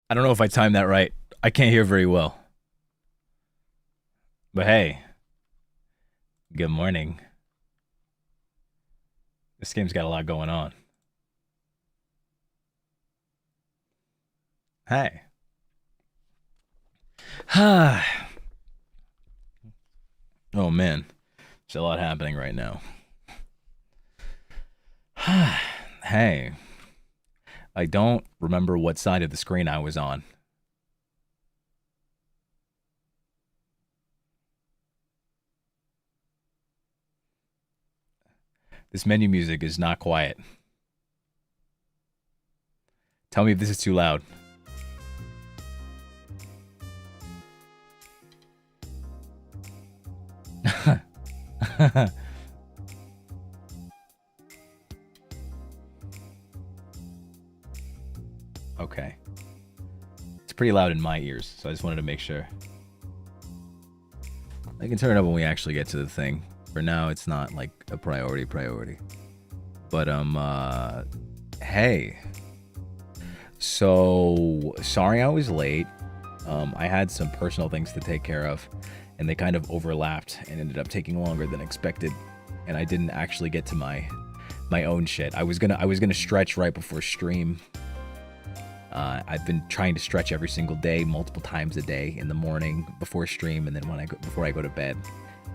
I don't know if I timed that right. I can't hear very well. But hey, good morning. This game's got a lot going on. Hey. oh man. There's a lot happening right now. hey. I don't remember what side of the screen I was on. This menu music is not quiet. Tell me if this is too loud. Okay. It's pretty loud in my ears, so I just wanted to make sure. I can turn it up when we actually get to the thing. For now, it's not like a priority. But hey. So sorry I was late. I had some personal things to take care of, and they kind of overlapped and ended up taking longer than expected. And I didn't actually get to my own shit. I was gonna stretch right before stream. I've been trying to stretch every single day, multiple times a day, in the morning before stream, and then before I go to bed.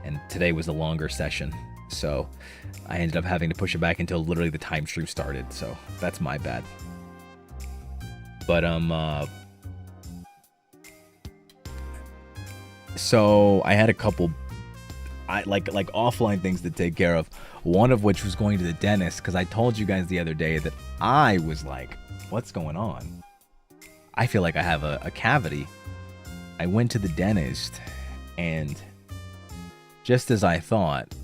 And today was a longer session, so I ended up having to push it back until literally the time stream started. So that's my bad. But so I had a couple, like offline things to take care of. One of which was going to the dentist, because I told you guys the other day that I was like, "What's going on? I feel like I have a cavity." I went to the dentist, and just as I thought,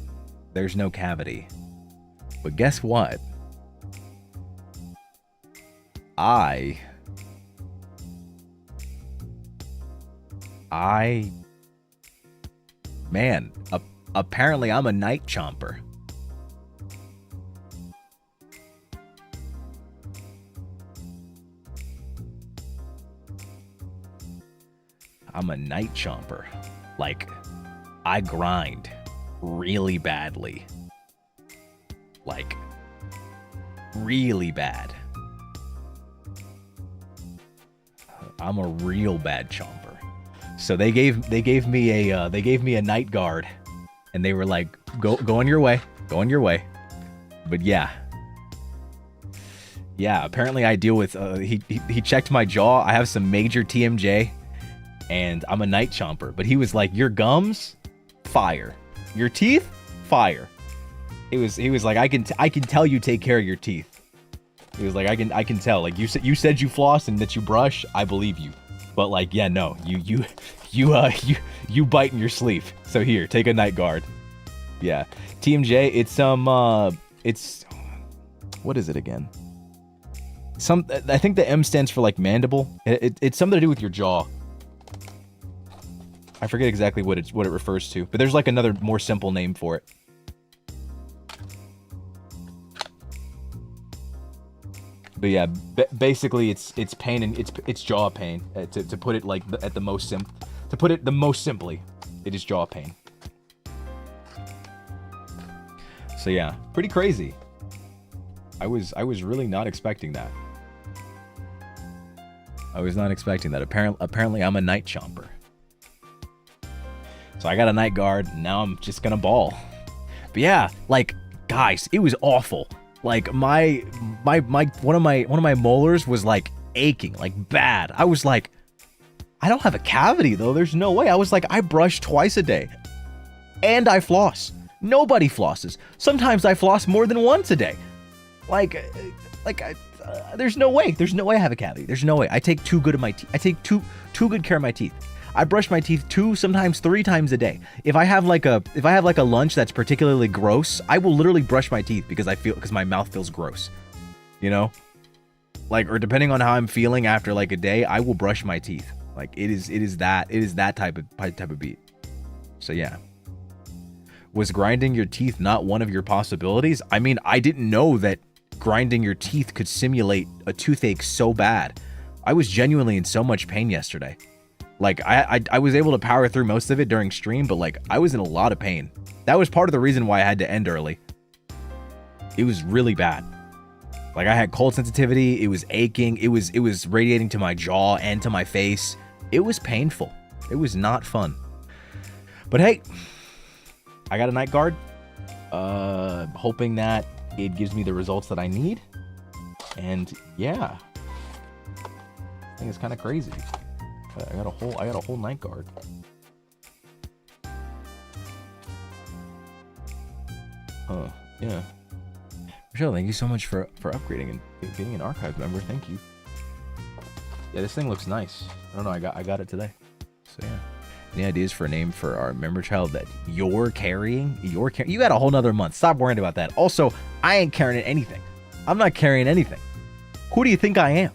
there's no cavity. But guess what? Man, apparently I'm a night chomper. I'm a night chomper. Like, I grind really badly. Like, really bad. I'm a real bad chomper. So they gave me a night guard, and they were like, go on your way. But yeah, apparently I deal with he checked my jaw. I have some major TMJ, and I'm a night chomper. But he was like, your gums, fire. Your teeth, fire. He was like, I can tell you take care of your teeth. He was like, I can tell. Like, you said you floss and that you brush. I believe you. But like, yeah, no, you bite in your sleeve. So here, take a night guard. Yeah, TMJ. It's what is it again? I think the M stands for like mandible. It's something to do with your jaw. I forget exactly what it refers to, but there's like another more simple name for it. But yeah, basically it's pain, and it's jaw pain. To put it like at the most to put it the most simply, it is jaw pain. So yeah, pretty crazy. I was really not expecting that. I was not expecting that. Apparently I'm a night chomper. So I got a night guard, and now I'm just gonna ball. But yeah, like, guys, it was awful. Like, my one of my molars was like aching, like bad. I was like, I don't have a cavity though. There's no way. I was like, I brush twice a day, and I floss. Nobody flosses. Sometimes I floss more than once a day. There's no way. There's no way I have a cavity. There's no way. I take too good good care of my teeth. I brush my teeth 2, sometimes 3 times a day. If I have like a lunch that's particularly gross, I will literally brush my teeth because my mouth feels gross. You know? Like, or depending on how I'm feeling after like a day, I will brush my teeth. Like, it is that type of beat. So yeah. Was grinding your teeth not one of your possibilities? I mean, I didn't know that grinding your teeth could simulate a toothache so bad. I was genuinely in so much pain yesterday. Like, I was able to power through most of it during stream, but like, I was in a lot of pain. That was part of the reason why I had to end early. It was really bad. Like, I had cold sensitivity, it was aching, it was radiating to my jaw and to my face. It was painful. It was not fun. But hey, I got a night guard. Hoping that it gives me the results that I need. And yeah. I think it's kind of crazy. I got a whole night guard. Yeah. Michelle, thank you so much for upgrading and being an archive member. Thank you. Yeah, this thing looks nice. I don't know, I got it today. So yeah. Any ideas for a name for our member child that you're carrying? You got a whole nother month. Stop worrying about that. Also, I ain't carrying anything. I'm not carrying anything. Who do you think I am?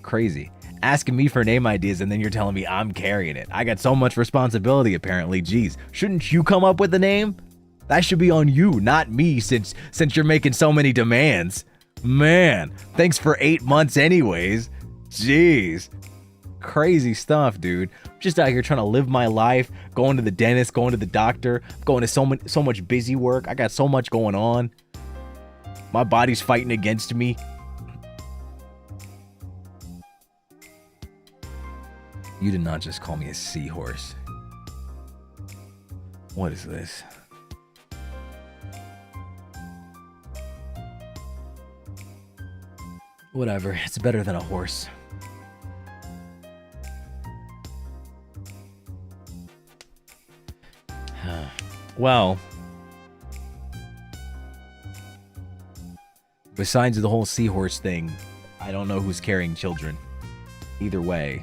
Crazy. Asking me for name ideas and then you're telling me I'm carrying it. I got so much responsibility apparently. Jeez, shouldn't you come up with a name? That should be on you, not me, since you're making so many demands. Man, thanks for 8 months anyways. Jeez. Crazy stuff, dude. I'm just out here trying to live my life, going to the dentist, going to the doctor, going to so much busy work. I got so much going on. My body's fighting against me. You did not just call me a seahorse. What is this? Whatever, it's better than a horse. Well, besides the whole seahorse thing, I don't know who's carrying children. Either way,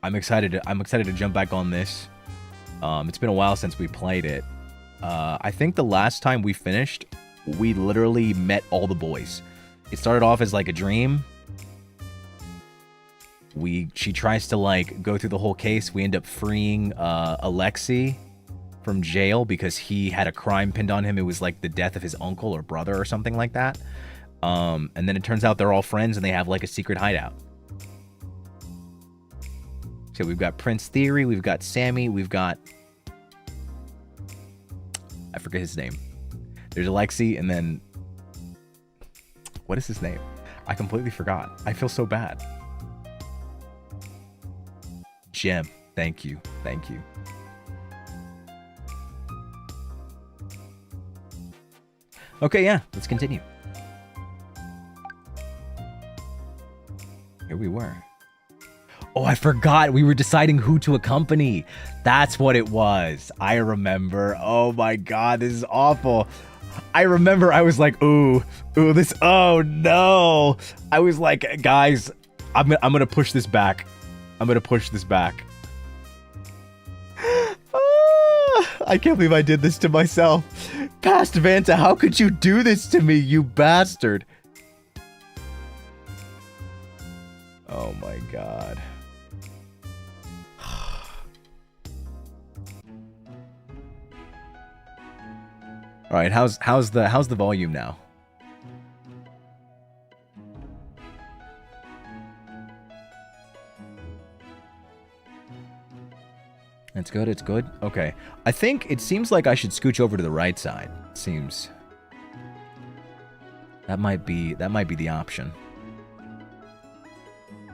I'm excited to jump back on this. It's been a while since we played it. I think the last time we finished, we literally met all the boys. It started off as like a dream. She tries to like go through the whole case. We end up freeing Alexei from jail because he had a crime pinned on him. It was like the death of his uncle or brother or something like that. And then it turns out they're all friends and they have like a secret hideout. So we've got Prince Theory, we've got Sammy, we've got... I forget his name. There's Alexei, and then... What is his name? I completely forgot. I feel so bad. Gem. Thank you. Thank you. Okay, yeah. Let's continue. Here we were. Oh, I forgot. We were deciding who to accompany. That's what it was. I remember. Oh my god, this is awful. I remember I was like, ooh, this, oh no. I was like, guys, I'm gonna push this back. I'm gonna push this back. I can't believe I did this to myself. Past Vanta, how could you do this to me, you bastard? Oh my god. All right, how's the volume now? It's good. It's good. Okay, I think it seems like I should scooch over to the right side. It seems that might be the option.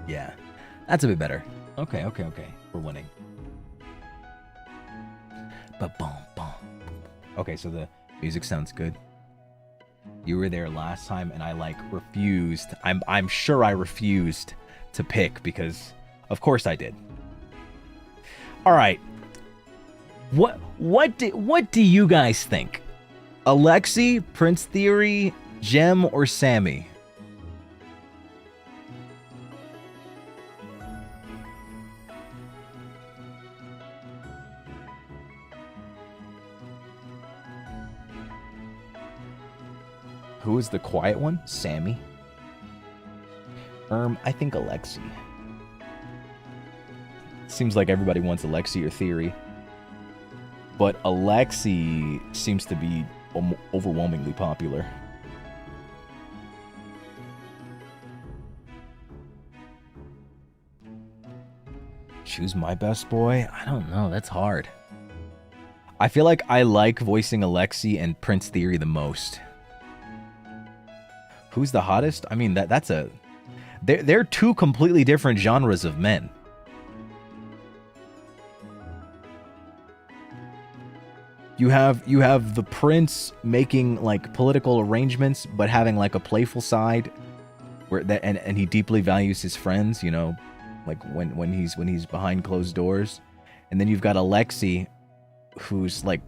Yeah, that's a bit better. Okay. We're winning. Ba-bum, bum. Okay, so the music sounds good. You were there last time and I like refused. I'm sure I refused to pick because of course I did. All right. What do you guys think? Alexei, Prince Theory, Gem, or Sammy? Who is the quiet one? Sammy. I think Alexei. Seems like everybody wants Alexei or Theory. But Alexei seems to be overwhelmingly popular. Choose my best boy? I don't know. That's hard. I feel like I like voicing Alexei and Prince Theory the most. Who's the hottest? I mean, that's a... They're two completely different genres of men. You have the prince making like political arrangements, but having like a playful side, where that and he deeply values his friends. You know, like when he's behind closed doors, and then you've got Alexei, who's like,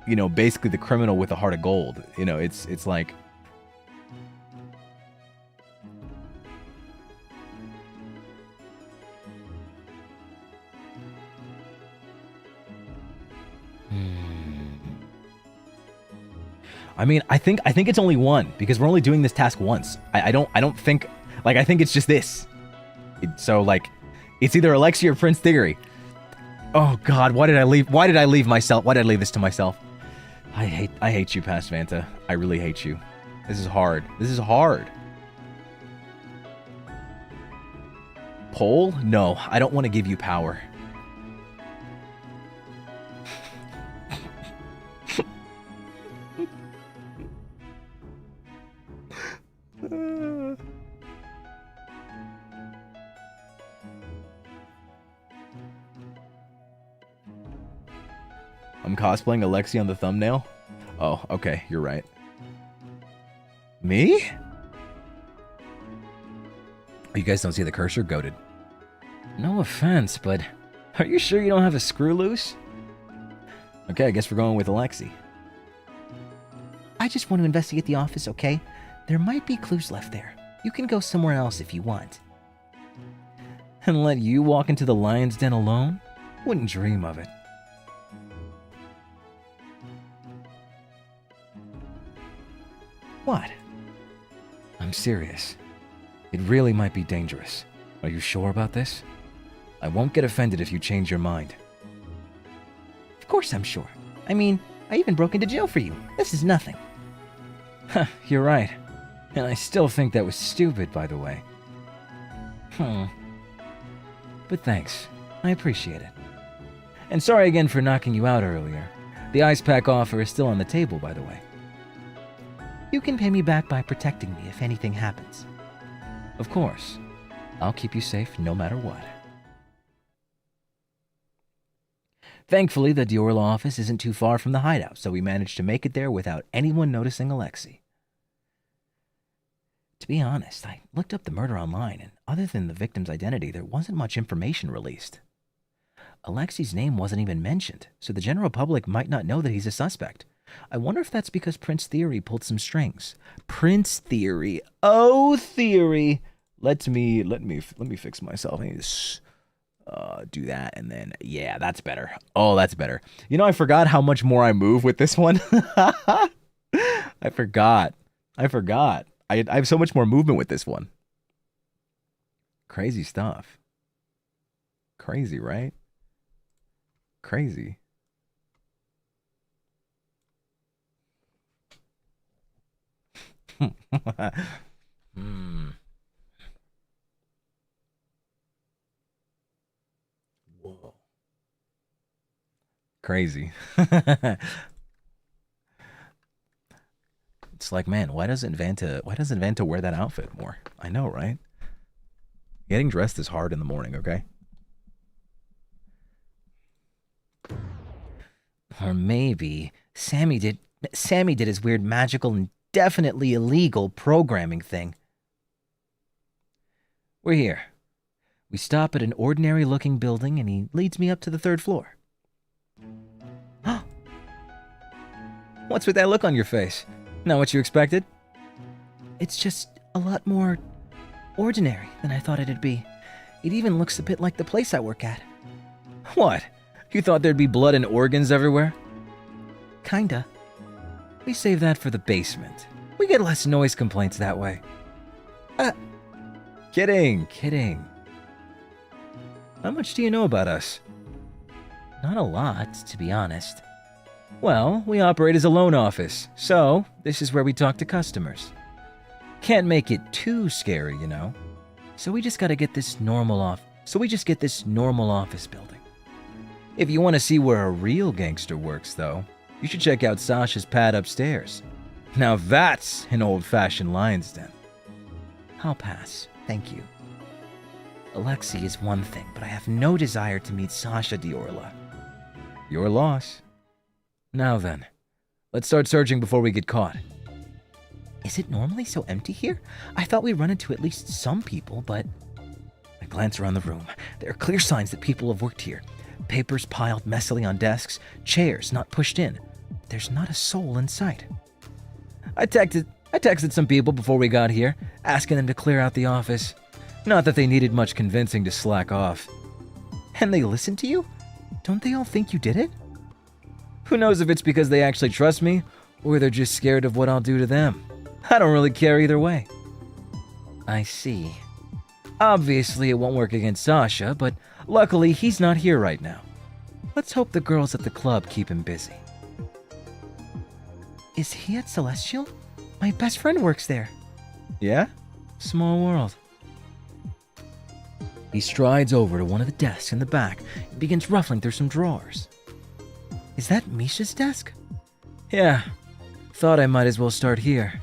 you know, basically the criminal with a heart of gold. You know, it's like. I mean, I think it's only one because we're only doing this task once. I don't think, like, I think it's just this. So like, it's either Alexei or Prince Theory. Oh God, why did I leave? Why did I leave myself? Why did I leave this to myself? I hate you, Past Vanta. I really hate you. This is hard. This is hard. Pole? No, I don't want to give you power. I'm cosplaying Alexei on the thumbnail? Oh, okay, you're right. Me? Oh, you guys don't see the cursor? Goated. No offense, but are you sure you don't have a screw loose? Okay, I guess we're going with Alexei. I just want to investigate the office, okay? There might be clues left there. You can go somewhere else if you want. And let you walk into the lion's den alone? Wouldn't dream of it. What? I'm serious. It really might be dangerous. Are you sure about this? I won't get offended if you change your mind. Of course I'm sure. I mean, I even broke into jail for you. This is nothing. Huh, you're right. And I still think that was stupid, by the way. But thanks. I appreciate it. And sorry again for knocking you out earlier. The ice pack offer is still on the table, by the way. You can pay me back by protecting me if anything happens. Of course. I'll keep you safe no matter what. Thankfully, the DOIR law office isn't too far from the hideout, so we managed to make it there without anyone noticing Alexei. To be honest, I looked up the murder online, and other than the victim's identity, there wasn't much information released. Alexei's name wasn't even mentioned, so the general public might not know that he's a suspect. I wonder if that's because Prince Theory pulled some strings. Prince Theory. Oh, Theory. Let me fix myself. I need to do that, and then, yeah, that's better. Oh, that's better. You know, I forgot how much more I move with this one. I forgot. I have so much more movement with this one. Crazy stuff. Crazy, right? Crazy. Whoa. Crazy. It's like, man, why doesn't Vanta wear that outfit more? I know, right? Getting dressed is hard in the morning, okay? Or maybe Sammy did his weird magical and definitely illegal programming thing. We're here. We stop at an ordinary-looking building, and he leads me up to the 3rd floor. What's with that look on your face? Not what you expected? It's just a lot more ordinary than I thought it'd be. It even looks a bit like the place I work at. What? You thought there'd be blood and organs everywhere? Kinda. We save that for the basement. We get less noise complaints that way. Kidding. How much do you know about us? Not a lot, to be honest. Well, we operate as a loan office, so this is where we talk to customers. Can't make it too scary, you know. So we just gotta get this normal So we just get this normal office building. If you want to see where a real gangster works, though, you should check out Sasha's pad upstairs. Now that's an old-fashioned lion's den. I'll pass, thank you. Alexei is one thing, but I have no desire to meet Sasha Diorla. Your loss. Now then, let's start searching before we get caught. Is it normally so empty here? I thought we'd run into at least some people, but... I glance around the room. There are clear signs that people have worked here. Papers piled messily on desks, chairs not pushed in. There's not a soul in sight. I texted some people before we got here, asking them to clear out the office. Not that they needed much convincing to slack off. And they listened to you? Don't they all think you did it? Who knows if it's because they actually trust me, or they're just scared of what I'll do to them. I don't really care either way. I see. Obviously, it won't work against Sasha, but luckily he's not here right now. Let's hope the girls at the club keep him busy. Is he at Celestial? My best friend works there. Yeah? Small world. He strides over to one of the desks in the back and begins ruffling through some drawers. Is that Misha's desk? Yeah. Thought I might as well start here.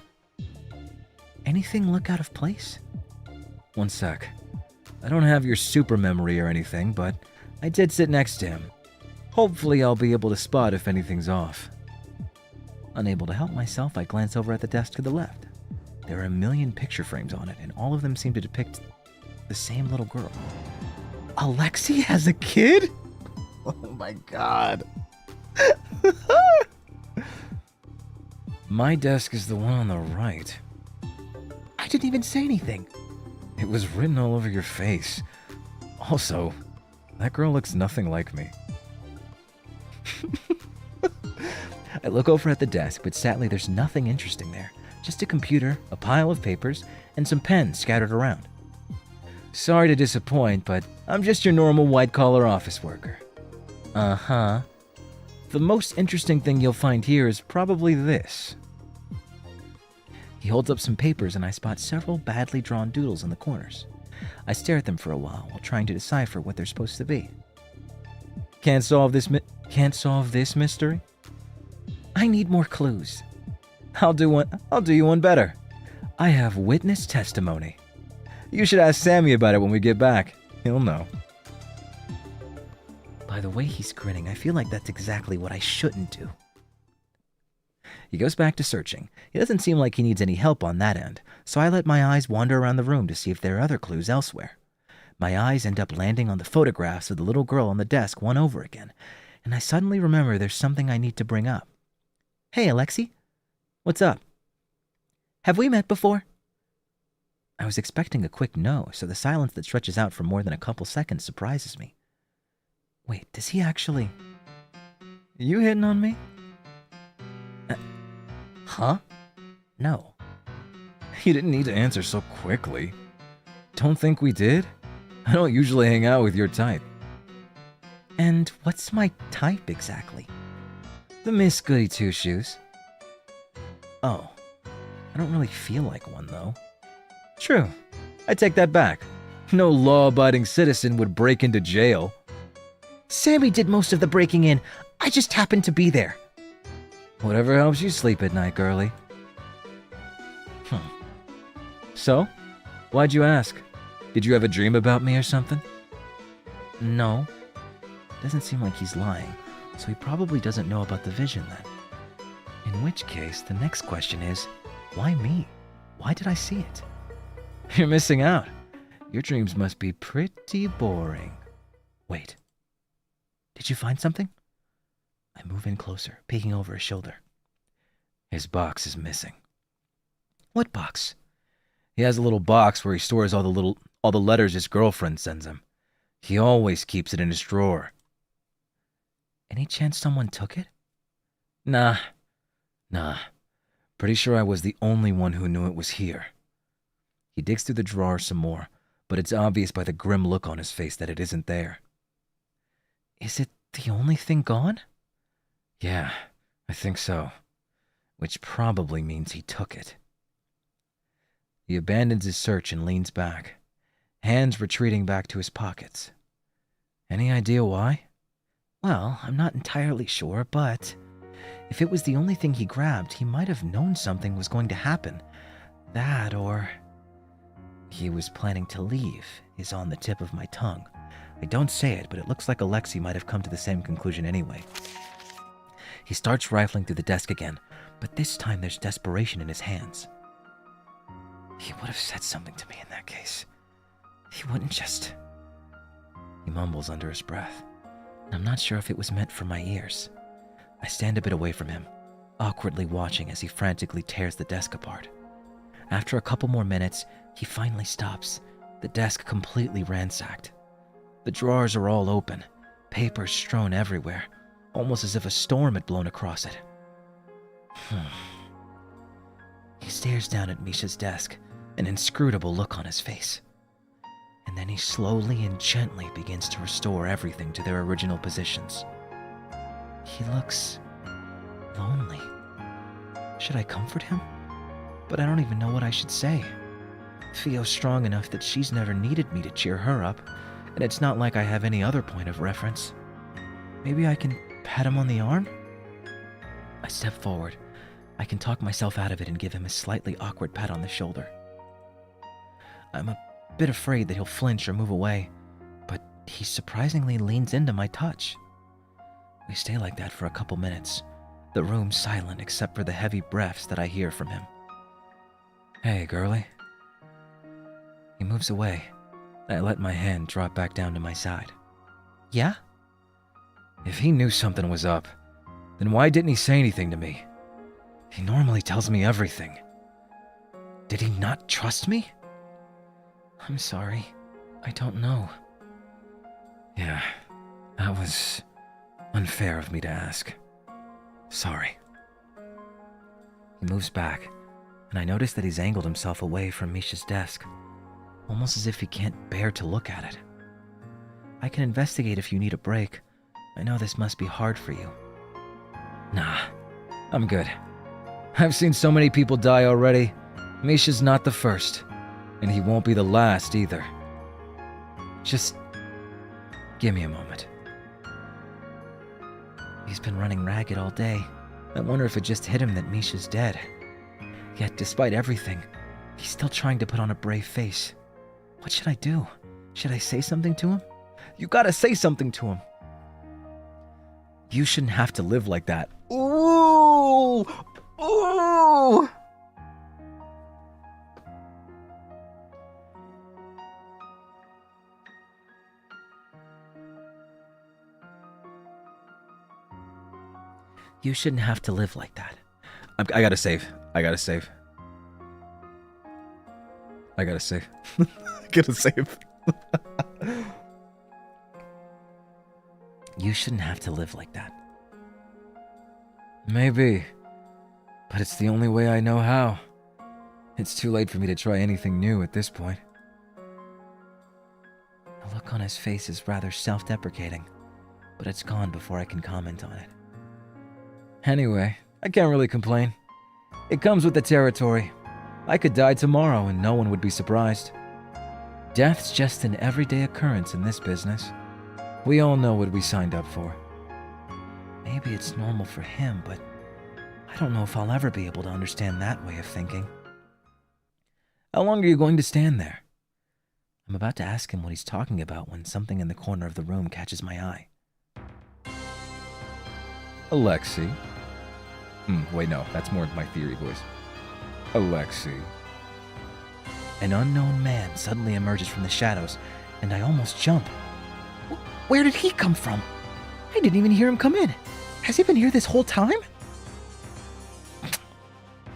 Anything look out of place? One sec. I don't have your super memory or anything, but I did sit next to him. Hopefully I'll be able to spot if anything's off. Unable to help myself, I glance over at the desk to the left. There are a million picture frames on it, and all of them seem to depict the same little girl. Alexei has a kid? Oh my god. My desk is the one on the right. I didn't even say anything. It was written all over your face. Also, that girl looks nothing like me. I look over at the desk, but sadly there's nothing interesting there. Just a computer, a pile of papers, and some pens scattered around. Sorry to disappoint, but I'm just your normal white-collar office worker. Uh-huh. The most interesting thing you'll find here is probably this. He holds up some papers and I spot several badly drawn doodles in the corners. I stare at them for a while trying to decipher what they're supposed to be. Can't solve this mystery? I need more clues. I'll do you one better. I have witness testimony. You should ask Sammy about it when we get back. He'll know. By the way he's grinning, I feel like that's exactly what I shouldn't do. He goes back to searching. He doesn't seem like he needs any help on that end, so I let my eyes wander around the room to see if there are other clues elsewhere. My eyes end up landing on the photographs of the little girl on the desk one over again, and I suddenly remember there's something I need to bring up. Hey, Alexei. What's up? Have we met before? I was expecting a quick no, so the silence that stretches out for more than a couple seconds surprises me. Wait, does he actually... You hitting on me? Huh? No. You didn't need to answer so quickly. Don't think we did? I don't usually hang out with your type. And what's my type exactly? The Miss Goody Two-Shoes. Oh. I don't really feel like one, though. True. I take that back. No law-abiding citizen would break into jail. Sammy did most of the breaking in. I just happened to be there. Whatever helps you sleep at night, girlie. So? Why'd you ask? Did you have a dream about me or something? No. Doesn't seem like he's lying, so he probably doesn't know about the vision then. In which case, the next question is, why me? Why did I see it? You're missing out. Your dreams must be pretty boring. Wait. Did you find something? I move in closer, peeking over his shoulder. His box is missing. What box? He has a little box where he stores all the letters his girlfriend sends him. He always keeps it in his drawer. Any chance someone took it? Nah. Pretty sure I was the only one who knew it was here. He digs through the drawer some more, but it's obvious by the grim look on his face that it isn't there. Is it the only thing gone? Yeah, I think so. Which probably means he took it. He abandons his search and leans back. hands retreating back to his pockets. Any idea why? Well, I'm not entirely sure, but if it was the only thing he grabbed, he might have known something was going to happen. That or he was planning to leave is on the tip of my tongue. I don't say it, but it looks like Alexei might have come to the same conclusion anyway. He starts rifling through the desk again, but this time there's desperation in his hands. He would have said something to me in that case. He wouldn't just... He mumbles under his breath, and I'm not sure if it was meant for my ears. I stand a bit away from him, awkwardly watching as he frantically tears the desk apart. After a couple more minutes, he finally stops, the desk completely ransacked. The drawers are all open, papers strewn everywhere, almost as if a storm had blown across it. He stares down at Misha's desk, an inscrutable look on his face. And then he slowly and gently begins to restore everything to their original positions. He looks lonely. Should I comfort him? But I don't even know what I should say. Theo's strong enough that she's never needed me to cheer her up, and it's not like I have any other point of reference. Maybe I can pat him on the arm? I step forward. I can talk myself out of it and give him a slightly awkward pat on the shoulder. I'm a bit afraid that he'll flinch or move away, but he surprisingly leans into my touch. We stay like that for a couple minutes, the room silent except for the heavy breaths that I hear from him. Hey, girlie. He moves away. I let my hand drop back down to my side. Yeah? If he knew something was up, then why didn't he say anything to me? He normally tells me everything. Did he not trust me? I'm sorry. I don't know. Yeah, that was unfair of me to ask. Sorry. He moves back, and I notice that he's angled himself away from Misha's desk, almost as if he can't bear to look at it. I can investigate if you need a break. I know this must be hard for you. Nah, I'm good. I've seen so many people die already. Misha's not the first, and he won't be the last either. Just give me a moment. He's been running ragged all day. I wonder if it just hit him that Misha's dead. Yet, despite everything, he's still trying to put on a brave face. What should I do? Should I say something to him? You gotta say something to him. You shouldn't have to live like that. Ooh! Ooh! You shouldn't have to live like that. I gotta save. I gotta save. I gotta save. You shouldn't have to live like that. Maybe. But it's the only way I know how. It's too late for me to try anything new at this point. The look on his face is rather self-deprecating, but it's gone before I can comment on it. Anyway, I can't really complain. It comes with the territory. I could die tomorrow and no one would be surprised. Death's just an everyday occurrence in this business. We all know what we signed up for. Maybe it's normal for him, but I don't know if I'll ever be able to understand that way of thinking. How long are you going to stand there? I'm about to ask him what he's talking about when something in the corner of the room catches my eye. Alexei. Wait, no, that's more my theory voice. Alexei. An unknown man suddenly emerges from the shadows, and I almost jump. Where did he come from? I didn't even hear him come in. Has he been here this whole time?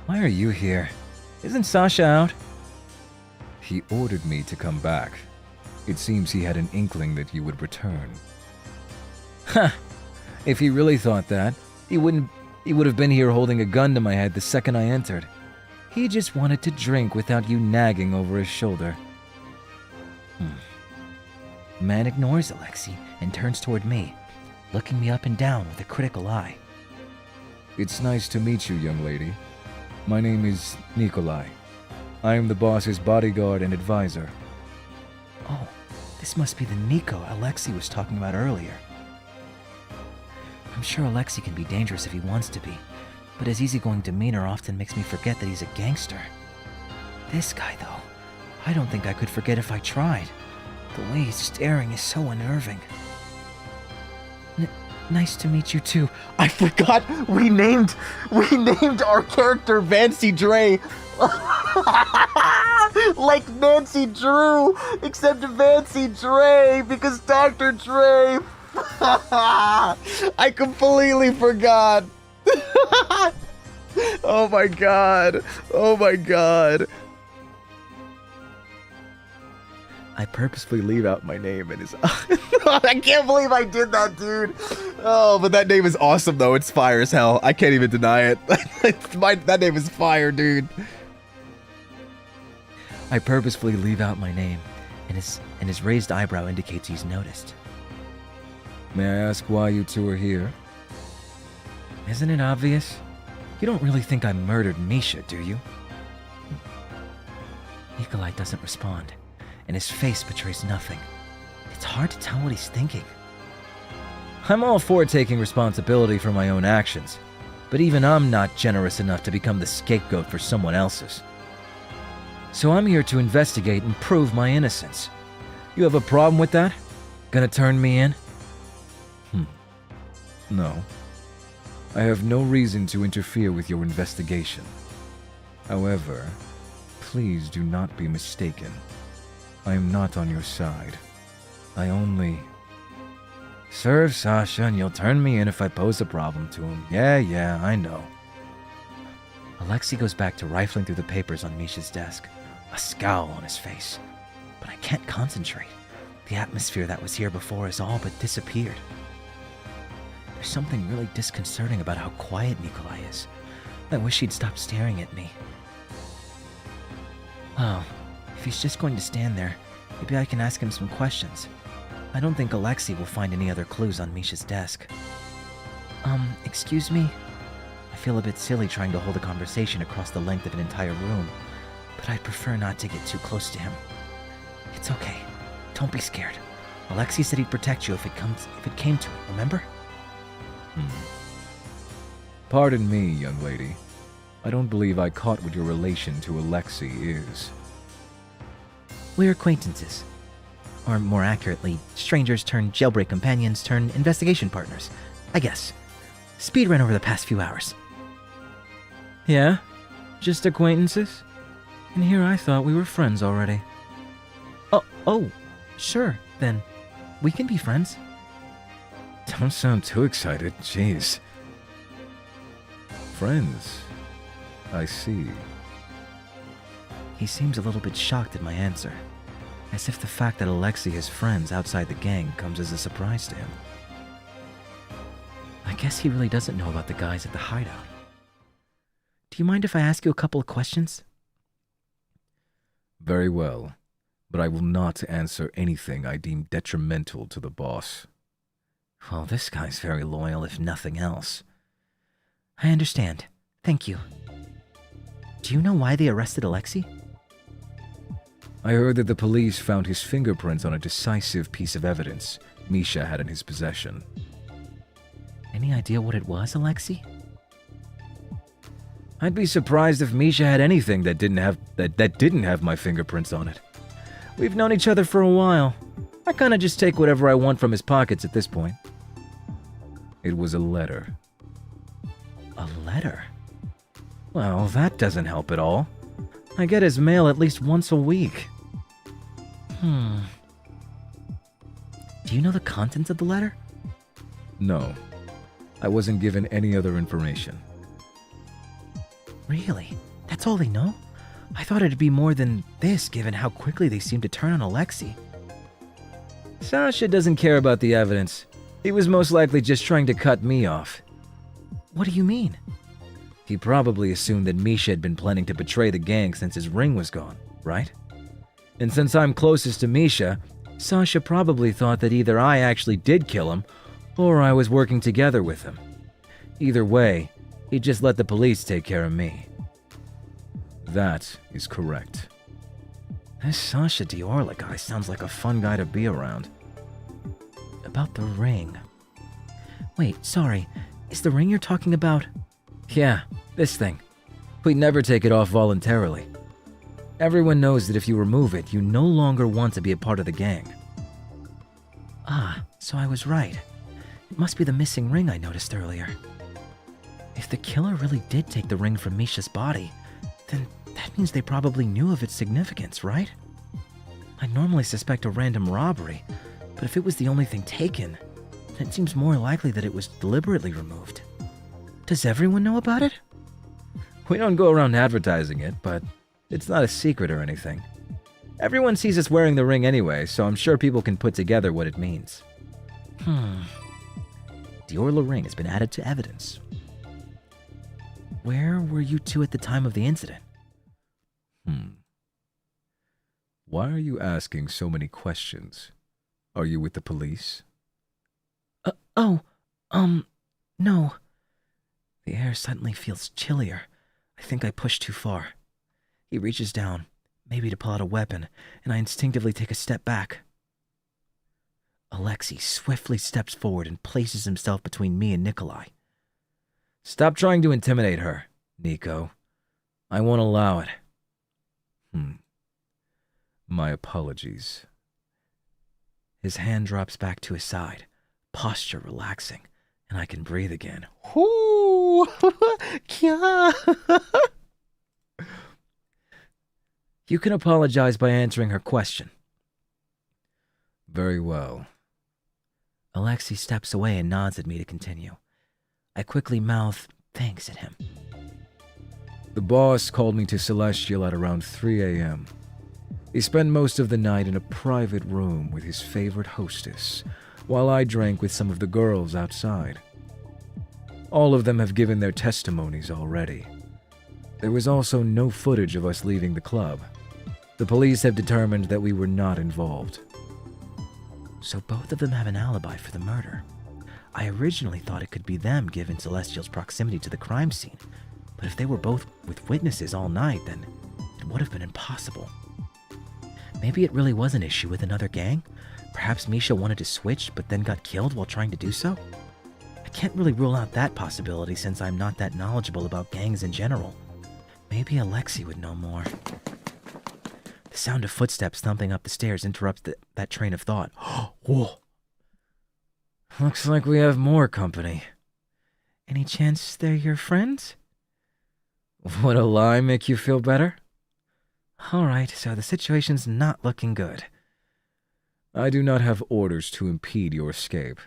Why are you here? Isn't Sasha out? He ordered me to come back. It seems he had an inkling that you would return. Huh. If he really thought that, he would have been here holding a gun to my head the second I entered. He just wanted to drink without you nagging over his shoulder. The man ignores Alexei and turns toward me, looking me up and down with a critical eye. It's nice to meet you, young lady. My name is Nikolai. I am the boss's bodyguard and advisor. Oh, this must be the Nico Alexei was talking about earlier. I'm sure Alexei can be dangerous if he wants to be, but his easygoing demeanor often makes me forget that he's a gangster. This guy, though, I don't think I could forget if I tried. The way he's staring is so unnerving. Nice to meet you too. I forgot we named our character Fancy Dre. Like Nancy Drew, except Fancy Dre because Dr. Dre. I completely forgot. Oh my god. Oh my god. I purposefully leave out my name and his. I can't believe I did that, dude. Oh, but that name is awesome, though. It's fire as hell. I can't even deny it. That name is fire, dude. I purposefully leave out my name, and his raised eyebrow indicates he's noticed. May I ask why you two are here? Isn't it obvious? You don't really think I murdered Misha, do you? Nikolai doesn't respond, and his face betrays nothing. It's hard to tell what he's thinking. I'm all for taking responsibility for my own actions, but even I'm not generous enough to become the scapegoat for someone else's. So I'm here to investigate and prove my innocence. You have a problem with that? Gonna turn me in? No. I have no reason to interfere with your investigation. However, please do not be mistaken. I am not on your side. I only... Serve Sasha and you'll turn me in if I pose a problem to him. Yeah, I know. Alexei goes back to rifling through the papers on Misha's desk, a scowl on his face. But I can't concentrate. The atmosphere that was here before has all but disappeared. There's something really disconcerting about how quiet Nikolai is. I wish he'd stop staring at me. Well, if he's just going to stand there, maybe I can ask him some questions. I don't think Alexei will find any other clues on Misha's desk. Excuse me? I feel a bit silly trying to hold a conversation across the length of an entire room, but I'd prefer not to get too close to him. It's okay. Don't be scared. Alexei said he'd protect you if it came to it, remember? Pardon me, young lady. I don't believe I caught what your relation to Alexei is. We're acquaintances. Or more accurately, strangers turned jailbreak companions turned investigation partners, I guess. Speedrun over the past few hours. Yeah? Just acquaintances? And here I thought we were friends already. Oh, sure, then. We can be friends. Don't sound too excited, jeez. Friends? I see. He seems a little bit shocked at my answer, as if the fact that Alexei has friends outside the gang comes as a surprise to him. I guess he really doesn't know about the guys at the hideout. Do you mind if I ask you a couple of questions? Very well, but I will not answer anything I deem detrimental to the boss. Well, this guy's very loyal, if nothing else. I understand. Thank you. Do you know why they arrested Alexei? I heard that the police found his fingerprints on a decisive piece of evidence Misha had in his possession. Any idea what it was, Alexei? I'd be surprised if Misha had anything that didn't have my fingerprints on it. We've known each other for a while. I kinda just take whatever I want from his pockets at this point. It was a letter. A letter? Well, that doesn't help at all. I get his mail at least once a week. Do you know the contents of the letter? No. I wasn't given any other information. Really? That's all they know? I thought it'd be more than this, given how quickly they seem to turn on Alexei. Sasha doesn't care about the evidence. He was most likely just trying to cut me off. What do you mean? He probably assumed that Misha had been planning to betray the gang since his ring was gone, right? And since I'm closest to Misha, Sasha probably thought that either I actually did kill him, or I was working together with him. Either way, he just let the police take care of me. That is correct. This Sasha Diorla guy sounds like a fun guy to be around. About the ring. Wait, sorry. Is the ring you're talking about? Yeah, this thing. We'd never take it off voluntarily. Everyone knows that if you remove it, you no longer want to be a part of the gang. Ah, so I was right. It must be the missing ring I noticed earlier. If the killer really did take the ring from Misha's body, then that means they probably knew of its significance, right? I'd normally suspect a random robbery, but if it was the only thing taken, then it seems more likely that it was deliberately removed. Does everyone know about it? We don't go around advertising it, but it's not a secret or anything. Everyone sees us wearing the ring anyway, so I'm sure people can put together what it means. The Orla ring has been added to evidence. Where were you two at the time of the incident? Why are you asking so many questions? Are you with the police? No. The air suddenly feels chillier. I think I pushed too far. He reaches down, maybe to pull out a weapon, and I instinctively take a step back. Alexei swiftly steps forward and places himself between me and Nikolai. Stop trying to intimidate her, Nico. I won't allow it. My apologies. His hand drops back to his side, posture relaxing, and I can breathe again. Ooh, You can apologize by answering her question. Very well. Alexei steps away and nods at me to continue. I quickly mouth thanks at him. The boss called me to Celestial at around 3 a.m. He spent most of the night in a private room with his favorite hostess, while I drank with some of the girls outside. All of them have given their testimonies already. There was also no footage of us leaving the club. The police have determined that we were not involved. So both of them have an alibi for the murder. I originally thought it could be them given Celestial's proximity to the crime scene, but if they were both with witnesses all night, then it would have been impossible. Maybe it really was an issue with another gang? Perhaps Misha wanted to switch, but then got killed while trying to do so? I can't really rule out that possibility since I'm not that knowledgeable about gangs in general. Maybe Alexei would know more. The sound of footsteps thumping up the stairs interrupts that train of thought. Whoa! Looks like we have more company. Any chance they're your friends? Would a lie make you feel better? Alright, so the situation's not looking good. I do not have orders to impede your escape,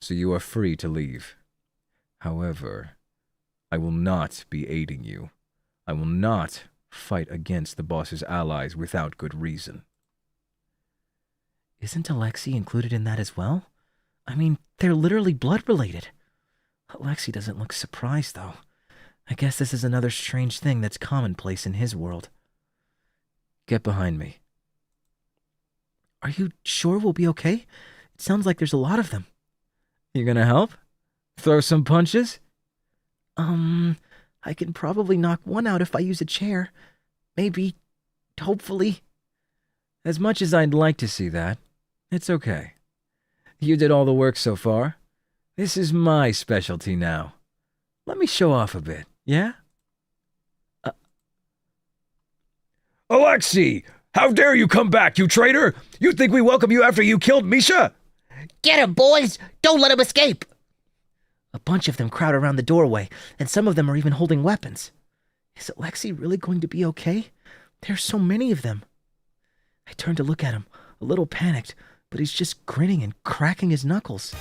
so you are free to leave. However, I will not be aiding you. I will not fight against the boss's allies without good reason. Isn't Alexei included in that as well? I mean, they're literally blood-related. Alexei doesn't look surprised, though. I guess this is another strange thing that's commonplace in his world. Get behind me. Are you sure we'll be okay? It sounds like there's a lot of them. You gonna help? Throw some punches? I can probably knock one out if I use a chair. Maybe. Hopefully. As much as I'd like to see that, it's okay. You did all the work so far. This is my specialty now. Let me show off a bit, yeah? Alexei! How dare you come back, you traitor! You think we welcome you after you killed Misha? Get him, boys! Don't let him escape! A bunch of them crowd around the doorway, and some of them are even holding weapons. Is Alexei really going to be okay? There's so many of them. I turn to look at him, a little panicked, but he's just grinning and cracking his knuckles.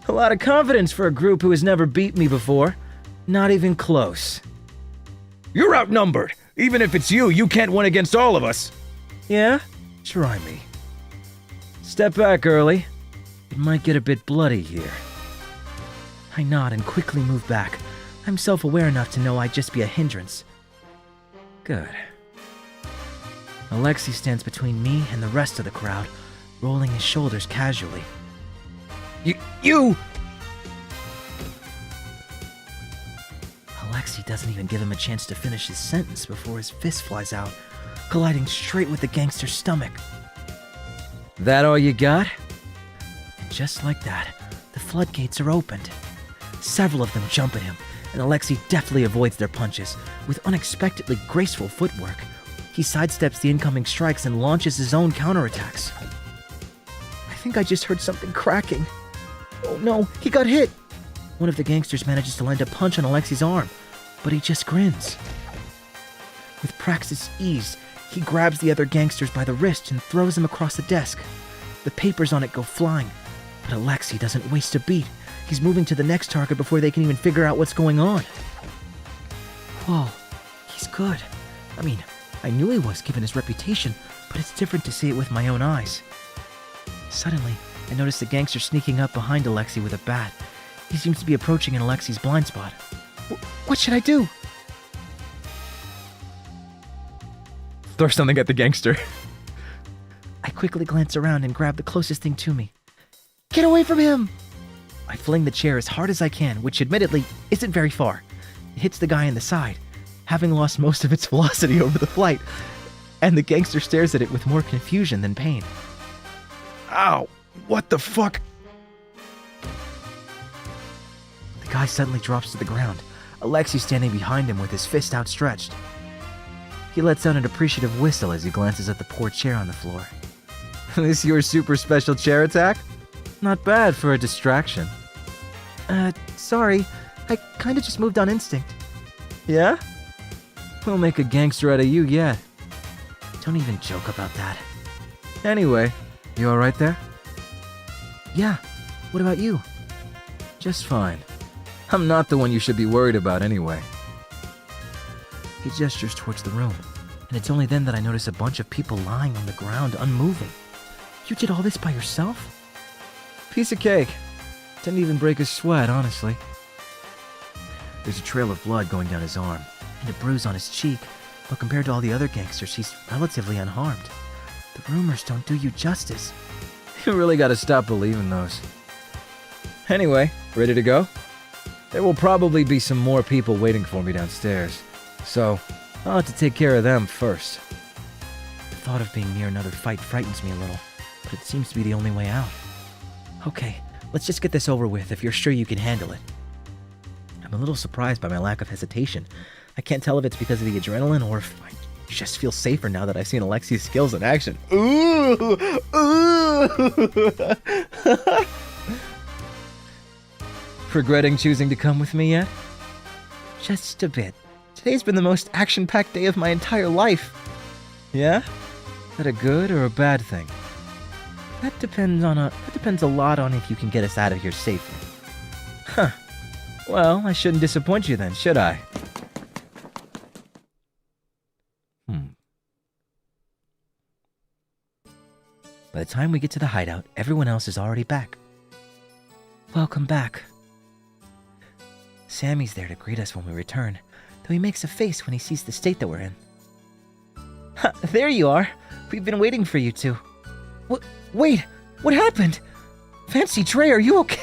A lot of confidence for a group who has never beat me before. Not even close. You're outnumbered! Even if it's you, you can't win against all of us! Yeah? Try me. Step back, Early. It might get a bit bloody here. I nod and quickly move back. I'm self-aware enough to know I'd just be a hindrance. Good. Alexei stands between me and the rest of the crowd, rolling his shoulders casually. You! Alexei doesn't even give him a chance to finish his sentence before his fist flies out. colliding straight with the gangster's stomach. That all you got? And just like that, the floodgates are opened. Several of them jump at him, and Alexei deftly avoids their punches. With unexpectedly graceful footwork, he sidesteps the incoming strikes and launches his own counterattacks. I think I just heard something cracking. Oh no, he got hit! One of the gangsters manages to land a punch on Alexei's arm, but he just grins. With Praxis' ease, he grabs the other gangsters by the wrist and throws him across the desk. The papers on it go flying, but Alexei doesn't waste a beat. He's moving to the next target before they can even figure out what's going on. Whoa, he's good. I mean, I knew he was given his reputation, but it's different to see it with my own eyes. Suddenly, I notice the gangster sneaking up behind Alexei with a bat. He seems to be approaching in Alexei's blind spot. What should I do? Throw something at the gangster. I quickly glance around and grab the closest thing to me. Get away from him! I fling the chair as hard as I can, which admittedly isn't very far. It hits the guy in the side, having lost most of its velocity over the flight, and the gangster stares at it with more confusion than pain. Ow! What the fuck? The guy suddenly drops to the ground, Alexei standing behind him with his fist outstretched. He lets out an appreciative whistle as he glances at the poor chair on the floor. This your super special chair attack? Not bad for a distraction. Sorry. I kinda just moved on instinct. Yeah? We'll make a gangster out of you yet. Don't even joke about that. Anyway, you alright there? Yeah. What about you? Just fine. I'm not the one you should be worried about anyway. He gestures towards the room, and it's only then that I notice a bunch of people lying on the ground, unmoving. You did all this by yourself? Piece of cake. Didn't even break a sweat, honestly. There's a trail of blood going down his arm, and a bruise on his cheek, but compared to all the other gangsters, he's relatively unharmed. The rumors don't do you justice. You really gotta stop believing those. Anyway, ready to go? There will probably be some more people waiting for me downstairs, so I'll have to take care of them first. The thought of being near another fight frightens me a little, but it seems to be the only way out. Okay, let's just get this over with if you're sure you can handle it. I'm a little surprised by my lack of hesitation. I can't tell if it's because of the adrenaline or if I just feel safer now that I've seen Alexei's skills in action. Ooh! Ooh! Regretting choosing to come with me yet? Just a bit. Today's been the most action-packed day of my entire life. Yeah? Is that a good or a bad thing? That depends a lot on if you can get us out of here safely. Huh. Well, I shouldn't disappoint you then, should I? By the time we get to the hideout, everyone else is already back. Welcome back. Sammy's there to greet us when we return, though he makes a face when he sees the state that we're in. Ha, there you are. We've been waiting for you two. Wait, what happened? Fancy Trey, are you okay?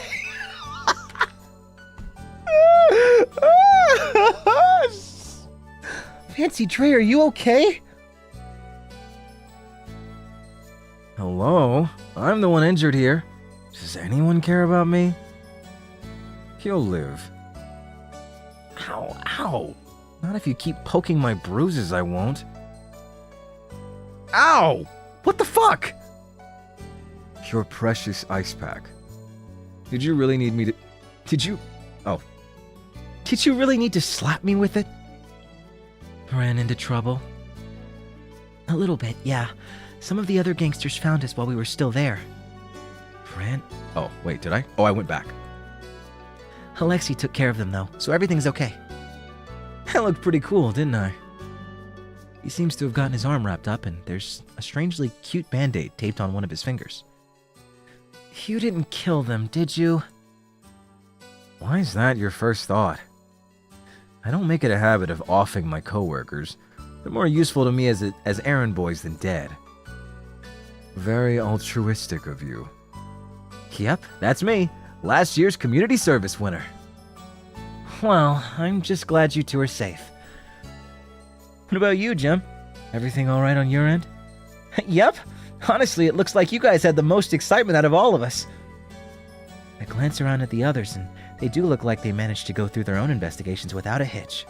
Fancy Trey, are you okay? Hello? I'm the one injured here. Does anyone care about me? He'll live. Ow, ow. Not if you keep poking my bruises, I won't. Ow! What the fuck? Your precious ice pack. Did you really need me to... Did you really need to slap me with it? Ran into trouble? A little bit, yeah. Some of the other gangsters found us while we were still there. Oh, wait, did I? Oh, I went back. Alexei took care of them, though, so everything's okay. That looked pretty cool, didn't I? He seems to have gotten his arm wrapped up, and there's a strangely cute band-aid taped on one of his fingers. You didn't kill them, did you? Why is that your first thought? I don't make it a habit of offing my coworkers. They're more useful to me as errand boys than dead. Very altruistic of you. Yep, that's me. Last year's community service winner. Well, I'm just glad you two are safe. What about you, Jim? Everything all right on your end? Yep. Honestly, it looks like you guys had the most excitement out of all of us. I glance around at the others, and they do look like they managed to go through their own investigations without a hitch.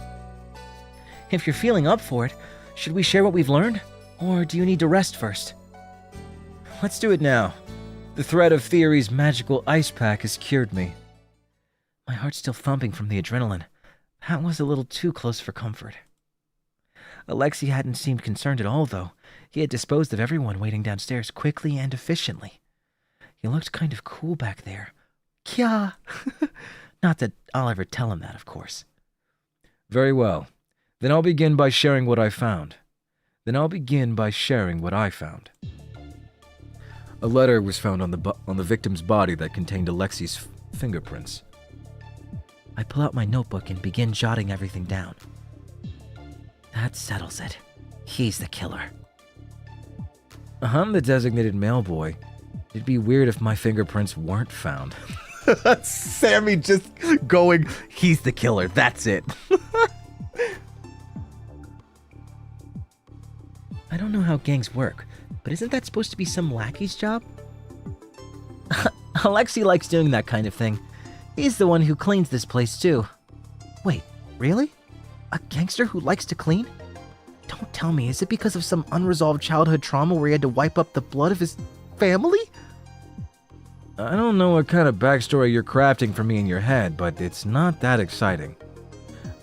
If you're feeling up for it, should we share what we've learned? Or do you need to rest first? Let's do it now. The threat of Theory's magical ice pack has cured me. My heart's still thumping from the adrenaline. That was a little too close for comfort. Alexei hadn't seemed concerned at all, though. He had disposed of everyone waiting downstairs quickly and efficiently. He looked kind of cool back there. Kya! Not that I'll ever tell him that, of course. Very well. Then I'll begin by sharing what I found. A letter was found on the victim's body that contained Alexei's fingerprints. I pull out my notebook and begin jotting everything down. That settles it. He's the killer. I'm the designated mailboy. It'd be weird if my fingerprints weren't found. Sammy just going, he's the killer, that's it. I don't know how gangs work, but isn't that supposed to be some lackey's job? Alexei likes doing that kind of thing. He's the one who cleans this place, too. Wait, really? A gangster who likes to clean? Don't tell me, is it because of some unresolved childhood trauma where he had to wipe up the blood of his family? I don't know what kind of backstory you're crafting for me in your head, but it's not that exciting.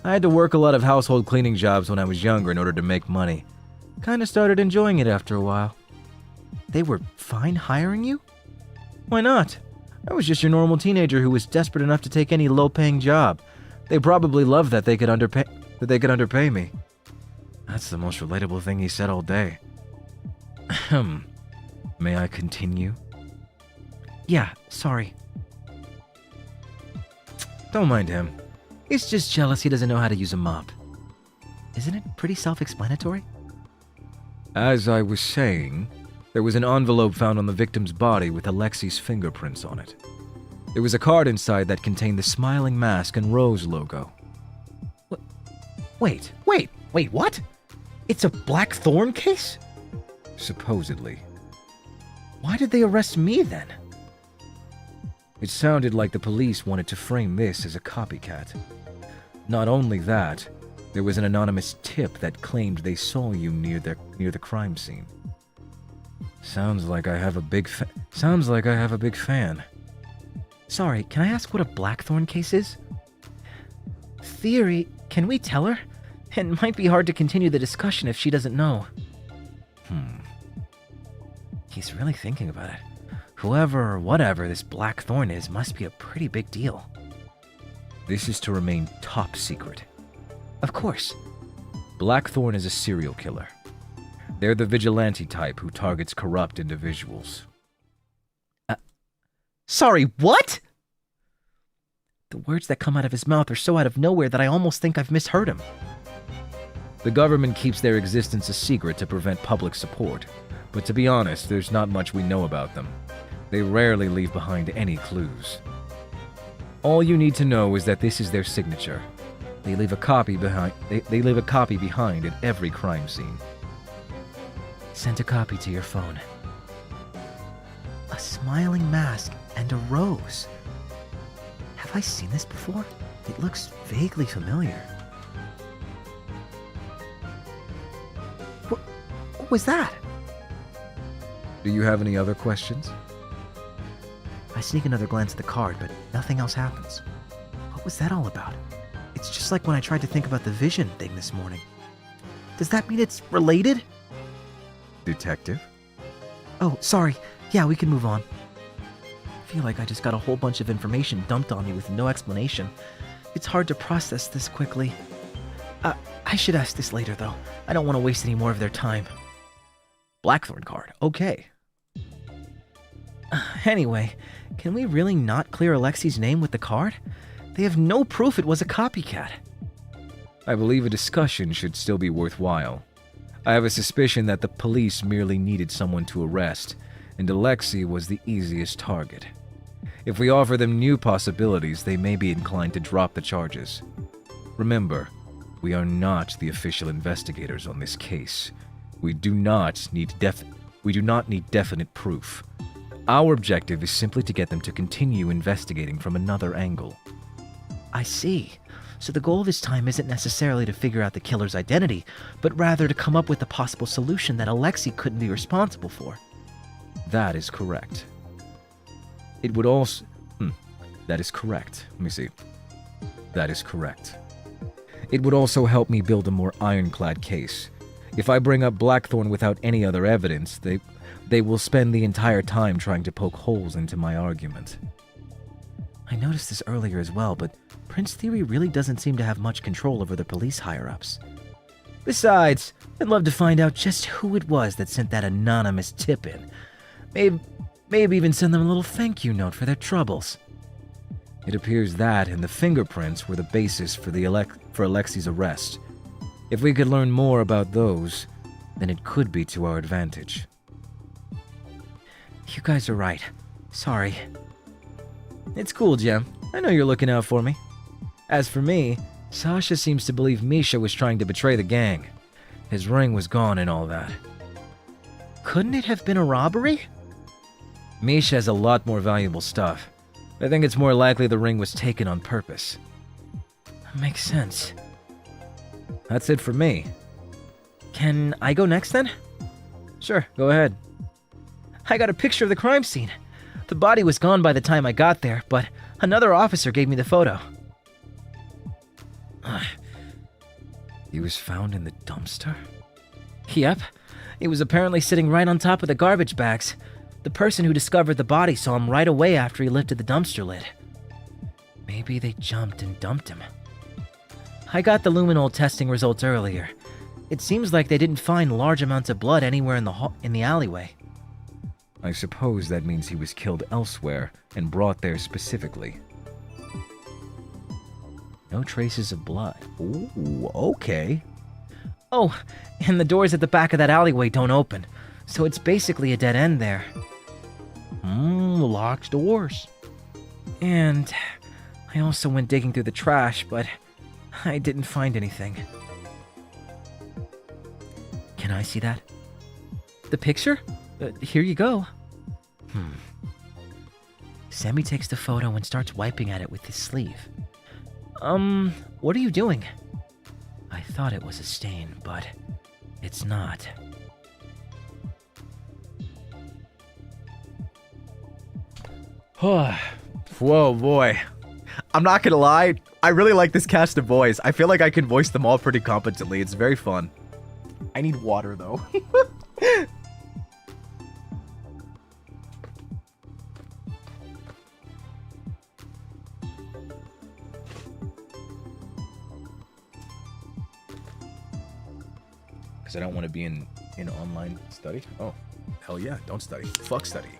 I had to work a lot of household cleaning jobs when I was younger in order to make money. Kinda started enjoying it after a while. They were fine hiring you? Why not? I was just your normal teenager who was desperate enough to take any low-paying job. They probably loved that they could underpay me. That's the most relatable thing he said all day. May I continue? Yeah, sorry. Don't mind him. He's just jealous he doesn't know how to use a mop. Isn't it pretty self-explanatory? As I was saying, there was an envelope found on the victim's body with Alexei's fingerprints on it. There was a card inside that contained the smiling mask and rose logo. Wait, what? It's a Blackthorn case? Supposedly. Why did they arrest me then? It sounded like the police wanted to frame this as a copycat. Not only that, there was an anonymous tip that claimed they saw you near the crime scene. Sounds like I have a big fan. Sorry, can I ask what a Blackthorn case is? Theory, can we tell her? It might be hard to continue the discussion if she doesn't know. He's really thinking about it. Whoever or whatever this Blackthorn is must be a pretty big deal. This is to remain top secret. Of course. Blackthorn is a serial killer. They're the vigilante type who targets corrupt individuals. Sorry, what? The words that come out of his mouth are so out of nowhere that I almost think I've misheard him. The government keeps their existence a secret to prevent public support, but to be honest, there's not much we know about them. They rarely leave behind any clues. All you need to know is that this is their signature. They leave a copy behind. They leave a copy behind at every crime scene. Send a copy to your phone. A smiling mask and a rose. Have I seen this before? It looks vaguely familiar. What was that? Do you have any other questions? I sneak another glance at the card, but nothing else happens. What was that all about? It's just like when I tried to think about the vision thing this morning. Does that mean it's related? Detective? Oh, sorry. Yeah, we can move on. I feel like I just got a whole bunch of information dumped on me with no explanation. It's hard to process this quickly. I should ask this later, though. I don't want to waste any more of their time. Blackthorn card. Okay. Anyway, can we really not clear Alexei's name with the card? They have no proof it was a copycat. I believe a discussion should still be worthwhile. I have a suspicion that the police merely needed someone to arrest, and Alexei was the easiest target. If we offer them new possibilities, they may be inclined to drop the charges. Remember, we are not the official investigators on this case. We do not need definite proof. Our objective is simply to get them to continue investigating from another angle. I see. So the goal this time isn't necessarily to figure out the killer's identity, but rather to come up with a possible solution that Alexei couldn't be responsible for. That is correct. It would also... that is correct. Let me see. That is correct. It would also help me build a more ironclad case. If I bring up Blackthorn without any other evidence, they will spend the entire time trying to poke holes into my argument. I noticed this earlier as well, but Prince Theory really doesn't seem to have much control over the police higher-ups. Besides, I'd love to find out just who it was that sent that anonymous tip in. Maybe even send them a little thank you note for their troubles. It appears that and the fingerprints were the basis for Alexei's arrest. If we could learn more about those, then it could be to our advantage. You guys are right. Sorry. It's cool, Jem. I know you're looking out for me. As for me, Sasha seems to believe Misha was trying to betray the gang. His ring was gone and all that. Couldn't it have been a robbery? Misha has a lot more valuable stuff. I think it's more likely the ring was taken on purpose. Makes sense. That's it for me. Can I go next then? Sure, go ahead. I got a picture of the crime scene. The body was gone by the time I got there, but another officer gave me the photo. He was found in the dumpster? Yep. He was apparently sitting right on top of the garbage bags. The person who discovered the body saw him right away after he lifted the dumpster lid. Maybe they jumped and dumped him. I got the luminol testing results earlier. It seems like they didn't find large amounts of blood anywhere in the alleyway. I suppose that means he was killed elsewhere and brought there specifically. No traces of blood. Ooh, okay. Oh, and the doors at the back of that alleyway don't open, so it's basically a dead end there. Locked doors. And I also went digging through the trash, but I didn't find anything. Can I see that? The picture? Here you go. Sammy takes the photo and starts wiping at it with his sleeve. What are you doing? I thought it was a stain, but it's not. Whoa, boy. I'm not gonna lie, I really like this cast of boys. I feel like I can voice them all pretty competently. It's very fun. I need water, though. Because I don't want to be in online study. Oh, hell yeah, don't study. Fuck studying.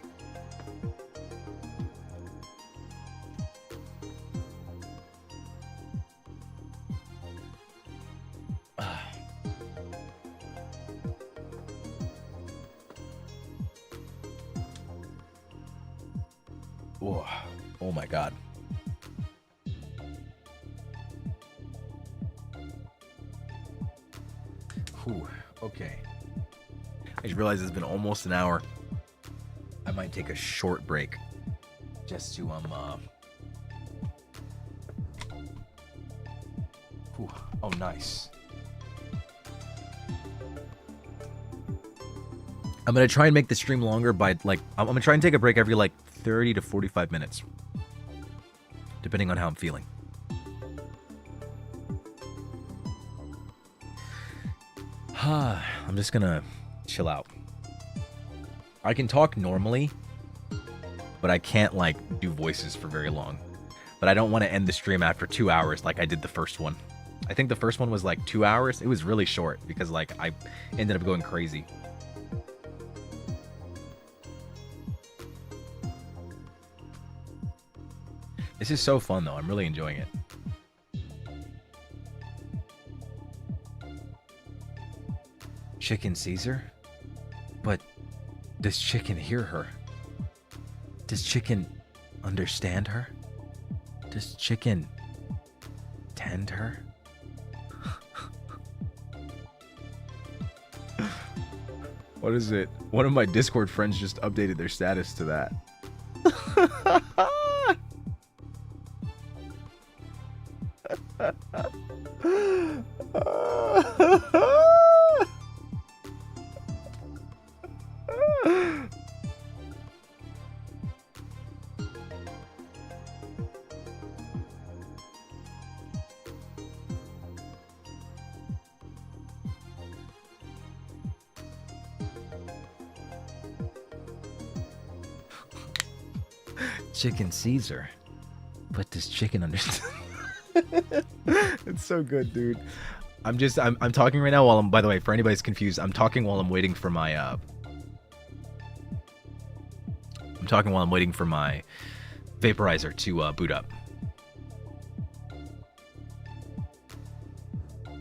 Oh my god. Whew, okay. I just realized it's been almost an hour. I might take a short break just to Whew, oh nice. I'm gonna try and make the stream longer by I'm gonna try and take a break every 30 to 45 minutes. Depending on how I'm feeling. I'm just gonna chill out. I can talk normally, but I can't do voices for very long. But I don't want to end the stream after 2 hours like I did the first one. I think the first one was 2 hours. It was really short because I ended up going crazy. This is so fun, though. I'm really enjoying it. Chicken sees her? But does Chicken hear her? Does Chicken understand her? Does Chicken tend her? What is it? One of my Discord friends just updated their status to that. Chicken Caesar. But does chicken understand? It's so good, dude. I'm talking right now while I'm, by the way, for anybody's confused, I'm talking while I'm waiting for my vaporizer to boot up. Do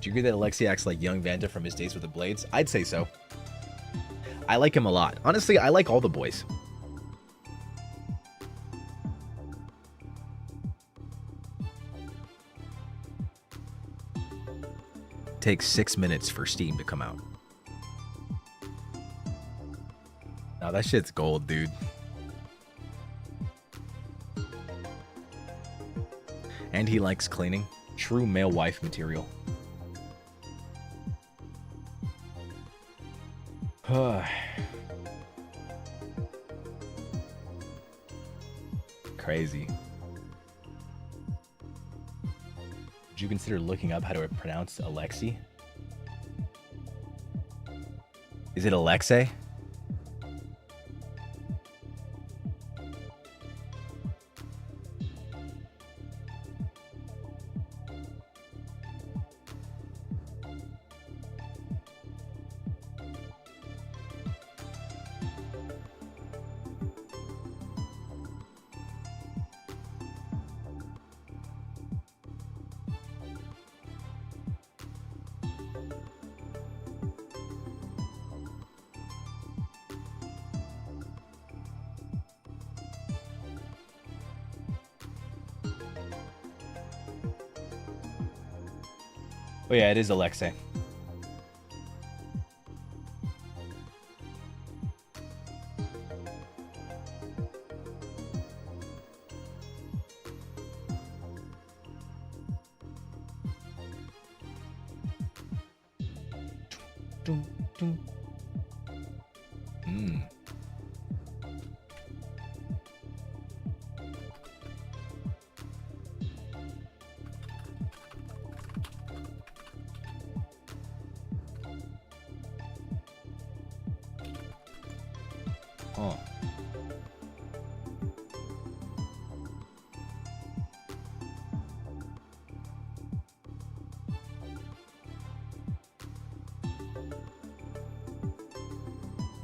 you agree that Alexei acts like young Vanta from his days with the Blades? I'd say so. I like him a lot. Honestly, I like all the boys. Takes 6 minutes for Steam to come out. Now that shit's gold, dude. And he likes cleaning. True male wife material. Crazy. Would you consider looking up how to pronounce Alexei? Is it Alexei? Oh yeah, it is Alexei. Oh.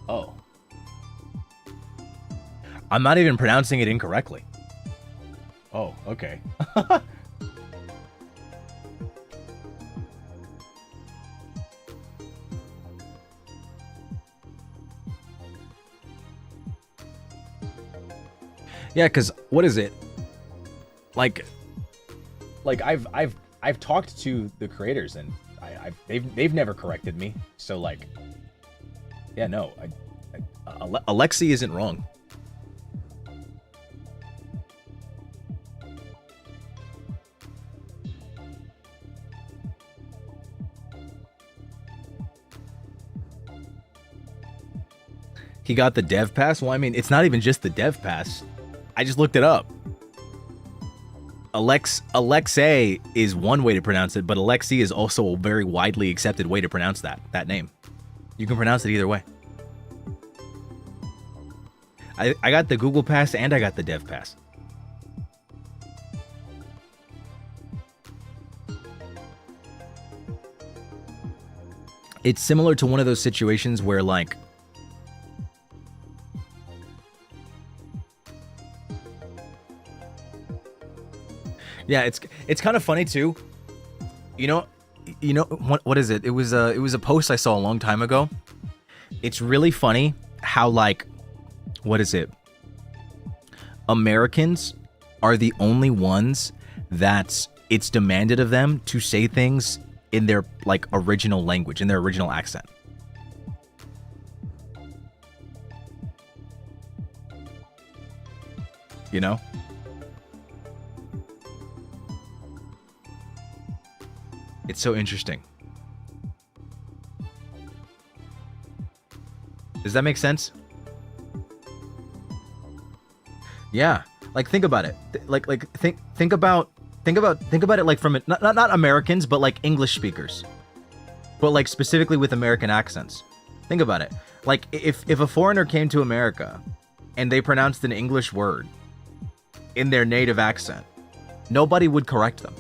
Oh. I'm not even pronouncing it incorrectly. Oh, okay. Yeah, cause what is it? Like I've talked to the creators and they've never corrected me. So like, yeah, no, Alexei isn't wrong. He got the dev pass? Well, I mean, it's not even just the dev pass. I just looked it up. Alexei is one way to pronounce it, but Alexei is also a very widely accepted way to pronounce that name. You can pronounce it either way. I got the Google Pass and I got the Dev Pass. It's similar to one of those situations where like yeah, it's kind of funny too. You know what is it? It was a post I saw a long time ago. It's really funny how like what is it? Americans are the only ones that it's demanded of them to say things in their like original language, in their original accent. You know? It's so interesting. Does that make sense? Yeah. Like, think about it. Think about it like from not Americans, but like English speakers. But like specifically with American accents. Think about it. Like if a foreigner came to America and they pronounced an English word in their native accent, nobody would correct them.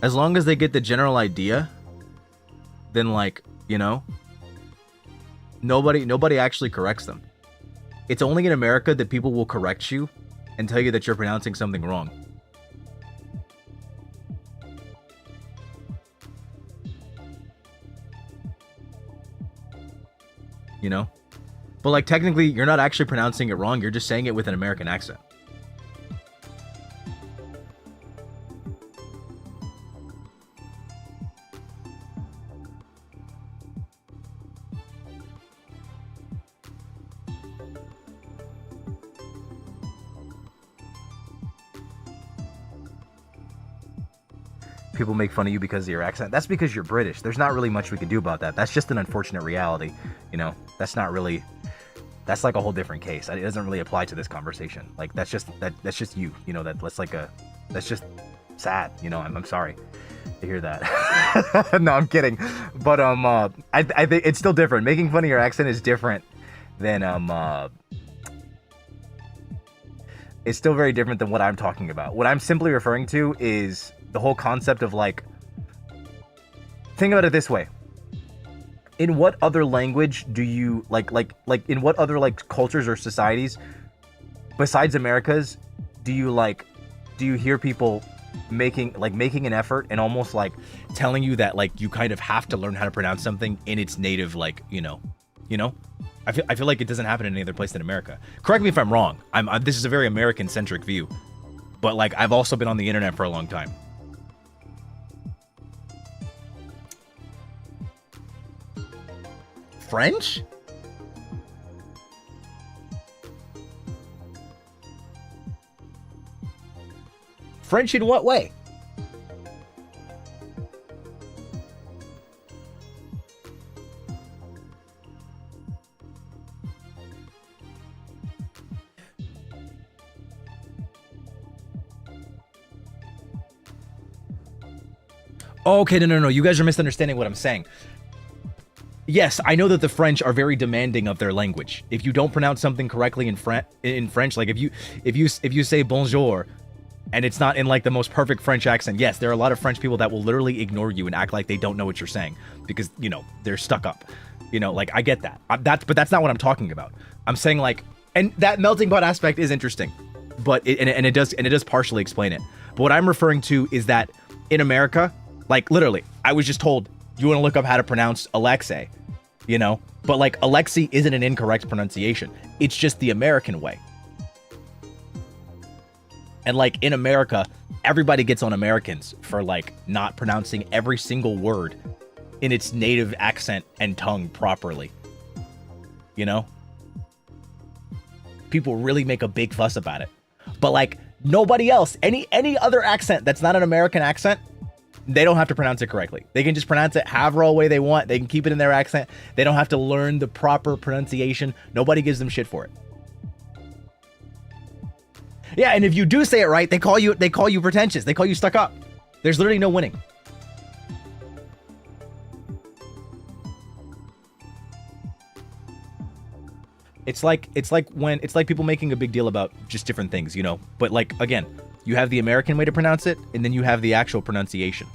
As long as they get the general idea, then like, you know, nobody actually corrects them. It's only in America that people will correct you and tell you that you're pronouncing something wrong. You know? But like technically you're not actually pronouncing it wrong, you're just saying it with an American accent. People make fun of you because of your accent. That's because you're British. There's not really much we can do about that. That's just an unfortunate reality. You know, that's not really, that's like a whole different case. It doesn't really apply to this conversation. Like that's just you, you know, that's just sad. You know, I'm sorry to hear that. No, I'm kidding. But, I think it's still different. Making fun of your accent is different than, it's still very different than what I'm talking about. What I'm simply referring to is the whole concept of like, think about it this way. In what other language do you like in what other like cultures or societies besides America's do you hear people making an effort and almost like telling you that like you kind of have to learn how to pronounce something in its native, like, you know? I feel like it doesn't happen in any other place than America. Correct me if I'm wrong. This is a very American centric view, but like I've also been on the internet for a long time. French? French in what way? Okay, no. You guys are misunderstanding what I'm saying. Yes, I know that the French are very demanding of their language. If you don't pronounce something correctly in French, like if you say bonjour and it's not in like the most perfect French accent, yes, there are a lot of French people that will literally ignore you and act like they don't know what you're saying because, you know, they're stuck up. You know, like I get that. But that's not what I'm talking about. I'm saying like, and that melting pot aspect is interesting, but it does partially explain it. But what I'm referring to is that in America, like literally, I was just told, you want to look up how to pronounce Alexei, you know? But like Alexei isn't an incorrect pronunciation. It's just the American way. And like in America, everybody gets on Americans for like not pronouncing every single word in its native accent and tongue properly. You know? People really make a big fuss about it. But like nobody else, any other accent that's not an American accent, they don't have to pronounce it correctly. They can just pronounce it however way they want. They can keep it in their accent. They don't have to learn the proper pronunciation. Nobody gives them shit for it. Yeah, and if you do say it right, they call you pretentious. They call you stuck up. There's literally no winning. It's like people making a big deal about just different things, you know. But like again, you have the American way to pronounce it, and then you have the actual pronunciation.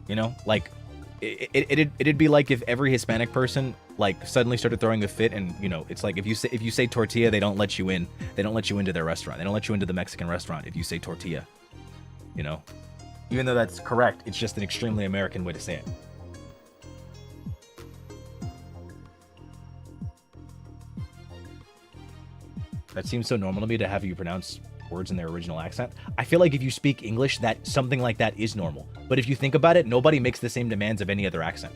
You know, like it'd be like if every Hispanic person like suddenly started throwing a fit, and you know, it's like if you say tortilla, they don't let you in. They don't let you into their restaurant. They don't let you into the Mexican restaurant if you say tortilla. You know, even though that's correct, it's just an extremely American way to say it. That seems so normal to me to have you pronounce words in their original accent. I feel like if you speak English, that something like that is normal. But if you think about it, nobody makes the same demands of any other accent.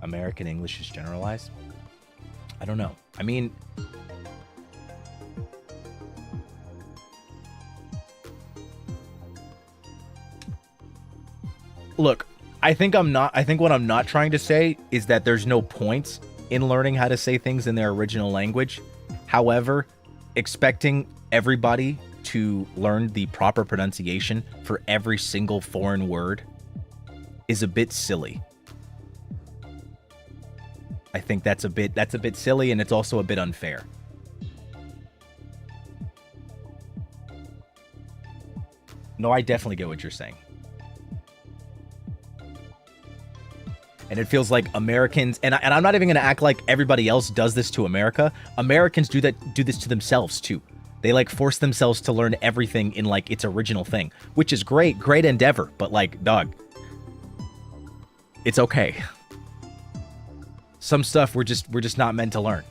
American English is generalized. I don't know. I mean, look, I think what I'm not trying to say is that there's no point in learning how to say things in their original language. However, expecting everybody to learn the proper pronunciation for every single foreign word is a bit silly. I think that's a bit silly, and it's also a bit unfair. No, I definitely get what you're saying. And it feels like Americans, and I'm not even going to act like everybody else does this to America. Americans do this to themselves too. They like force themselves to learn everything in like its original thing, which is great endeavor. But like, dog, it's okay. Some stuff we're just not meant to learn.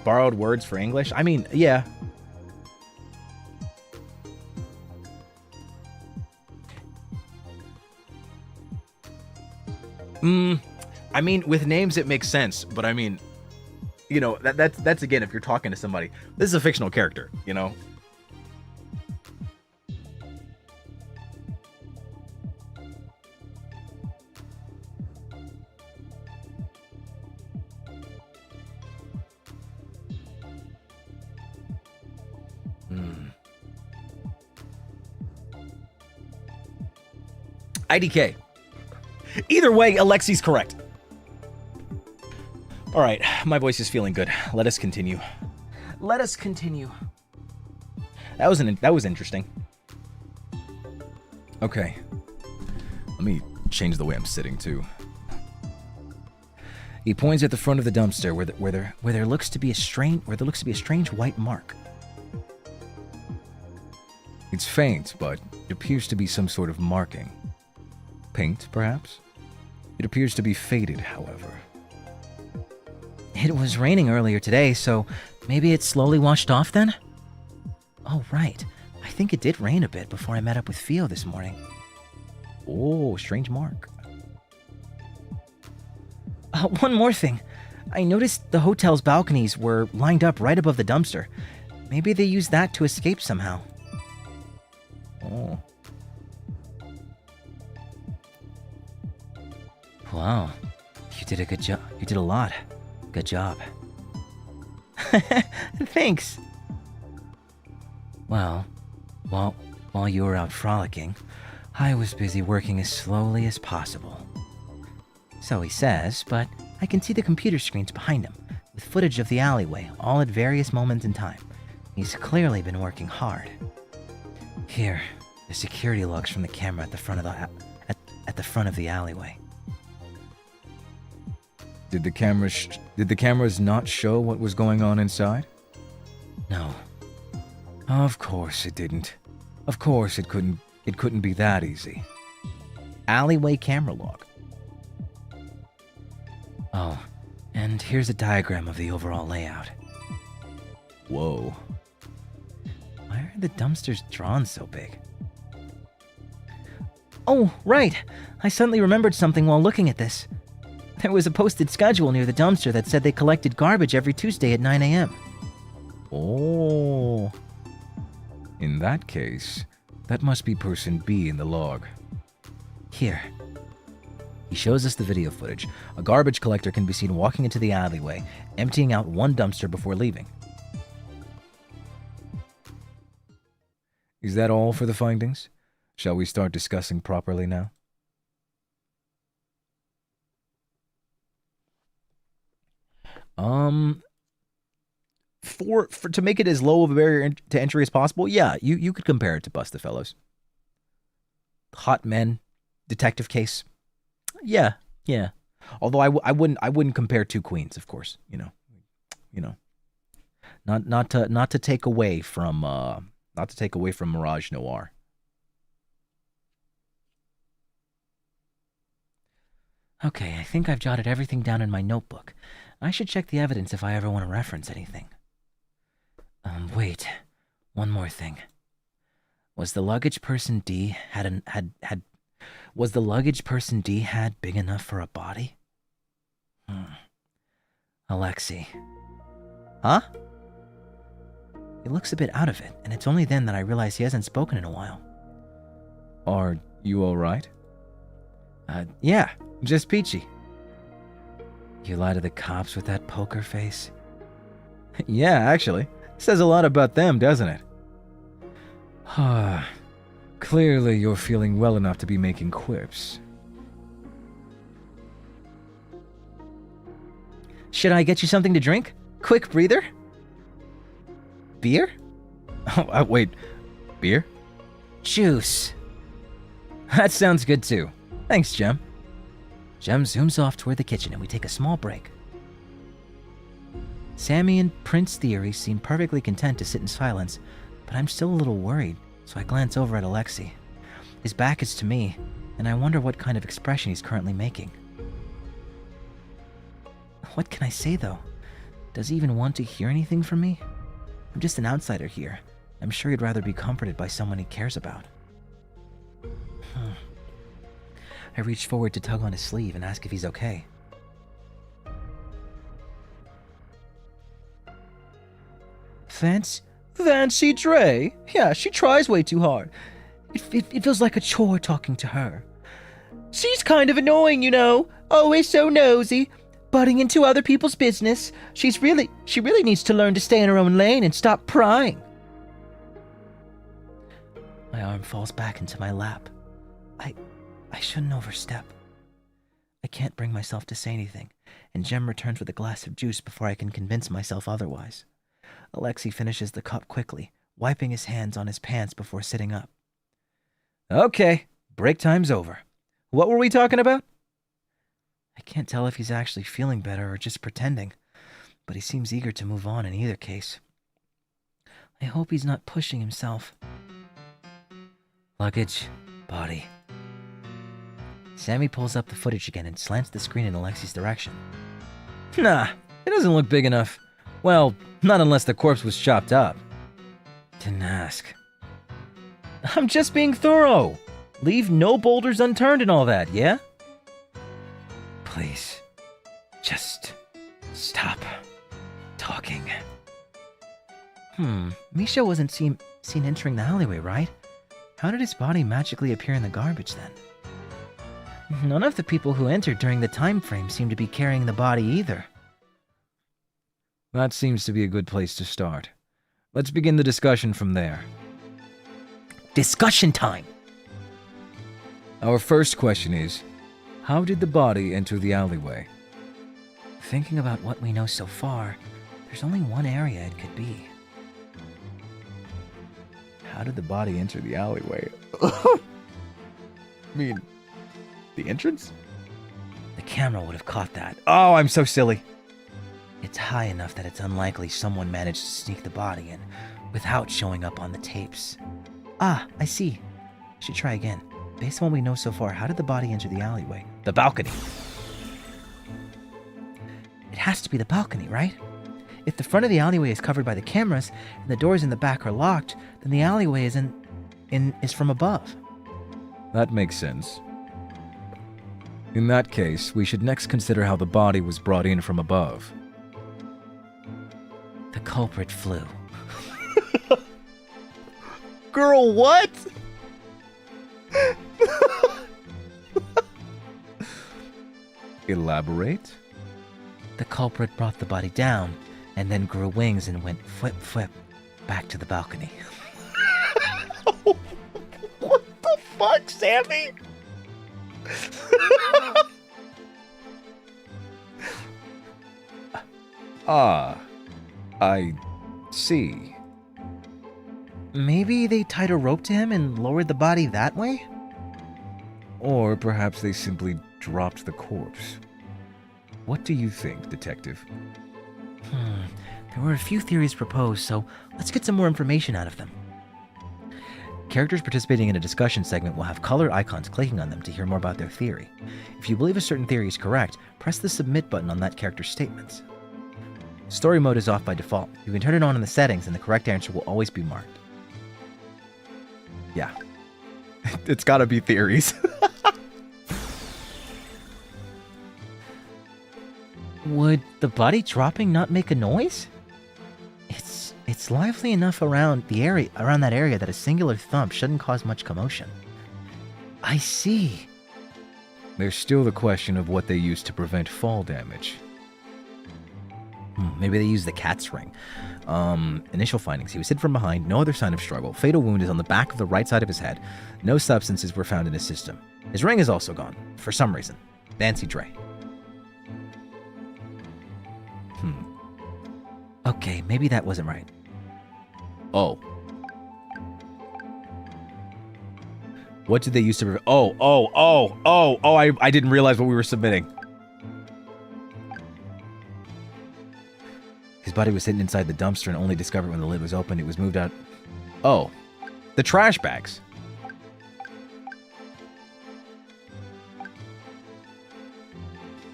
Borrowed words for English? I mean, yeah. I mean, with names it makes sense, but I mean, you know, that's again, if you're talking to somebody, this is a fictional character, you know. IDK. Either way, Alexi's correct. All right, my voice is feeling good. Let us continue. Let us continue. That was interesting. Okay. Let me change the way I'm sitting too. He points at the front of the dumpster where there looks to be a strange white mark. It's faint, but it appears to be some sort of marking. Paint, perhaps? It appears to be faded, however. It was raining earlier today, so maybe it slowly washed off then? Oh, right. I think it did rain a bit before I met up with Theo this morning. Oh, strange mark. One more thing. I noticed the hotel's balconies were lined up right above the dumpster. Maybe they used that to escape somehow. Oh. Wow. You did a good job. You did a lot. Good job. Thanks. Well, while you were out frolicking, I was busy working as slowly as possible. So he says, but I can see the computer screens behind him, with footage of the alleyway, all at various moments in time. He's clearly been working hard. Here, the security logs from the camera at the front of the alleyway. Did the cameras not show what was going on inside? No. Of course it didn't. Of course it couldn't be that easy. Alleyway camera log. Oh, and here's a diagram of the overall layout. Whoa. Why are the dumpsters drawn so big? Oh, right! I suddenly remembered something while looking at this. There was a posted schedule near the dumpster that said they collected garbage every Tuesday at 9 a.m. Oh. In that case, that must be person B in the log. Here. He shows us the video footage. A garbage collector can be seen walking into the alleyway, emptying out one dumpster before leaving. Is that all for the findings? Shall we start discussing properly now? For to make it as low of a barrier to entry as possible, yeah, you could compare it to Bust the Fellows. Hot Men, detective case. Yeah. Although I wouldn't compare two queens, of course. You know. Not to take away from Mirage Noir. Okay, I think I've jotted everything down in my notebook. I should check the evidence if I ever want to reference anything. Wait. One more thing. Was the luggage person D Was the luggage person D had big enough for a body? Alexei. Huh? He looks a bit out of it, and it's only then that I realize he hasn't spoken in a while. Are you alright? Yeah, just peachy. You lie to the cops with that poker face? Yeah, actually. Says a lot about them, doesn't it? Clearly you're feeling well enough to be making quips. Should I get you something to drink? Quick breather? Beer? Oh, wait. Beer? Juice. That sounds good too. Thanks, Jem. Jem zooms off toward the kitchen and we take a small break. Sammy and Prince Theory seem perfectly content to sit in silence, but I'm still a little worried, so I glance over at Alexei. His back is to me, and I wonder what kind of expression he's currently making. What can I say, though? Does he even want to hear anything from me? I'm just an outsider here. I'm sure he'd rather be comforted by someone he cares about. I reach forward to tug on his sleeve and ask if he's okay. Fancy Dre? Yeah, she tries way too hard. It feels like a chore talking to her. She's kind of annoying, you know. Always so nosy, butting into other people's business. She really needs to learn to stay in her own lane and stop prying. My arm falls back into my lap. I shouldn't overstep. I can't bring myself to say anything, and Jem returns with a glass of juice before I can convince myself otherwise. Alexei finishes the cup quickly, wiping his hands on his pants before sitting up. Okay, break time's over. What were we talking about? I can't tell if he's actually feeling better or just pretending, but he seems eager to move on in either case. I hope he's not pushing himself. Luggage, body. Sammy pulls up the footage again and slants the screen in Alexei's direction. Nah, it doesn't look big enough. Well, not unless the corpse was chopped up. Didn't ask. I'm just being thorough. Leave no boulders unturned and all that, yeah? Please, just stop talking. Misha wasn't seen entering the alleyway, right? How did his body magically appear in the garbage then? None of the people who entered during the time frame seem to be carrying the body either. That seems to be a good place to start. Let's begin the discussion from there. Discussion time! Our first question is, how did the body enter the alleyway? Thinking about what we know so far, there's only one area it could be. How did the body enter the alleyway? I mean, the entrance? The camera would have caught that. Oh, I'm so silly. It's high enough that it's unlikely someone managed to sneak the body in without showing up on the tapes. Ah, I see. Should try again. Based on what we know so far, how did the body enter the alleyway? The balcony. It has to be the balcony, right? If the front of the alleyway is covered by the cameras and the doors in the back are locked, then the alleyway is from above. That makes sense. In that case, we should next consider how the body was brought in from above. The culprit flew. Girl, what? Elaborate? The culprit brought the body down and then grew wings and went flip flip back to the balcony. What the fuck, Sammy? I see. Maybe they tied a rope to him and lowered the body that way? Or perhaps they simply dropped the corpse. What do you think, Detective? There were a few theories proposed, so let's get some more information out of them. Characters participating in a discussion segment will have color icons clicking on them to hear more about their theory. If you believe a certain theory is correct, press the submit button on that character's statements. Story mode is off by default. You can turn it on in the settings and the correct answer will always be marked. Yeah. It's gotta be theories. Would the body dropping not make a noise? It's lively enough around that area that a singular thump shouldn't cause much commotion. I see. There's still the question of what they used to prevent fall damage. Maybe they used the cat's ring. Initial findings. He was hit from behind, no other sign of struggle. Fatal wound is on the back of the right side of his head. No substances were found in his system. His ring is also gone, for some reason. Nancy Dre. Okay, maybe that wasn't right. Oh. What did they use to... I didn't realize what we were submitting. His body was hidden inside the dumpster and only discovered when the lid was opened. It was moved out. Oh. The trash bags.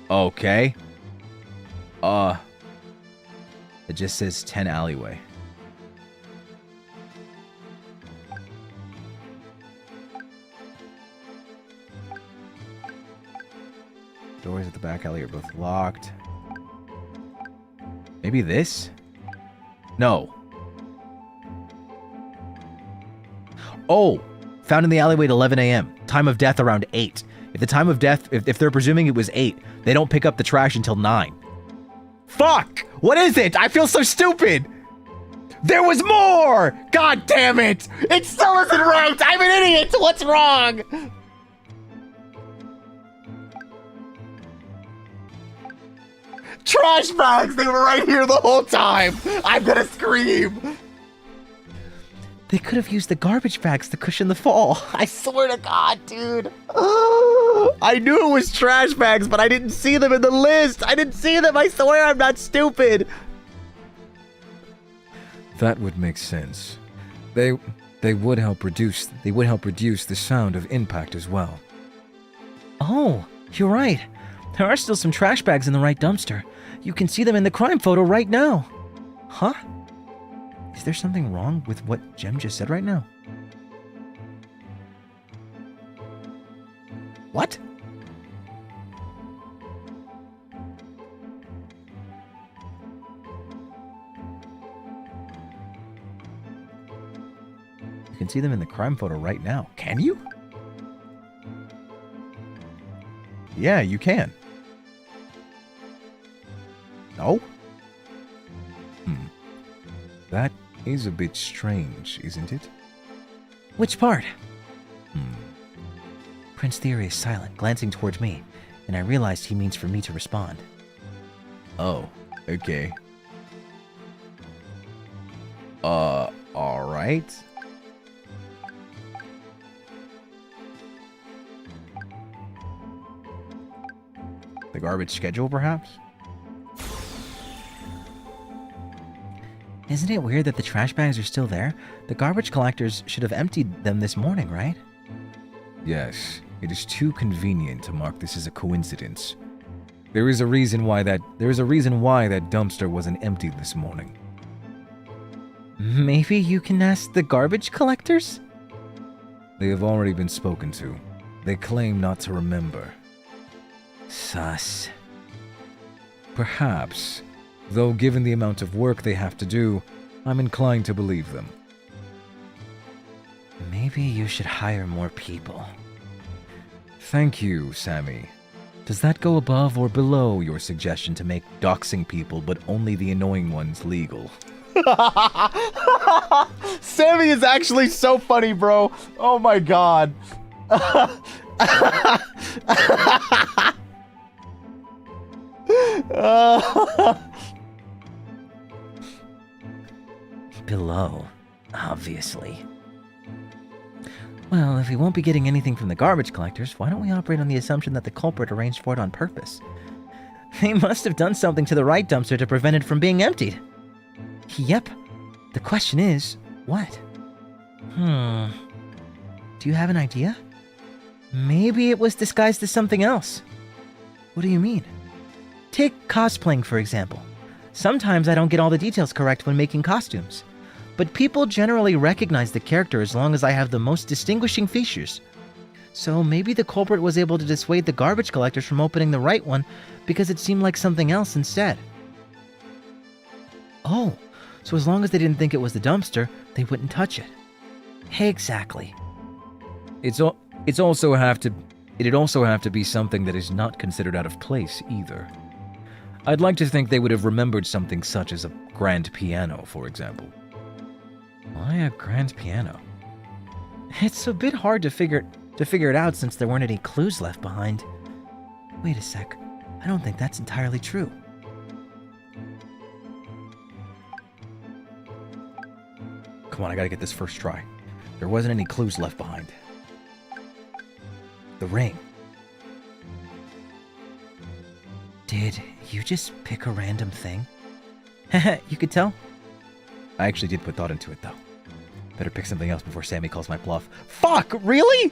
Okay. It just says 10 alleyway. Doors at the back alley are both locked. Maybe this? No. Oh! Found in the alleyway at 11 a.m. Time of death around 8. If the time of death, if they're presuming it was 8, they don't pick up the trash until 9. Fuck! What is it? I feel so stupid! There was more! God damn it! It still isn't right! I'm an idiot! What's wrong? Trash bags! They were right here the whole time! I'm gonna scream! They could have used the garbage bags to cushion the fall. I swear to God, dude. I knew it was trash bags, but I didn't see them in the list. I didn't see them. I swear I'm not stupid. That would make sense. They would help reduce the sound of impact as well. Oh, you're right. There are still some trash bags in the right dumpster. You can see them in the crime photo right now. Huh? Is there something wrong with what Jem just said right now? What? You can see them in the crime photo right now. Can you? Yeah, you can. No? That is a bit strange, isn't it? Which part? Prince Theory is silent, glancing towards me, and I realized he means for me to respond. Oh, okay. Alright. The garbage schedule, perhaps? Isn't it weird that the trash bags are still there? The garbage collectors should have emptied them this morning, right? Yes, it is too convenient to mark this as a coincidence. There is a reason why that dumpster wasn't emptied this morning. Maybe you can ask the garbage collectors? They have already been spoken to. They claim not to remember. Sus. Perhaps, though given the amount of work they have to do, I'm inclined to believe them. Maybe you should hire more people. Thank you, Sammy. Does that go above or below your suggestion to make doxing people but only the annoying ones legal? Sammy is actually so funny, bro. Oh my god. Below, obviously. Well, if we won't be getting anything from the garbage collectors, why don't we operate on the assumption that the culprit arranged for it on purpose? They must have done something to the right dumpster to prevent it from being emptied. Yep. The question is, what? Do you have an idea? Maybe it was disguised as something else. What do you mean? Take cosplaying, for example. Sometimes I don't get all the details correct when making costumes. But people generally recognize the character as long as I have the most distinguishing features. So maybe the culprit was able to dissuade the garbage collectors from opening the right one because it seemed like something else instead. Oh, so as long as they didn't think it was the dumpster, they wouldn't touch it. Exactly. It'd also have to be something that is not considered out of place either. I'd like to think they would have remembered something such as a grand piano, for example. Why a grand piano? It's a bit hard to figure it out since there weren't any clues left behind. Wait a sec. I don't think that's entirely true. Come on, I gotta get this first try. There wasn't any clues left behind. The ring. Did you just pick a random thing? You could tell? I actually did put thought into it, though. Better pick something else before Sammy calls my bluff. Fuck! Really?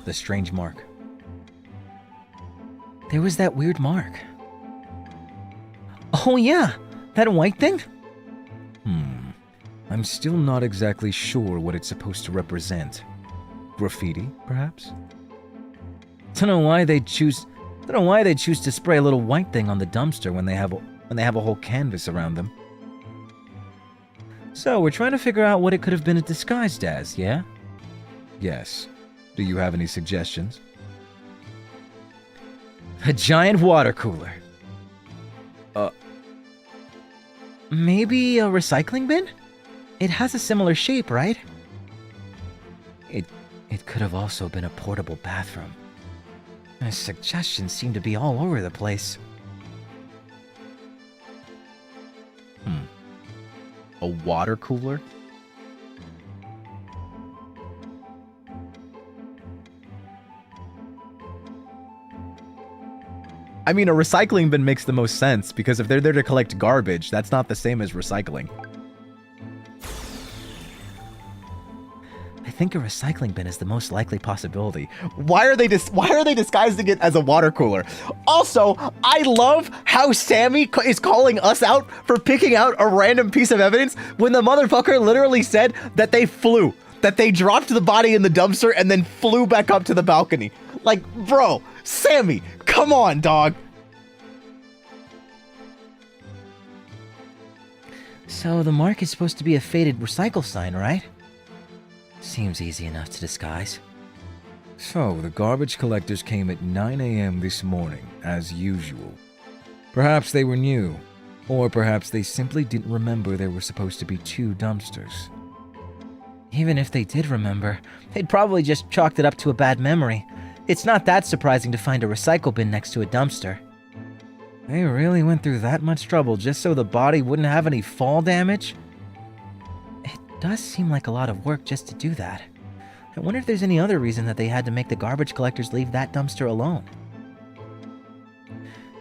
The strange mark. There was that weird mark. Oh yeah, that white thing? I'm still not exactly sure what it's supposed to represent. Graffiti, perhaps? Don't know why they choose to spray a little white thing on the dumpster when they have a whole canvas around them. So we're trying to figure out what it could have been disguised as, yeah? Yes. Do you have any suggestions? A giant water cooler. Maybe a recycling bin? It has a similar shape, right? It could have also been a portable bathroom. The suggestions seem to be all over the place. A water cooler? I mean, a recycling bin makes the most sense, because if they're there to collect garbage, that's not the same as recycling. I think a recycling bin is the most likely possibility. Why are they disguising it as a water cooler? Also, I love how Sammy is calling us out for picking out a random piece of evidence when the motherfucker literally said that they flew, that they dropped the body in the dumpster and then flew back up to the balcony. Like, bro, Sammy, come on, dog. So the mark is supposed to be a faded recycle sign, right? Seems easy enough to disguise. So, the garbage collectors came at 9 a.m. this morning, as usual. Perhaps they were new, or perhaps they simply didn't remember there were supposed to be 2 dumpsters. Even if they did remember, they'd probably just chalked it up to a bad memory. It's not that surprising to find a recycle bin next to a dumpster. They really went through that much trouble just so the body wouldn't have any fall damage? It does seem like a lot of work just to do that. I wonder if there's any other reason that they had to make the garbage collectors leave that dumpster alone.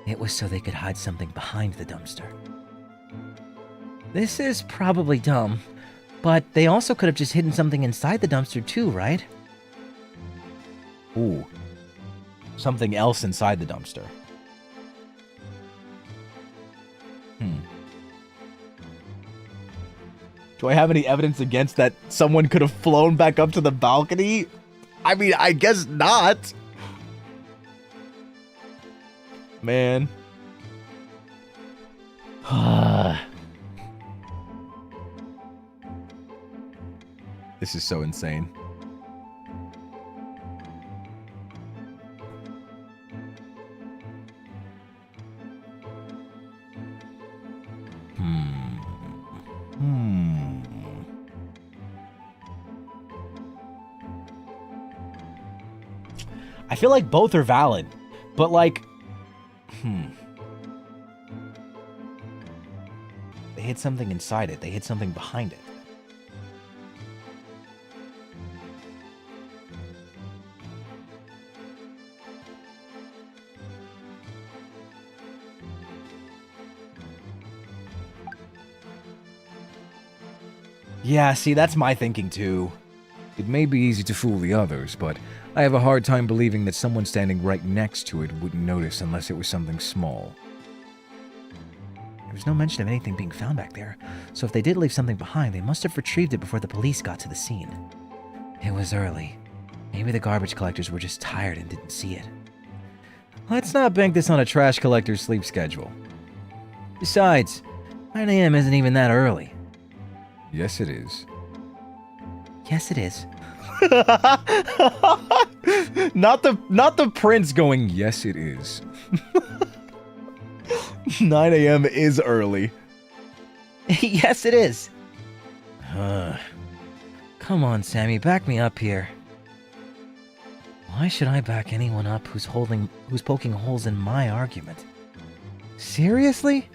It was so they could hide something behind the dumpster. This is probably dumb, but they also could have just hidden something inside the dumpster too, right? Ooh. Something else inside the dumpster. Do I have any evidence against that someone could have flown back up to the balcony? I mean, I guess not. Man. This is so insane. I feel like both are valid, but like, they hid something inside it. They hid something behind it. Yeah, see, that's my thinking too. It may be easy to fool the others, but I have a hard time believing that someone standing right next to it wouldn't notice unless it was something small. There was no mention of anything being found back there, so if they did leave something behind, they must have retrieved it before the police got to the scene. It was early. Maybe the garbage collectors were just tired and didn't see it. Let's not bank this on a trash collector's sleep schedule. Besides, 9 a.m. isn't even that early. Yes, it is. Yes, it is. Not the prince going, Yes, it is. 9 a.m. is early. Yes, it is. Come on, Sammy, back me up here. Why should I back anyone up who's poking holes in my argument? Seriously?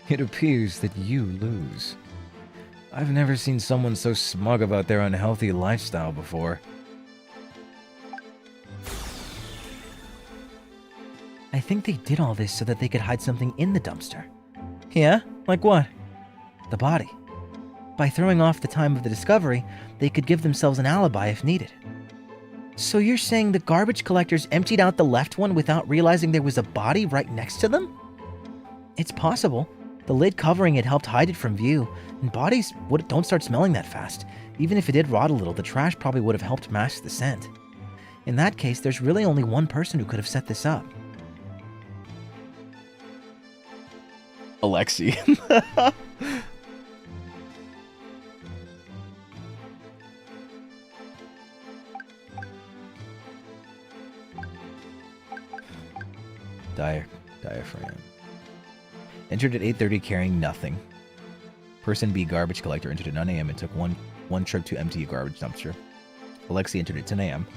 It appears that you lose. I've never seen someone so smug about their unhealthy lifestyle before. I think they did all this so that they could hide something in the dumpster. Yeah? Like what? The body. By throwing off the time of the discovery, they could give themselves an alibi if needed. So you're saying the garbage collectors emptied out the left one without realizing there was a body right next to them? It's possible. The lid covering it helped hide it from view, and bodies don't start smelling that fast. Even if it did rot a little, the trash probably would have helped mask the scent. In that case, there's really only one person who could have set this up. Alexi. Diaphragm. Entered at 8:30 carrying nothing. Person B, garbage collector, entered at 9 a.m. and took one trip to empty a garbage dumpster. Alexi entered at 10 a.m.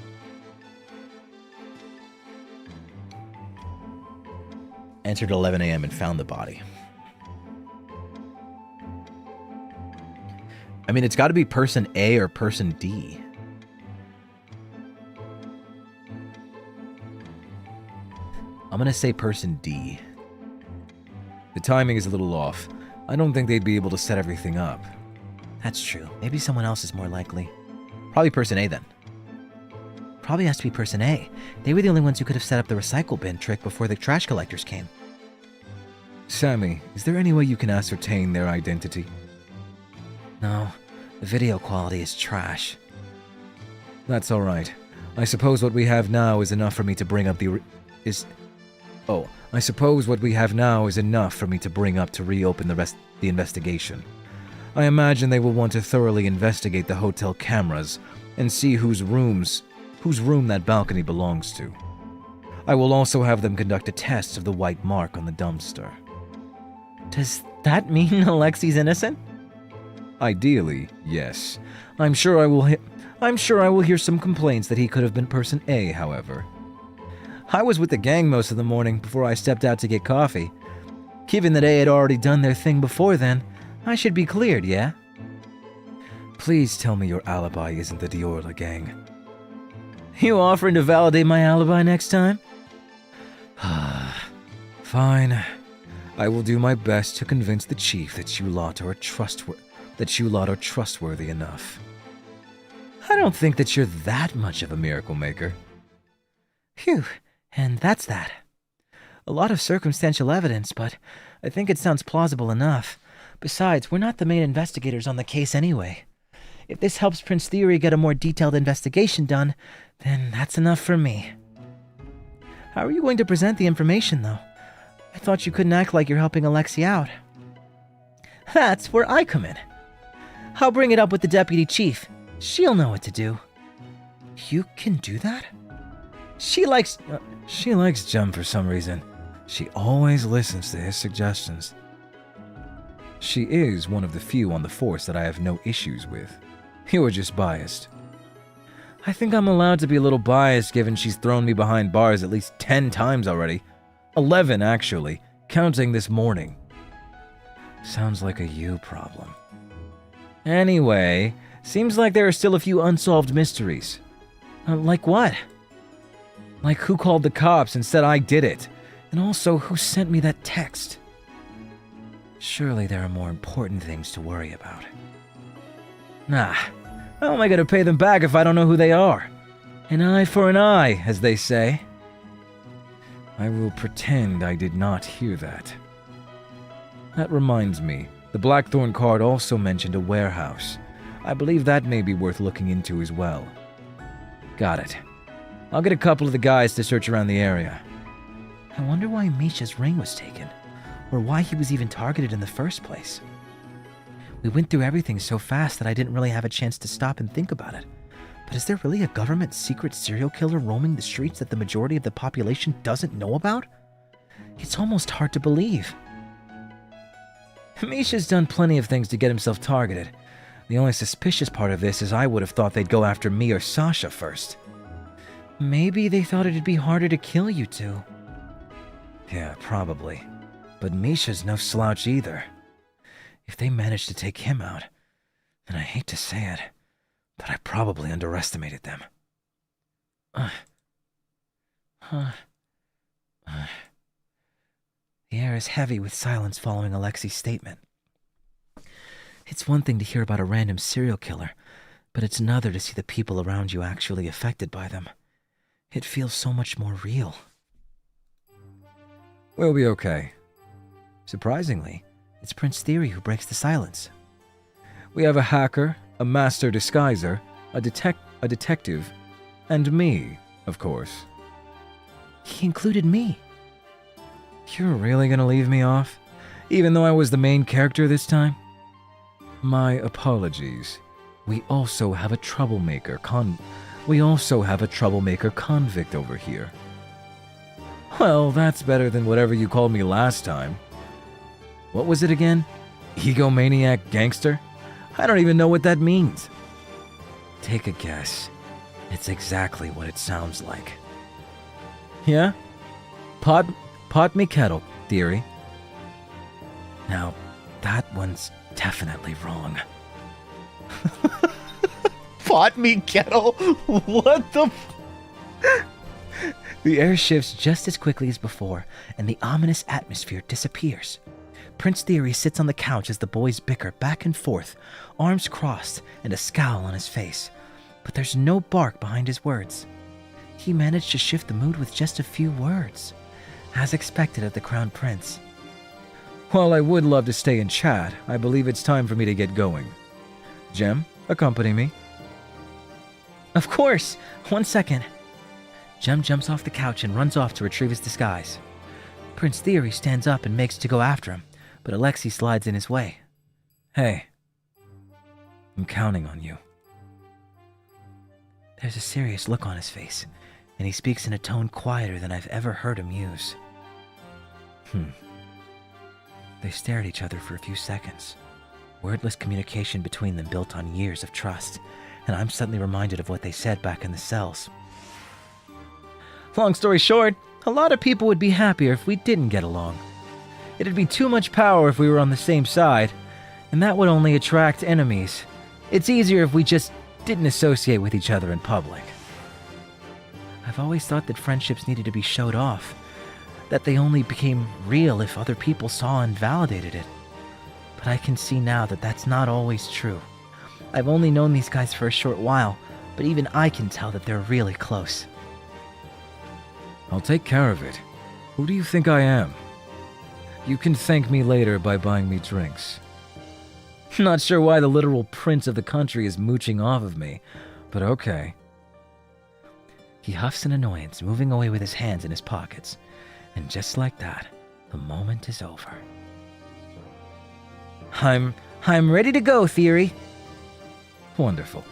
Entered at 11 a.m. and found the body. I mean, it's got to be person A or person D. I'm going to say person D. The timing is a little off. I don't think they'd be able to set everything up. That's true. Maybe someone else is more likely. Probably person A then. Probably has to be person A. They were the only ones who could have set up the recycle bin trick before the trash collectors came. Sammy, is there any way you can ascertain their identity? No, the video quality is trash. That's all right. I suppose what we have now is enough for me to bring up to reopen the investigation. I imagine they will want to thoroughly investigate the hotel cameras and see whose room that balcony belongs to. I will also have them conduct a test of the white mark on the dumpster. Does that mean Alexi's innocent? Ideally, yes. I'm sure I will hear some complaints that he could have been person A, however. I was with the gang most of the morning before I stepped out to get coffee. Given that A had already done their thing before then, I should be cleared, yeah? Please tell me your alibi isn't the Diorla gang. You offering to validate my alibi next time? Fine. I will do my best to convince the chief that you lot are trustworthy enough. I don't think that you're that much of a miracle maker. Phew, and that's that. A lot of circumstantial evidence, but I think it sounds plausible enough. Besides, we're not the main investigators on the case anyway. If this helps Prince Theory get a more detailed investigation done, then that's enough for me. How are you going to present the information, though? I thought you couldn't act like you're helping Alexi out. That's where I come in. I'll bring it up with the deputy chief. She'll know what to do. You can do that? She likes Jem for some reason. She always listens to his suggestions. She is one of the few on the force that I have no issues with. You are just biased. I think I'm allowed to be a little biased given she's thrown me behind bars at least 10 times already. 11, actually, counting this morning. Sounds like a you problem. Anyway, seems like there are still a few unsolved mysteries. Like what? Like who called the cops and said I did it, and also who sent me that text. Surely there are more important things to worry about. Nah, How am I going to pay them back if I don't know who they are? An eye for an eye, as they say. I will pretend I did not hear that. That reminds me, the Blackthorn card also mentioned a warehouse. I believe that may be worth looking into as well. Got it. I'll get a couple of the guys to search around the area. I wonder why Misha's ring was taken, or why he was even targeted in the first place. We went through everything so fast that I didn't really have a chance to stop and think about it. But is there really a government secret serial killer roaming the streets that the majority of the population doesn't know about? It's almost hard to believe. Misha's done plenty of things to get himself targeted. The only suspicious part of this is I would have thought they'd go after me or Sasha first. Maybe they thought it'd be harder to kill you two. Yeah, probably. But Misha's no slouch either. If they managed to take him out, then I hate to say it, but I probably underestimated them. The air is heavy with silence following Alexi's statement. It's one thing to hear about a random serial killer, but it's another to see the people around you actually affected by them. It feels so much more real. We'll be okay. Surprisingly, it's Prince Theory who breaks the silence. We have a hacker, a master disguiser, a detective, and me, of course. He included me. You're really gonna leave me off? Even though I was the main character this time? My apologies. We also have a troublemaker convict over here. Well, that's better than whatever you called me last time. What was it again? Egomaniac gangster? I don't even know what that means. Take a guess. It's exactly what it sounds like. Yeah? Pot me kettle, Theory. Now, that one's definitely wrong. Pot me kettle? What the The air shifts just as quickly as before, and the ominous atmosphere disappears. Prince Theory sits on the couch as the boys bicker back and forth, arms crossed and a scowl on his face. But there's no bark behind his words. He managed to shift the mood with just a few words, as expected of the Crown Prince. While I would love to stay and chat, I believe it's time for me to get going. Jem, accompany me. Of course! 1 second. Jem jumps off the couch and runs off to retrieve his disguise. Prince Theory stands up and makes to go after him, but Alexei slides in his way. Hey. I'm counting on you. There's a serious look on his face, and he speaks in a tone quieter than I've ever heard him use. They stare at each other for a few seconds. Wordless communication between them built on years of trust, and I'm suddenly reminded of what they said back in the cells. Long story short, a lot of people would be happier if we didn't get along. It'd be too much power if we were on the same side, and that would only attract enemies. It's easier if we just didn't associate with each other in public. I've always thought that friendships needed to be showed off, that they only became real if other people saw and validated it. But I can see now that that's not always true. I've only known these guys for a short while, but even I can tell that they're really close. I'll take care of it. Who do you think I am? You can thank me later by buying me drinks. Not sure why the literal prince of the country is mooching off of me, but okay. He huffs in annoyance, moving away with his hands in his pockets. And just like that, the moment is over. I'm ready to go, Theory. Wonderful.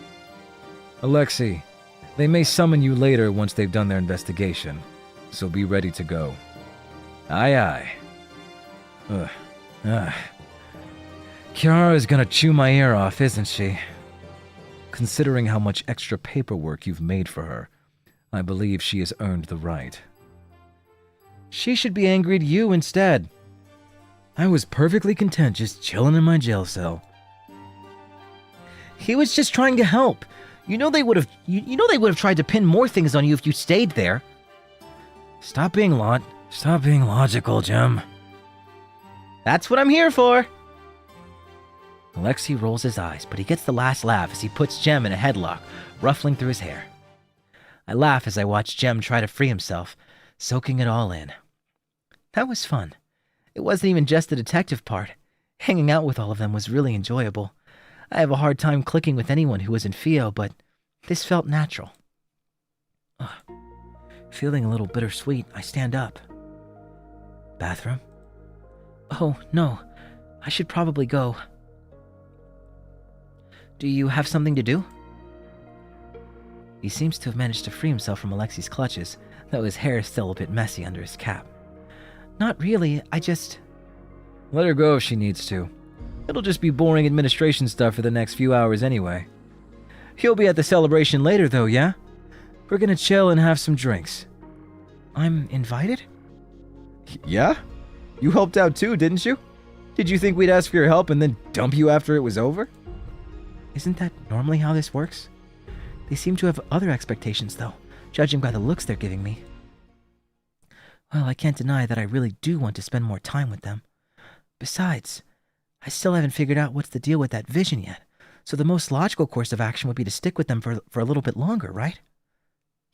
Alexei, they may summon you later once they've done their investigation, so be ready to go. Aye. Kiara's gonna chew my ear off, isn't she? Considering how much extra paperwork you've made for her, I believe she has earned the right. She should be angry at you instead. I was perfectly content just chilling in my jail cell. He was just trying to help. You know they would have tried to pin more things on you if you stayed there. Stop being logical, Jem. That's what I'm here for. Alexei rolls his eyes, but he gets the last laugh as he puts Jem in a headlock, ruffling through his hair. I laugh as I watch Jem try to free himself, soaking it all in. That was fun. It wasn't even just the detective part. Hanging out with all of them was really enjoyable. I have a hard time clicking with anyone who isn't Fio, but this felt natural. Ugh. Feeling a little bittersweet, I stand up. Bathroom? Oh, no. I should probably go. Do you have something to do? He seems to have managed to free himself from Alexei's clutches, though his hair is still a bit messy under his cap. Not really, I just... Let her go if she needs to. It'll just be boring administration stuff for the next few hours anyway. He'll be at the celebration later though, yeah? We're gonna chill and have some drinks. I'm invited? Yeah? You helped out too, didn't you? Did you think we'd ask for your help and then dump you after it was over? Isn't that normally how this works? They seem to have other expectations though, judging by the looks they're giving me. Well, I can't deny that I really do want to spend more time with them. Besides, I still haven't figured out what's the deal with that vision yet, so the most logical course of action would be to stick with them for a little bit longer, right?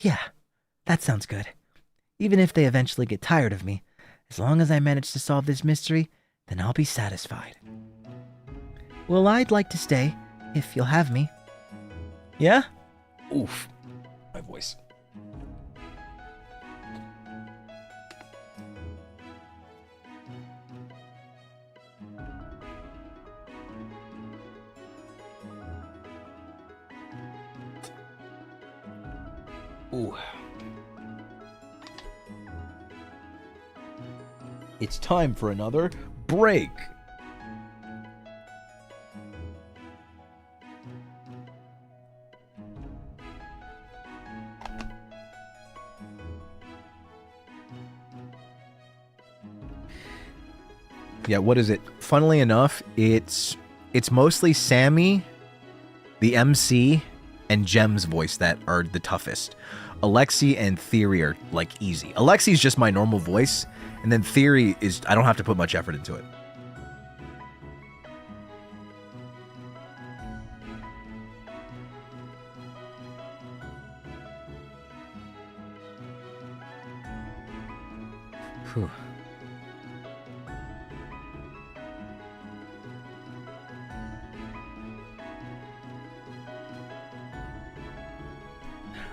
Yeah, that sounds good. Even if they eventually get tired of me, as long as I manage to solve this mystery, then I'll be satisfied. Well, I'd like to stay, if you'll have me. Yeah? Oof. My voice. Ooh. It's time for another break. Yeah, what is it? Funnily enough, it's mostly Sammy, the MC, and Jem's voice that are the toughest. Alexei and Theory are like easy. Alexei's just my normal voice, and then Theory is I don't have to put much effort into it. Whew.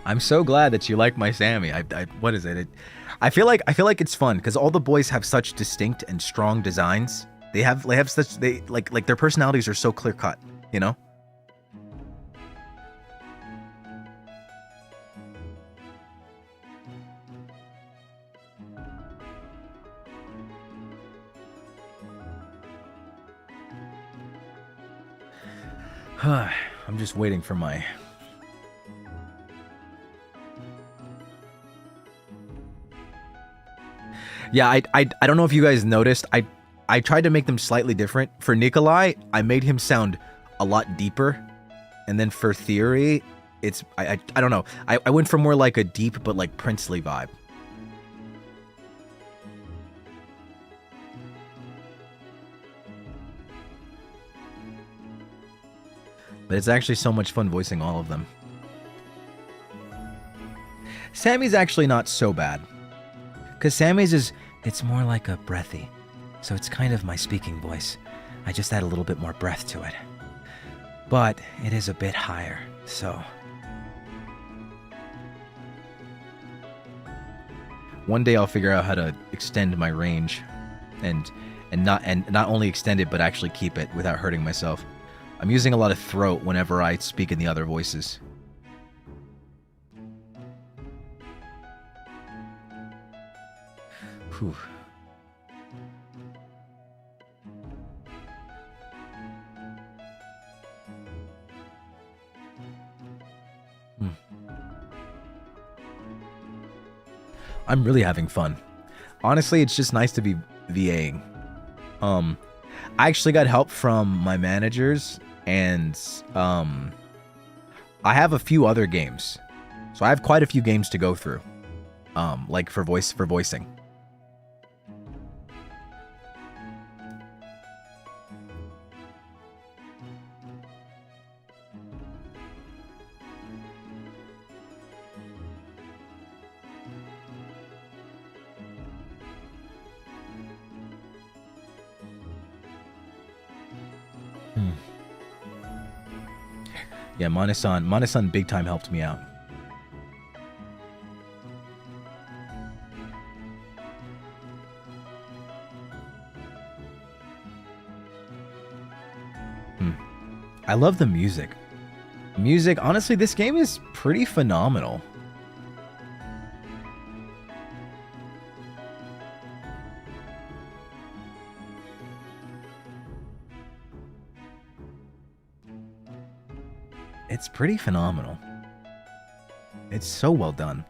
I'm so glad that you like my Sammy. What is it? I feel like it's fun because all the boys have such distinct and strong designs. They have such like their personalities are so clear cut, you know? I'm just waiting for my... Yeah, I don't know if you guys noticed. I tried to make them slightly different. For Nikolai, I made him sound a lot deeper. And then for Theory, it's... I don't know. I went for more like a deep but like princely vibe. But it's actually so much fun voicing all of them. Sammy's actually not so bad. Because Sammy's is... It's more like a breathy, so it's kind of my speaking voice. I just add a little bit more breath to it. But it is a bit higher, so... One day I'll figure out how to extend my range. And not only extend it, but actually keep it without hurting myself. I'm using a lot of throat whenever I speak in the other voices. Whew. I'm really having fun. Honestly, it's just nice to be VAing. I actually got help from my managers, and I have a few other games. So I have quite a few games to go through. Like for voicing. Yeah, Manasan big time helped me out. I love the music. Music, honestly, this game is pretty phenomenal. It's pretty phenomenal. It's so well done.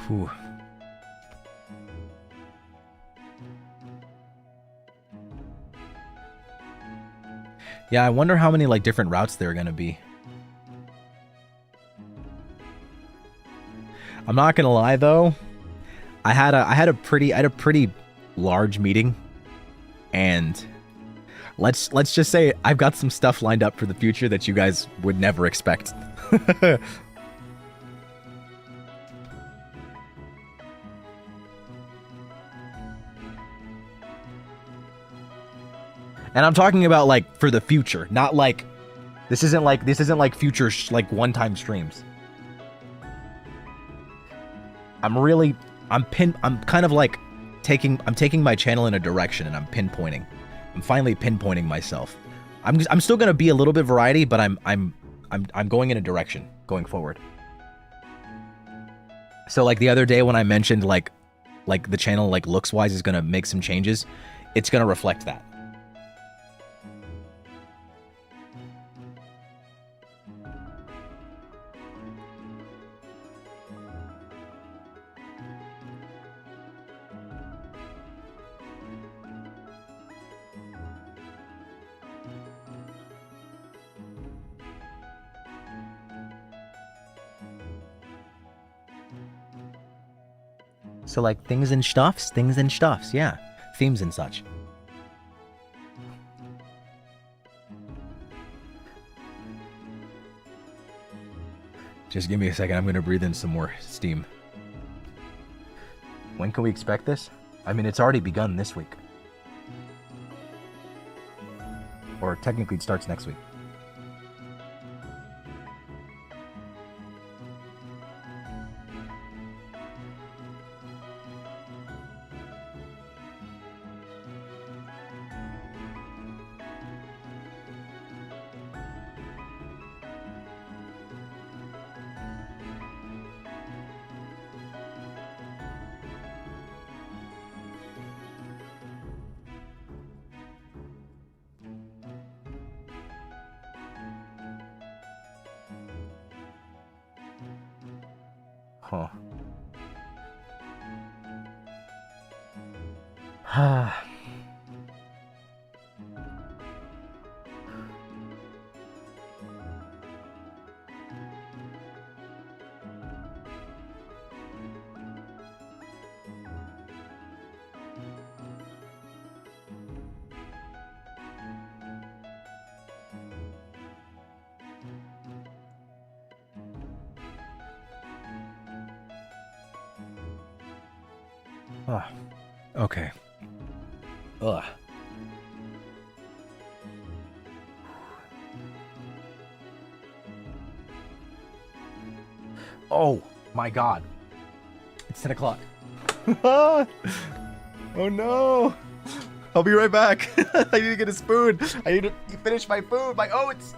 Whew. Yeah, I wonder how many like different routes there are gonna be. I'm not gonna lie though, I had a pretty large meeting, and let's just say I've got some stuff lined up for the future that you guys would never expect. And I'm talking about like for the future, not like this isn't like future like one-time streams. I'm kind of like taking my channel in a direction, and I'm pinpointing. I'm finally pinpointing myself. I'm still gonna be a little bit variety, but I'm going in a direction going forward. So like the other day when I mentioned like the channel like looks wise is gonna make some changes, it's gonna reflect that. So like things and stuffs, yeah. Themes and such. Just give me a second, I'm gonna breathe in some more steam. When can we expect this? I mean, it's already begun this week. Or technically it starts next week. Huh. Okay. Ugh. Oh my god. It's 10 o'clock. Oh no. I'll be right back. I need to get a spoon. I need to finish my food. My oats.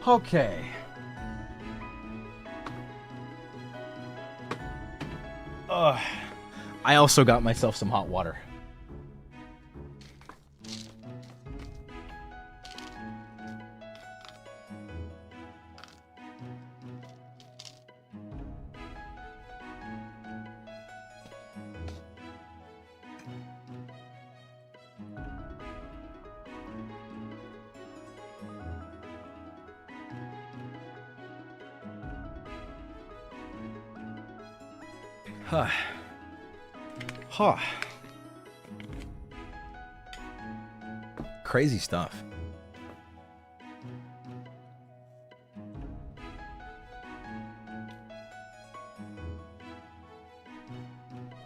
Okay. I also got myself some hot water. Huh. Huh. Crazy stuff.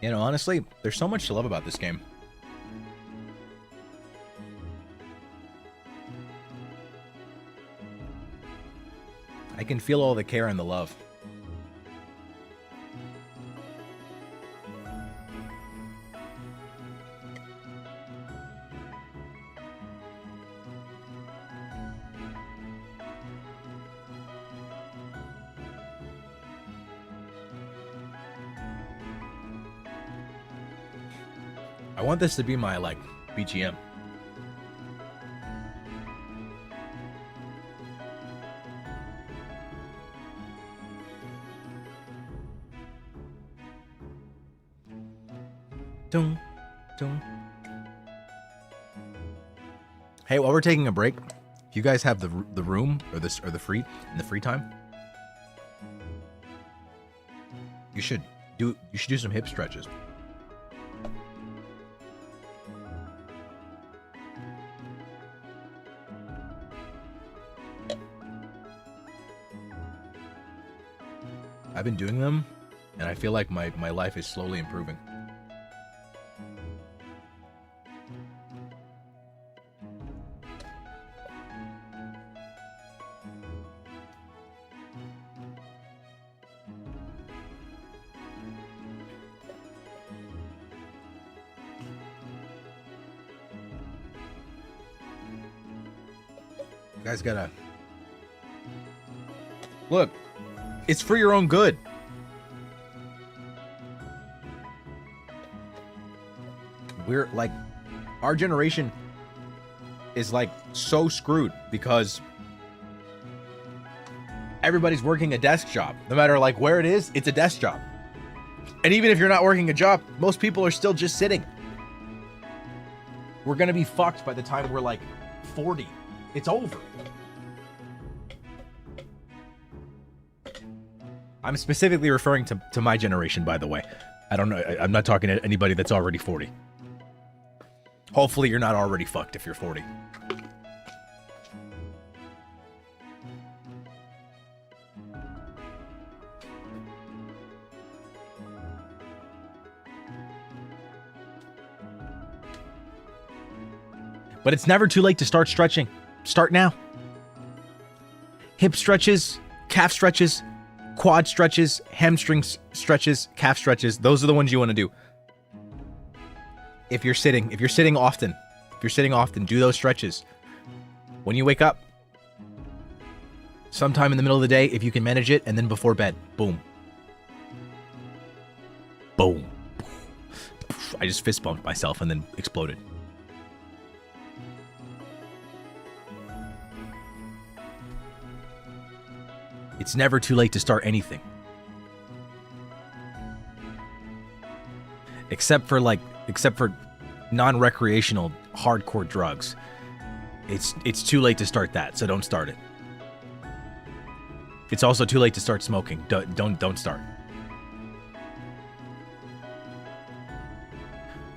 You know, honestly, there's so much to love about this game. I can feel all the care and the love. I want this to be my, like, BGM. Dun, dun. Hey, while we're taking a break, if you guys have the room or the free time, you should do some hip stretches. I've been doing them, and I feel like my life is slowly improving. You guys gotta look. It's for your own good. We're like, our generation is like so screwed because everybody's working a desk job. No matter like where it is, it's a desk job. And even if you're not working a job, most people are still just sitting. We're gonna be fucked by the time we're like 40. It's over. I'm specifically referring to my generation, by the way. I don't know. I'm not talking to anybody that's already 40. Hopefully you're not already fucked if you're 40. But it's never too late to start stretching. Start now. Hip stretches, calf stretches, quad stretches, hamstring stretches, calf stretches. Those are the ones you want to do. If you're sitting often, do those stretches. When you wake up, sometime in the middle of the day, if you can manage it, and then before bed, boom. Boom. I just fist bumped myself and then exploded. It's never too late to start anything. Except for non-recreational hardcore drugs. It's too late to start that, so don't start it. It's also too late to start smoking. Don't start.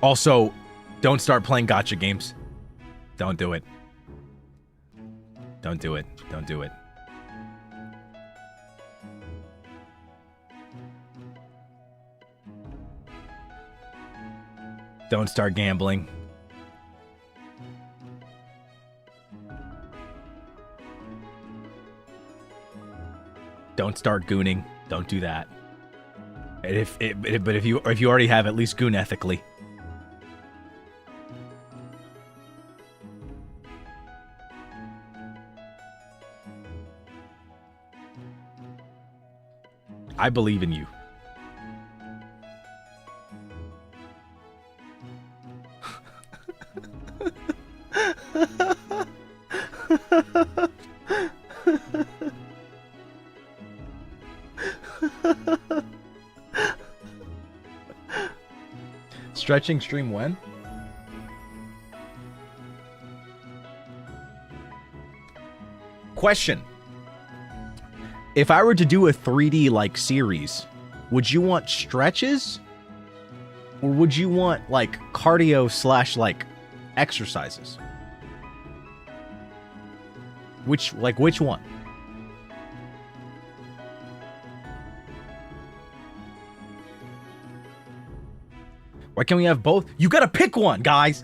Also, don't start playing gacha games. Don't do it. Don't do it. Don't do it. Don't start gambling. Don't start gooning. Don't do that. But if you already have, at least goon ethically. I believe in you. Stretching stream when? Question. If I were to do a 3D like series, would you want stretches? Or would you want like cardio / like exercises? Which one? Why can't we have both? You gotta pick one, guys.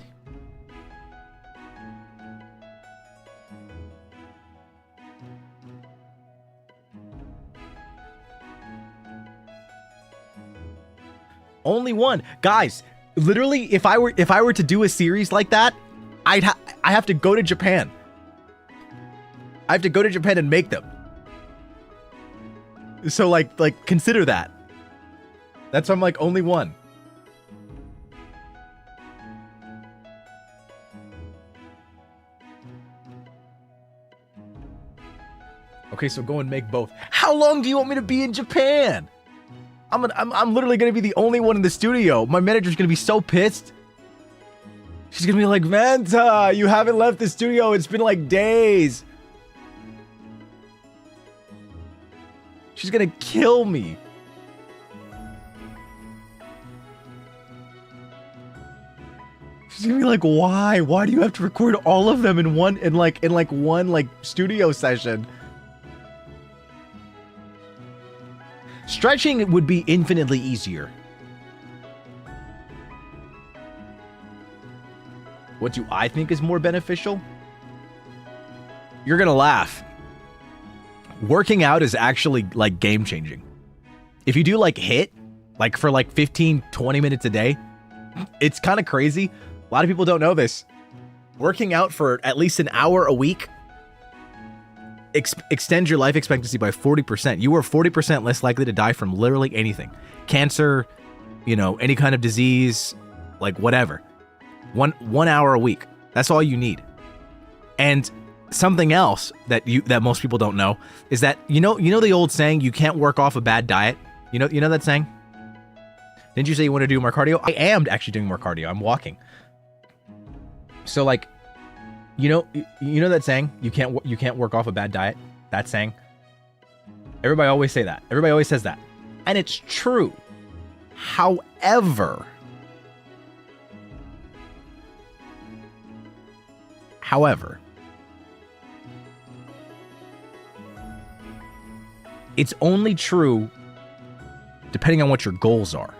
Only one, guys. Literally, if I were to do a series like that, I have to go to Japan. I have to go to Japan and make them. So like consider that. That's why I'm like only one. Okay, so go and make both. How long do you want me to be in Japan? I'm literally gonna be the only one in the studio. My manager's gonna be so pissed. She's gonna be like, Vanta, you haven't left the studio. It's been like days. She's gonna kill me. She's gonna be like, why? Why do you have to record all of them in one studio session? Stretching would be infinitely easier. What do I think is more beneficial? You're gonna laugh. Working out is actually like game changing. If you do like HIIT, like for like 15-20 minutes a day, it's kind of crazy. A lot of people don't know this. Working out for at least an hour a week extends your life expectancy by 40%. You are 40% less likely to die from literally anything. Cancer, you know, any kind of disease, like whatever. One hour a week. That's all you need. And something else that most people don't know is that you know the old saying, you can't work off a bad diet? You know that saying? Didn't you say you want to do more cardio? I am actually doing more cardio. I'm walking. So like, you know that saying, you can't work off a bad diet? That saying? Everybody always say that. Everybody always says that. And it's true. However, it's only true depending on what your goals are.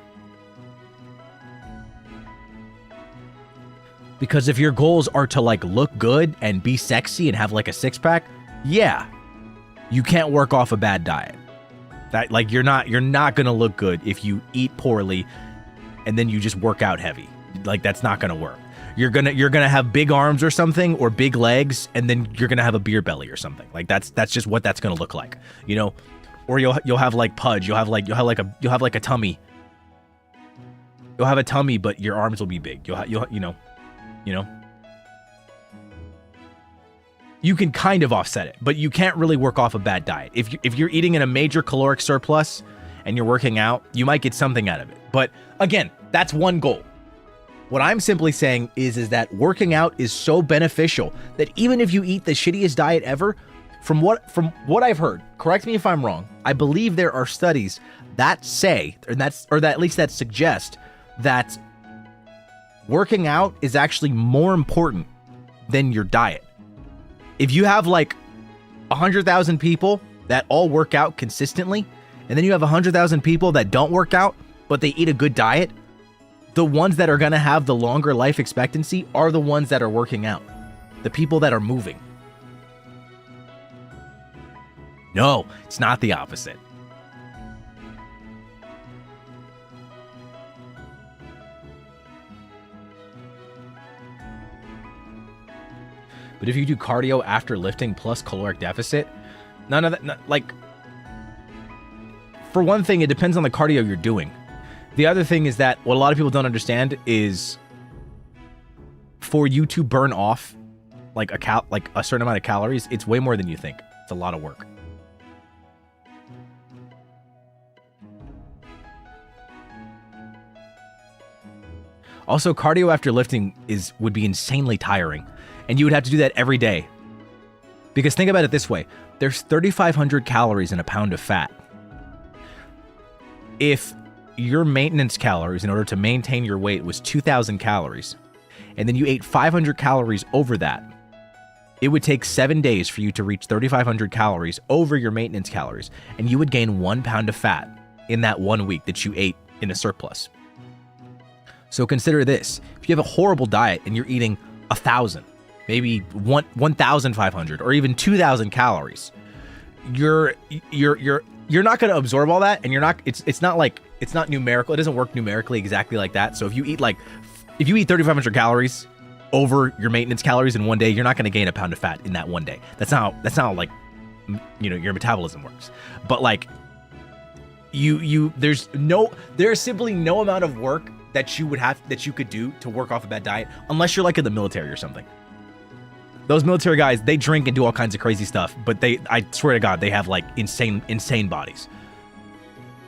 Because if your goals are to like look good and be sexy and have like a six-pack, yeah, you can't work off a bad diet. That like you're not gonna look good if you eat poorly and then you just work out heavy. Like that's not gonna work. You're gonna have big arms or something, or big legs, and then you're gonna have a beer belly or something. Like that's just what that's gonna look like, you know. Or you'll have like pudge. You'll have like a tummy. You'll have a tummy, but your arms will be big. You know, you can kind of offset it, but you can't really work off a bad diet. If you're eating in a major caloric surplus and you're working out, you might get something out of it. But again, that's one goal. What I'm simply saying is that working out is so beneficial that even if you eat the shittiest diet ever, from what I've heard, correct me if I'm wrong, I believe there are studies that say, or at least that suggest that working out is actually more important than your diet. If you have like 100,000 people that all work out consistently, and then you have 100,000 people that don't work out, but they eat a good diet, the ones that are going to have the longer life expectancy are the ones that are working out. The people that are moving. No, it's not the opposite. But if you do cardio after lifting plus caloric deficit, none of that, like for one thing, it depends on the cardio you're doing. The other thing is that what a lot of people don't understand is for you to burn off like a certain amount of calories, it's way more than you think. It's a lot of work. Also, cardio after lifting would be insanely tiring, and you would have to do that every day. Because think about it this way, there's 3,500 calories in a pound of fat. If your maintenance calories in order to maintain your weight was 2,000 calories, and then you ate 500 calories over that, it would take 7 days for you to reach 3,500 calories over your maintenance calories, and you would gain 1 pound of fat in that 1 week that you ate in a surplus. So consider this, if you have a horrible diet and you're eating 1,000, maybe 1,500 or even 2,000 calories, you're not going to absorb all that, and it's not numerical. It doesn't work numerically exactly like that. So if you eat 3,500 calories over your maintenance calories in 1 day, you're not going to gain a pound of fat in that 1 day. That's not like, your metabolism works. But like there's simply no amount of work that you could do to work off a bad diet, unless you're like in the military or something. Those military guys, they drink and do all kinds of crazy stuff, but I swear to God, they have like insane bodies.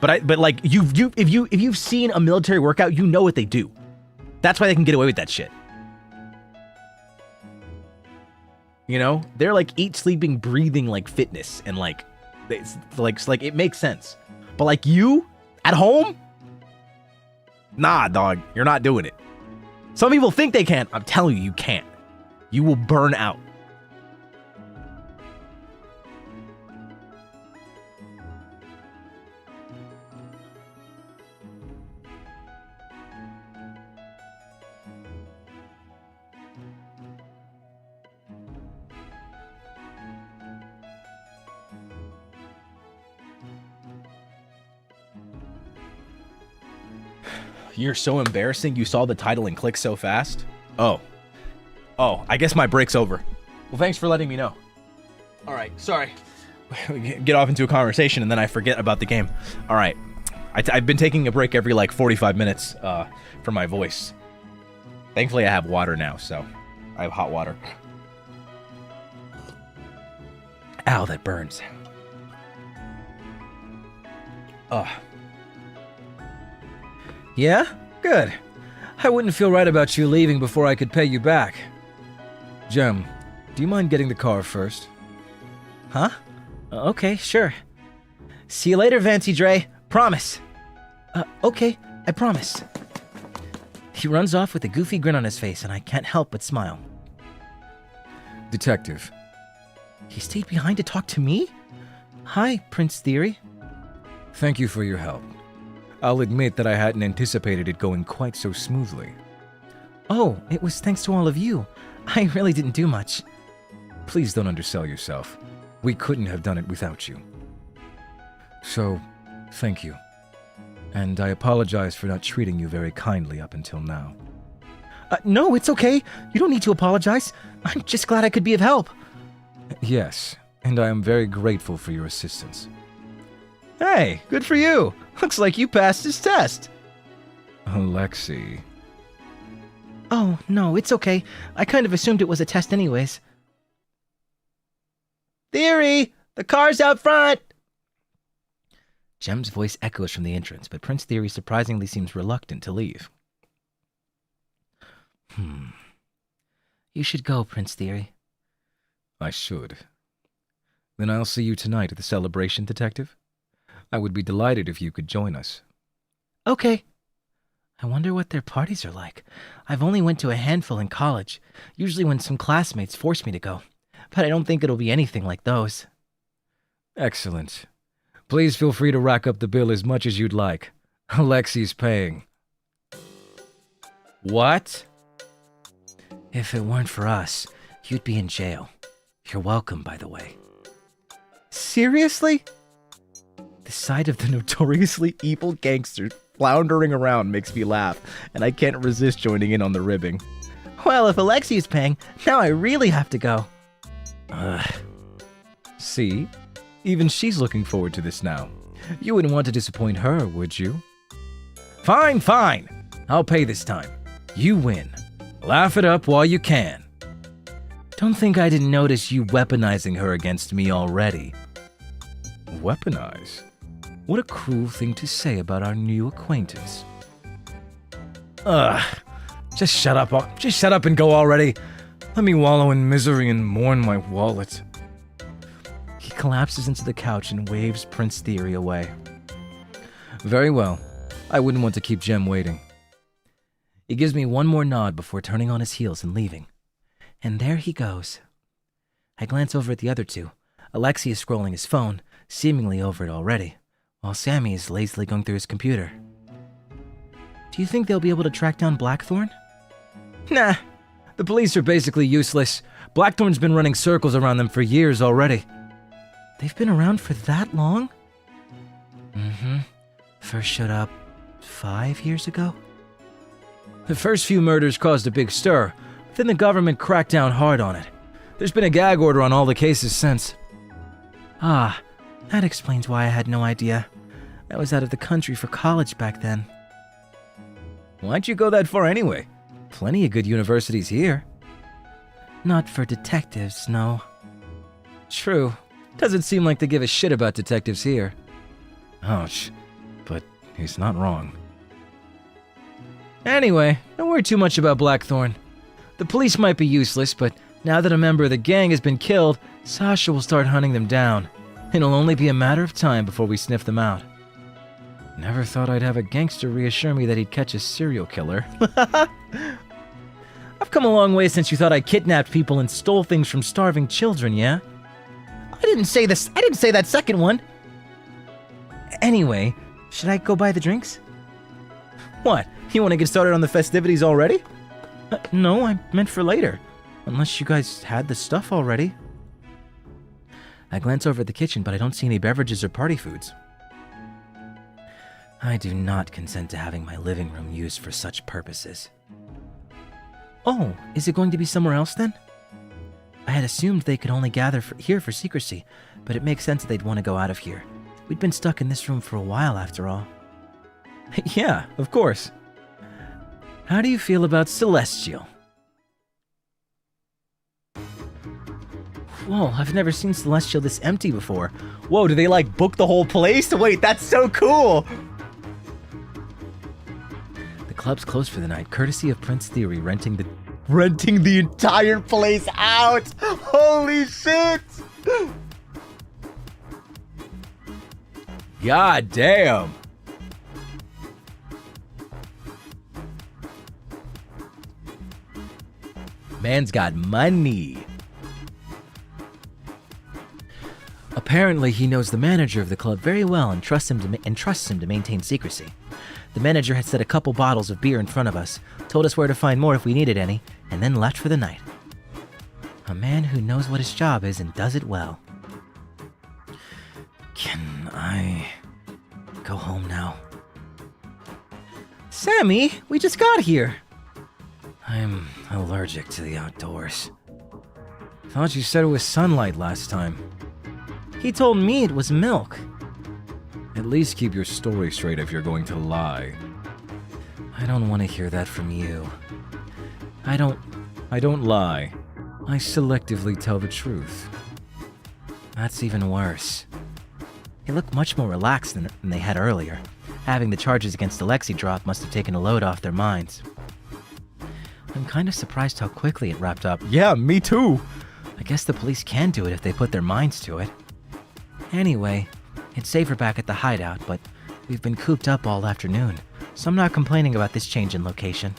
But like if you've seen a military workout, you know what they do. That's why they can get away with that shit. They're like eat, sleeping, breathing like fitness, and like it makes sense. But like you at home, nah, dog, you're not doing it. Some people think they can. I'm telling you, you can't. You will burn out. You're so embarrassing. You saw the title and clicked so fast. Oh, I guess my break's over. Well, thanks for letting me know. All right, sorry. Get off into a conversation and then I forget about the game. All right, I've been taking a break every like 45 minutes for my voice. Thankfully, I have water now, so I have hot water. Ow, that burns. Yeah? Good. I wouldn't feel right about you leaving before I could pay you back. Jem, do you mind getting the car first? Huh? Okay, sure. See you later, Vanty Dre. Promise. Okay, I promise. He runs off with a goofy grin on his face, and I can't help but smile. Detective. He stayed behind to talk to me? Hi, Prince Theory. Thank you for your help. I'll admit that I hadn't anticipated it going quite so smoothly. Oh, it was thanks to all of you. I really didn't do much. Please don't undersell yourself. We couldn't have done it without you. So, thank you. And I apologize for not treating you very kindly up until now. No, it's okay. You don't need to apologize. I'm just glad I could be of help. Yes, and I am very grateful for your assistance. Hey, good for you. Looks like you passed his test. Alexei. Oh, no, it's okay. I kind of assumed it was a test anyways. Theory! The car's out front! Jem's voice echoes from the entrance, but Prince Theory surprisingly seems reluctant to leave. You should go, Prince Theory. I should. Then I'll see you tonight at the celebration, Detective. I would be delighted if you could join us. Okay. I wonder what their parties are like. I've only went to a handful in college, usually when some classmates force me to go. But I don't think it'll be anything like those. Excellent. Please feel free to rack up the bill as much as you'd like. Alexei's paying. What? If it weren't for us, you'd be in jail. You're welcome, by the way. Seriously? The sight of the notoriously evil gangster floundering around makes me laugh, and I can't resist joining in on the ribbing. Well, if Alexei's paying, now I really have to go. See? Even she's looking forward to this now. You wouldn't want to disappoint her, would you? Fine, fine. I'll pay this time. You win. Laugh it up while you can. Don't think I didn't notice you weaponizing her against me already. Weaponize? What a cruel thing to say about our new acquaintance. Ugh. Just shut up. Just shut up and go already. Let me wallow in misery and mourn my wallet. He collapses into the couch and waves Prince Theory away. Very well. I wouldn't want to keep Jem waiting. He gives me one more nod before turning on his heels and leaving. And there he goes. I glance over at the other two. Alexei is scrolling his phone, seemingly over it already, while Sammy is lazily going through his computer. Do you think they'll be able to track down Blackthorn? Nah. The police are basically useless. Blackthorn's been running circles around them for years already. They've been around for that long? Mm-hmm. First showed up 5 years ago? The first few murders caused a big stir, but then the government cracked down hard on it. There's been a gag order on all the cases since. Ah, that explains why I had no idea. I was out of the country for college back then. Why'd you go that far anyway? Plenty of good universities here. Not for detectives, no. True. Doesn't seem like they give a shit about detectives here. Ouch. But he's not wrong. Anyway, don't worry too much about Blackthorn. The police might be useless, but now that a member of the gang has been killed, Sasha will start hunting them down. It'll only be a matter of time before we sniff them out. Never thought I'd have a gangster reassure me that he'd catch a serial killer. I've come a long way since you thought I kidnapped people and stole things from starving children, yeah? I didn't say that second one. Anyway, should I go buy the drinks? What? You want to get started on the festivities already? No, I meant for later. Unless you guys had the stuff already. I glance over at the kitchen, but I don't see any beverages or party foods. I do not consent to having my living room used for such purposes. Oh, is it going to be somewhere else then? I had assumed they could only gather here for secrecy, but it makes sense that they'd want to go out of here. We'd been stuck in this room for a while after all. Yeah, of course. How do you feel about Celestial? Whoa, I've never seen Celestial this empty before. Whoa, do they like book the whole place? Wait, that's so cool. The club's closed for the night, courtesy of Prince Theory renting the entire place out. Holy shit. God damn. Man's got money. Apparently, he knows the manager of the club very well and trusts him to maintain secrecy. The manager had set a couple bottles of beer in front of us, told us where to find more if we needed any, and then left for the night. A man who knows what his job is and does it well. Can I go home now? Sammy, we just got here. I'm allergic to the outdoors. Thought you said it was sunlight last time. He told me it was milk. At least keep your story straight if you're going to lie. I don't want to hear that from you. I don't lie. I selectively tell the truth. That's even worse. They look much more relaxed than they had earlier. Having the charges against Alexei drop must have taken a load off their minds. I'm kind of surprised how quickly it wrapped up. Yeah, me too. I guess the police can do it if they put their minds to it. Anyway, it's safer back at the hideout, but we've been cooped up all afternoon, so I'm not complaining about this change in location.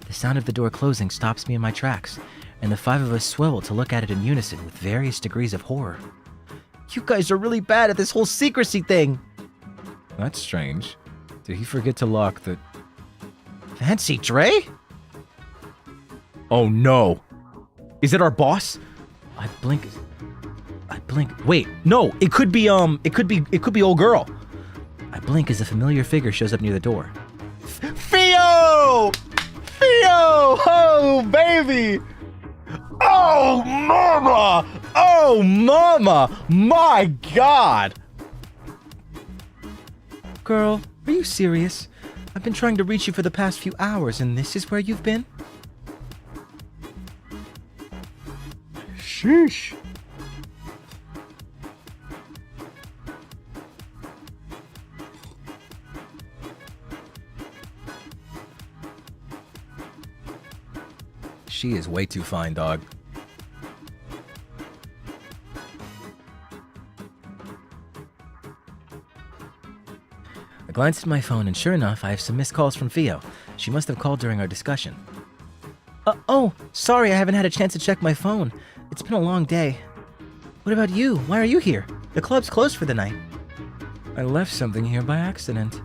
The sound of the door closing stops me in my tracks, and the five of us swivel to look at it in unison with various degrees of horror. You guys are really bad at this whole secrecy thing. That's strange. Did he forget to lock the... Fancy Dre? Oh no. Is it our boss? I blink. Wait, no, it could be old girl. I blink as a familiar figure shows up near the door. Theo! Oh, baby! Oh, mama! Oh, mama! My God! Girl, are you serious? I've been trying to reach you for the past few hours, and this is where you've been? Sheesh. She is way too fine, dog. I glanced at my phone, and sure enough, I have some missed calls from Theo. She must have called during our discussion. Oh, sorry, I haven't had a chance to check my phone. It's been a long day. What about you? Why are you here? The club's closed for the night. I left something here by accident.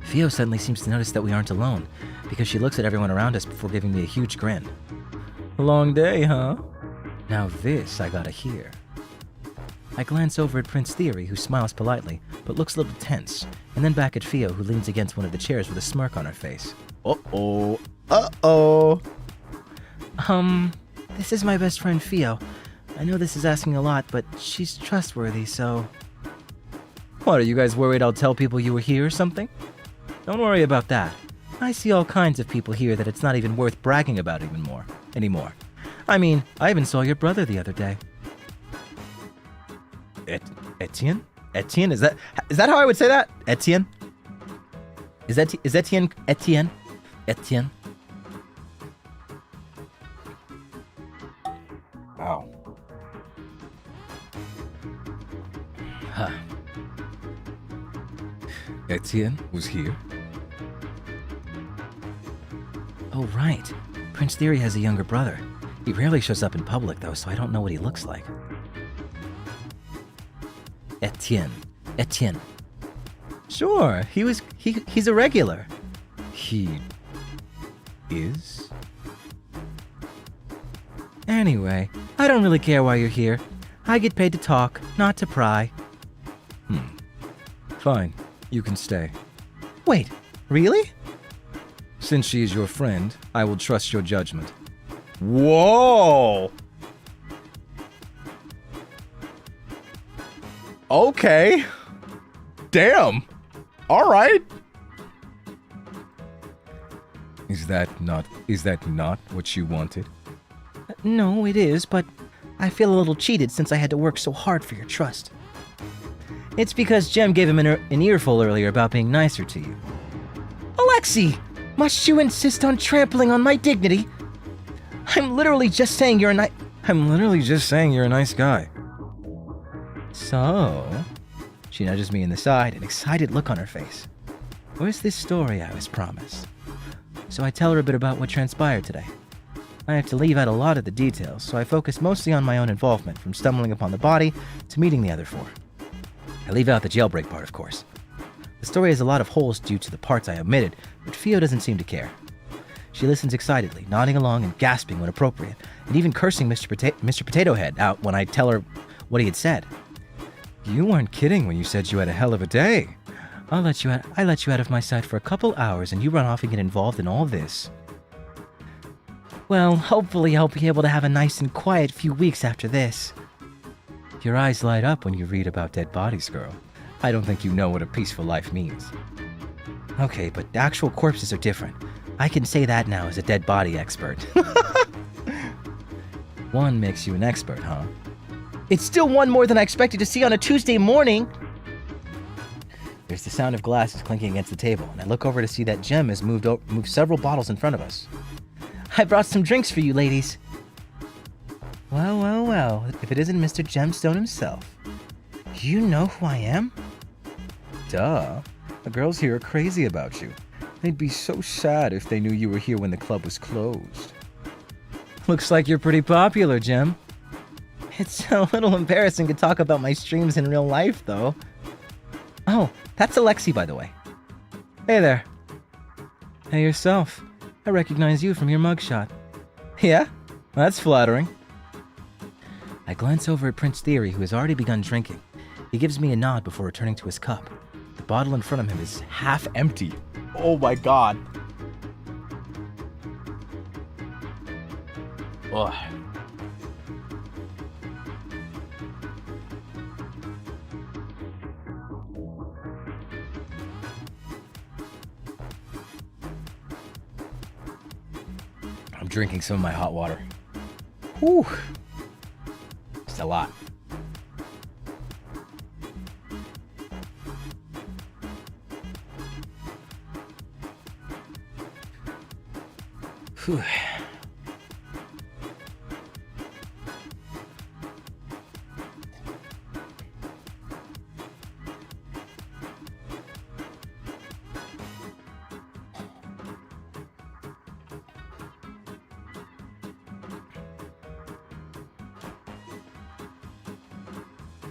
Theo suddenly seems to notice that we aren't alone, because she looks at everyone around us before giving me a huge grin. A long day, huh? Now this I gotta hear. I glance over at Prince Theory, who smiles politely, but looks a little tense, and then back at Theo, who leans against one of the chairs with a smirk on her face. Uh-oh. Uh-oh. This is my best friend Theo. I know this is asking a lot, but she's trustworthy, so... What, are you guys worried I'll tell people you were here or something? Don't worry about that. I see all kinds of people here that it's not even worth bragging about anymore. I mean, I even saw your brother the other day. Etienne? Etienne? Is that how I would say that? Etienne? Is Etienne? Etienne? Etienne? Wow. Huh. Etienne was here? Oh, right. Prince Theory has a younger brother. He rarely shows up in public, though, so I don't know what he looks like. Etienne. Sure, he's a regular. He is? Anyway, I don't really care why you're here. I get paid to talk, not to pry. Fine, you can stay. Wait, really? Since she is your friend, I will trust your judgment. Whoa! Okay. Damn. All right. Is that not what you wanted? No, it is, but I feel a little cheated since I had to work so hard for your trust. It's because Jem gave him an earful earlier about being nicer to you. Alexi! Must you insist on trampling on my dignity? I'm literally just saying you're a nice guy. So, she nudges me in the side, an excited look on her face. Where's this story I was promised? So I tell her a bit about what transpired today. I have to leave out a lot of the details, so I focus mostly on my own involvement, from stumbling upon the body to meeting the other four. I leave out the jailbreak part, of course. The story has a lot of holes due to the parts I omitted, but Theo doesn't seem to care. She listens excitedly, nodding along and gasping when appropriate, and even cursing Mr. Potato Head out when I tell her what he had said. You weren't kidding when you said you had a hell of a day. I let you out of my sight for a couple hours, and you run off and get involved in all this. Well, hopefully I'll be able to have a nice and quiet few weeks after this. Your eyes light up when you read about dead bodies, girl. I don't think you know what a peaceful life means. Okay, but actual corpses are different. I can say that now as a dead body expert. One makes you an expert, huh? It's still one more than I expected to see on a Tuesday morning. There's the sound of glasses clinking against the table, and I look over to see that Jem has moved several bottles in front of us. I brought some drinks for you, ladies. Well, if it isn't Mr. Gemstone himself. You know who I am? Duh. The girls here are crazy about you. They'd be so sad if they knew you were here when the club was closed. Looks like you're pretty popular, Jem. It's a little embarrassing to talk about my streams in real life, though. Oh, that's Alexi, by the way. Hey there. Hey yourself. I recognize you from your mugshot. Yeah? That's flattering. I glance over at Prince Theory, who has already begun drinking. He gives me a nod before returning to his cup. The bottle in front of him is half empty. Oh my God. Ugh. I'm drinking some of my hot water. Whew. It's a lot. Whew.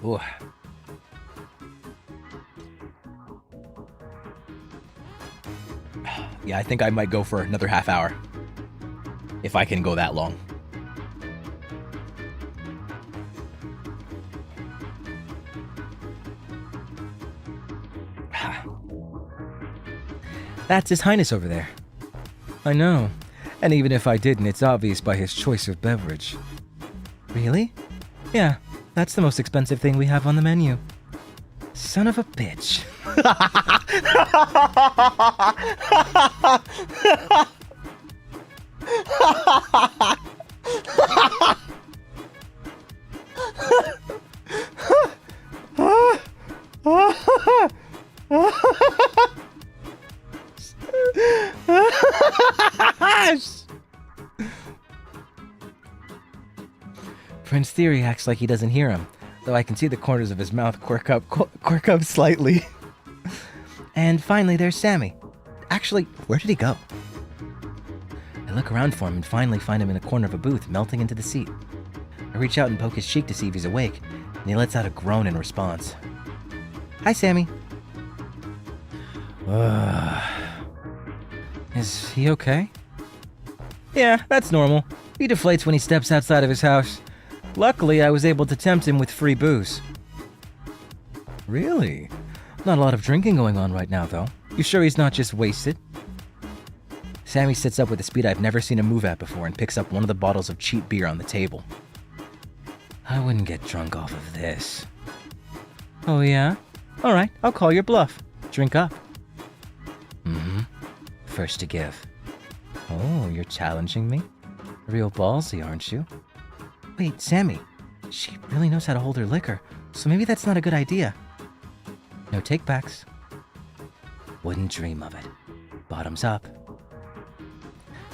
Ooh. Yeah, I think I might go for another half hour. If I can go that long. That's His Highness over there. I know. And even if I didn't, it's obvious by his choice of beverage. Really? Yeah, that's the most expensive thing we have on the menu. Son of a bitch. Prince Theory acts like he doesn't hear him, though I can see the corners of his mouth quirk up slightly. And finally, there's Sammy. Actually, where did he go? I look around for him and finally find him in a corner of a booth, melting into the seat. I reach out and poke his cheek to see if he's awake, and he lets out a groan in response. Hi, Sammy. Is he okay? Yeah, that's normal. He deflates when he steps outside of his house. Luckily, I was able to tempt him with free booze. Really? Not a lot of drinking going on right now, though. You sure he's not just wasted? Sammy sits up with a speed I've never seen him move at before and picks up one of the bottles of cheap beer on the table. I wouldn't get drunk off of this. Oh, yeah? All right, I'll call your bluff. Drink up. Mm-hmm. First to give. Oh, you're challenging me? Real ballsy, aren't you? Wait, Sammy. She really knows how to hold her liquor, so maybe that's not a good idea. No take-backs. Wouldn't dream of it. Bottoms up.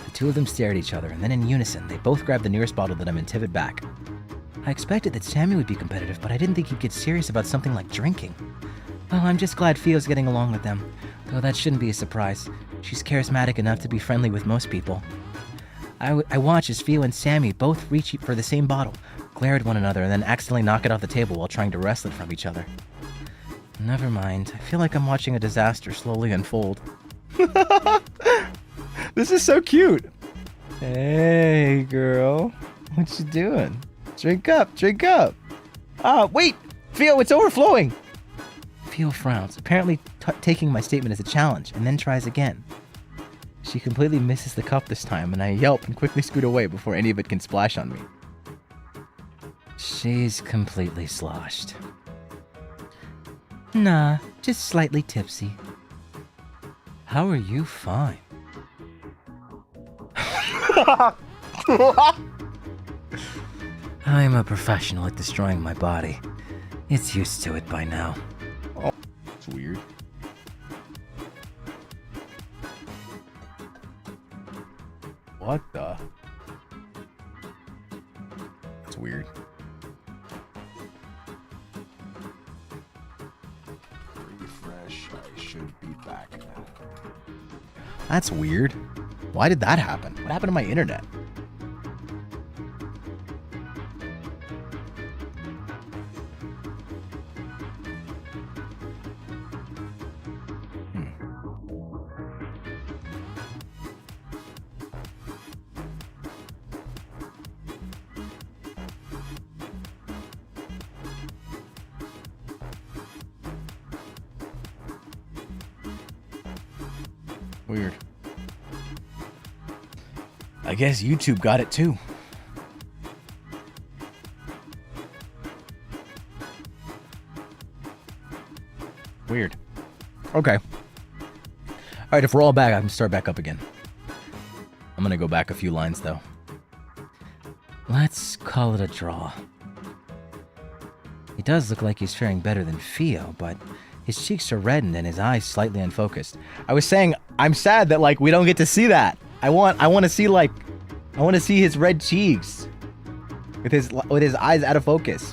The two of them stare at each other, and then in unison, they both grab the nearest bottle that I'm in Tivit back. I expected that Sammy would be competitive, but I didn't think he'd get serious about something like drinking. Well, I'm just glad Fio's getting along with them, though that shouldn't be a surprise. She's charismatic enough to be friendly with most people. I watch as Fio and Sammy both reach for the same bottle, glare at one another, and then accidentally knock it off the table while trying to wrest it from each other. Never mind. I feel like I'm watching a disaster slowly unfold. This is so cute. Hey, girl. What you doing? Drink up, drink up. Wait, Fio, it's overflowing. Fio frowns, apparently taking my statement as a challenge, and then tries again. She completely misses the cup this time, and I yelp and quickly scoot away before any of it can splash on me. She's completely sloshed. Nah, just slightly tipsy. How are you fine? I'm a professional at destroying my body. It's used to it by now. Oh, that's weird. What the? That's weird. Refresh. I should be back now. That's weird. Why did that happen? What happened to my internet? Weird. I guess YouTube got it too. Weird. Okay. Alright, if we're all back, I can start back up again. I'm gonna go back a few lines, though. Let's call it a draw. He does look like he's faring better than Fio, but his cheeks are reddened and his eyes slightly unfocused. I was saying, I'm sad that, like, we don't get to see that. I want to see, like, I want to see his red cheeks. With his eyes out of focus.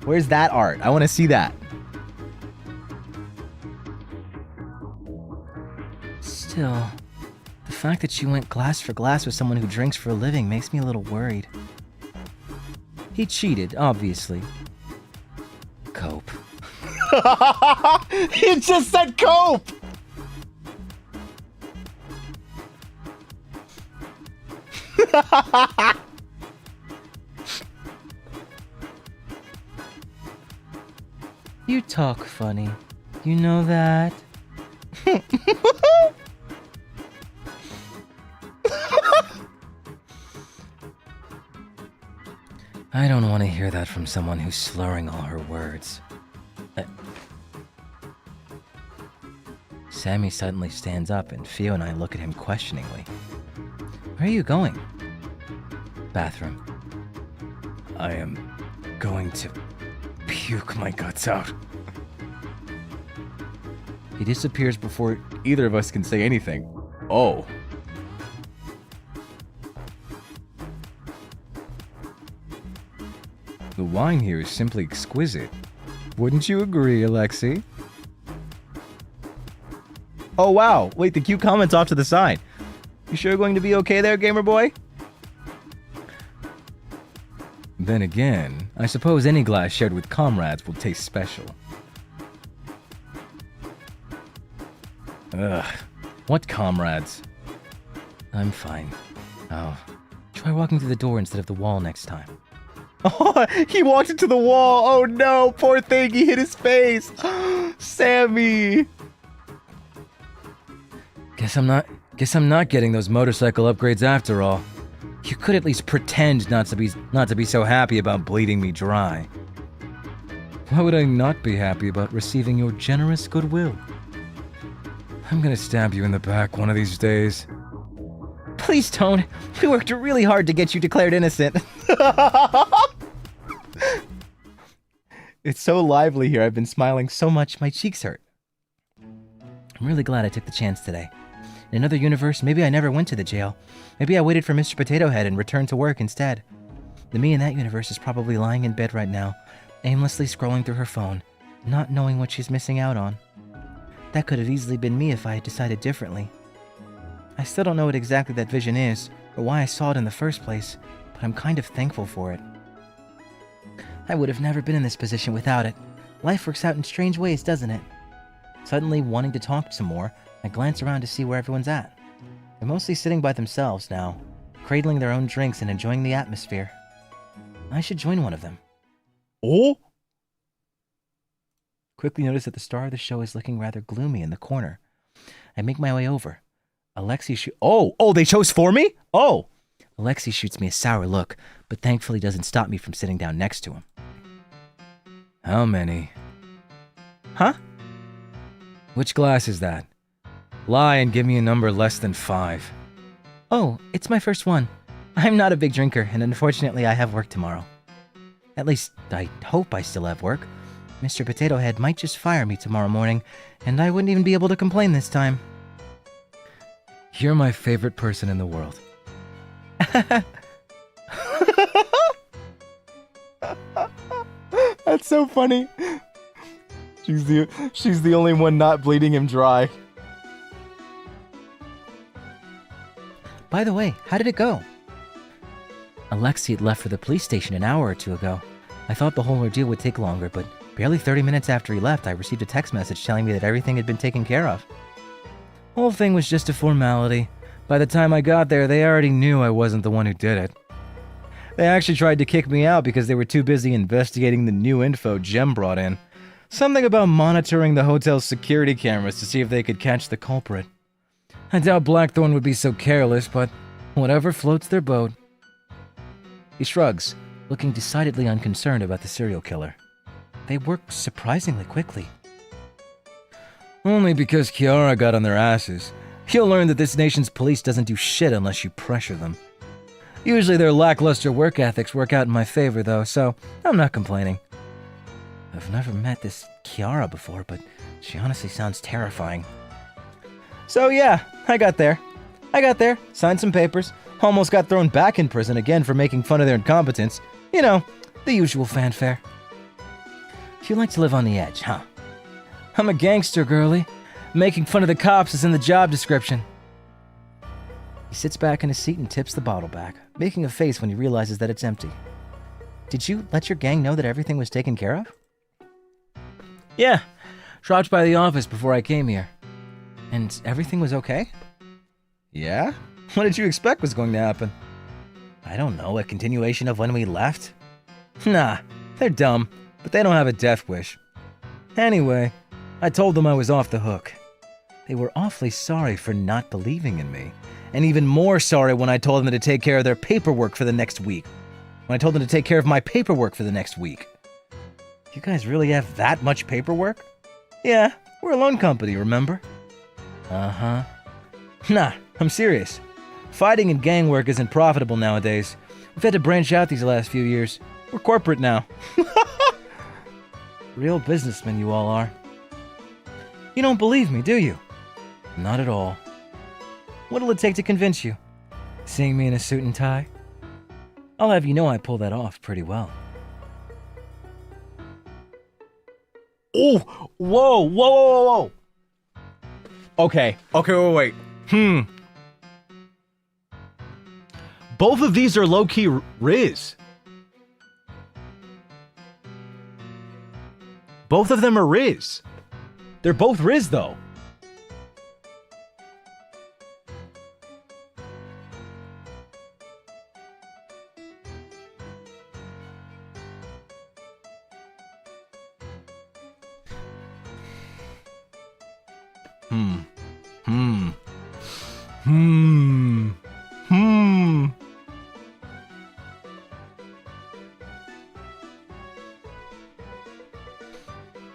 Where's that art? I want to see that. Still, the fact that you went glass for glass with someone who drinks for a living makes me a little worried. He cheated, obviously. Cope. He just said cope! You talk funny. You know that? I don't want to hear that from someone who's slurring all her words. Sammy suddenly stands up and Fio and I look at him questioningly. Where are you going? Bathroom. I am going to puke my guts out. He disappears before either of us can say anything. Oh. The wine here is simply exquisite. Wouldn't you agree, Alexei? Oh, wow. Wait, the cute comment's off to the side. You sure going to be okay there, gamer boy? Then again, I suppose any glass shared with comrades will taste special. Ugh. What comrades? I'm fine. Oh, try walking through the door instead of the wall next time. Oh, he walked into the wall. Oh no, poor thing. He hit his face. Sammy. Guess I'm not getting those motorcycle upgrades after all. You could at least pretend not to be so happy about bleeding me dry. Why would I not be happy about receiving your generous goodwill? I'm gonna stab you in the back one of these days. Please don't. We worked really hard to get you declared innocent. It's so lively here. I've been smiling so much my cheeks hurt. I'm really glad I took the chance today. In another universe, maybe I never went to the jail. Maybe I waited for Mr. Potato Head and returned to work instead. The me in that universe is probably lying in bed right now, aimlessly scrolling through her phone, not knowing what she's missing out on. That could have easily been me if I had decided differently. I still don't know what exactly that vision is, or why I saw it in the first place, but I'm kind of thankful for it. I would have never been in this position without it. Life works out in strange ways, doesn't it? Suddenly wanting to talk some more, I glance around to see where everyone's at. They're mostly sitting by themselves now, cradling their own drinks and enjoying the atmosphere. I should join one of them. Oh? Quickly notice that the star of the show is looking rather gloomy in the corner. I make my way over. Oh, they chose for me? Oh. Alexei shoots me a sour look, but thankfully doesn't stop me from sitting down next to him. How many? Huh? Which glass is that? Lie and give me a number less than 5. Oh, it's my first one. I'm not a big drinker, and unfortunately I have work tomorrow. At least, I hope I still have work. Mr. Potato Head might just fire me tomorrow morning, and I wouldn't even be able to complain this time. You're my favorite person in the world. That's so funny. She's the only one not bleeding him dry. By the way, how did it go? Alexei had left for the police station an hour or two ago. I thought the whole ordeal would take longer, but barely 30 minutes after he left, I received a text message telling me that everything had been taken care of. Whole thing was just a formality. By the time I got there, they already knew I wasn't the one who did it. They actually tried to kick me out because they were too busy investigating the new info Jem brought in. Something about monitoring the hotel's security cameras to see if they could catch the culprit. I doubt Blackthorn would be so careless, but whatever floats their boat. He shrugs, looking decidedly unconcerned about the serial killer. They work surprisingly quickly. Only because Kiara got on their asses. You'll learn that this nation's police doesn't do shit unless you pressure them. Usually their lackluster work ethics work out in my favor, though, so I'm not complaining. I've never met this Kiara before, but she honestly sounds terrifying. So yeah, I got there, signed some papers, almost got thrown back in prison again for making fun of their incompetence. You know, the usual fanfare. You like to live on the edge, huh? I'm a gangster, girlie. Making fun of the cops is in the job description. He sits back in his seat and tips the bottle back, making a face when he realizes that it's empty. Did you let your gang know that everything was taken care of? Yeah, dropped by the office before I came here. And everything was okay? Yeah? What did you expect was going to happen? I don't know, a continuation of when we left? Nah, they're dumb, but they don't have a death wish. Anyway, I told them I was off the hook. They were awfully sorry for not believing in me, and even more sorry when I told them to take care of their paperwork for the next week. When I told them to take care of my paperwork for the next week. You guys really have that much paperwork? Yeah, we're a loan company, remember? Uh-huh. Nah, I'm serious. Fighting and gang work isn't profitable nowadays. We've had to branch out these last few years. We're corporate now. Real businessmen you all are. You don't believe me, do you? Not at all. What'll it take to convince you? Seeing me in a suit and tie? I'll have you know I pull that off pretty well. Oh, whoa. Okay, wait. Both of these are low-key Riz. Both of them are Riz. They're both Riz, though.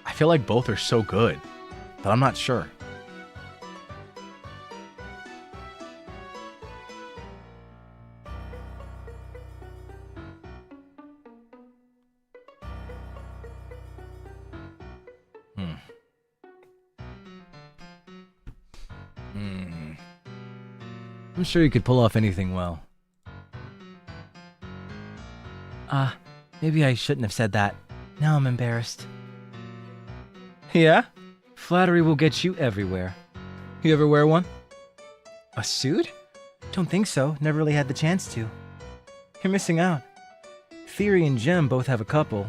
I feel like both are so good, but I'm not sure. I'm sure you could pull off anything well. Maybe I shouldn't have said that. Now I'm embarrassed. Yeah? Flattery will get you everywhere. You ever wear one? A suit? Don't think so. Never really had the chance to. You're missing out. Theory and Gem both have a couple.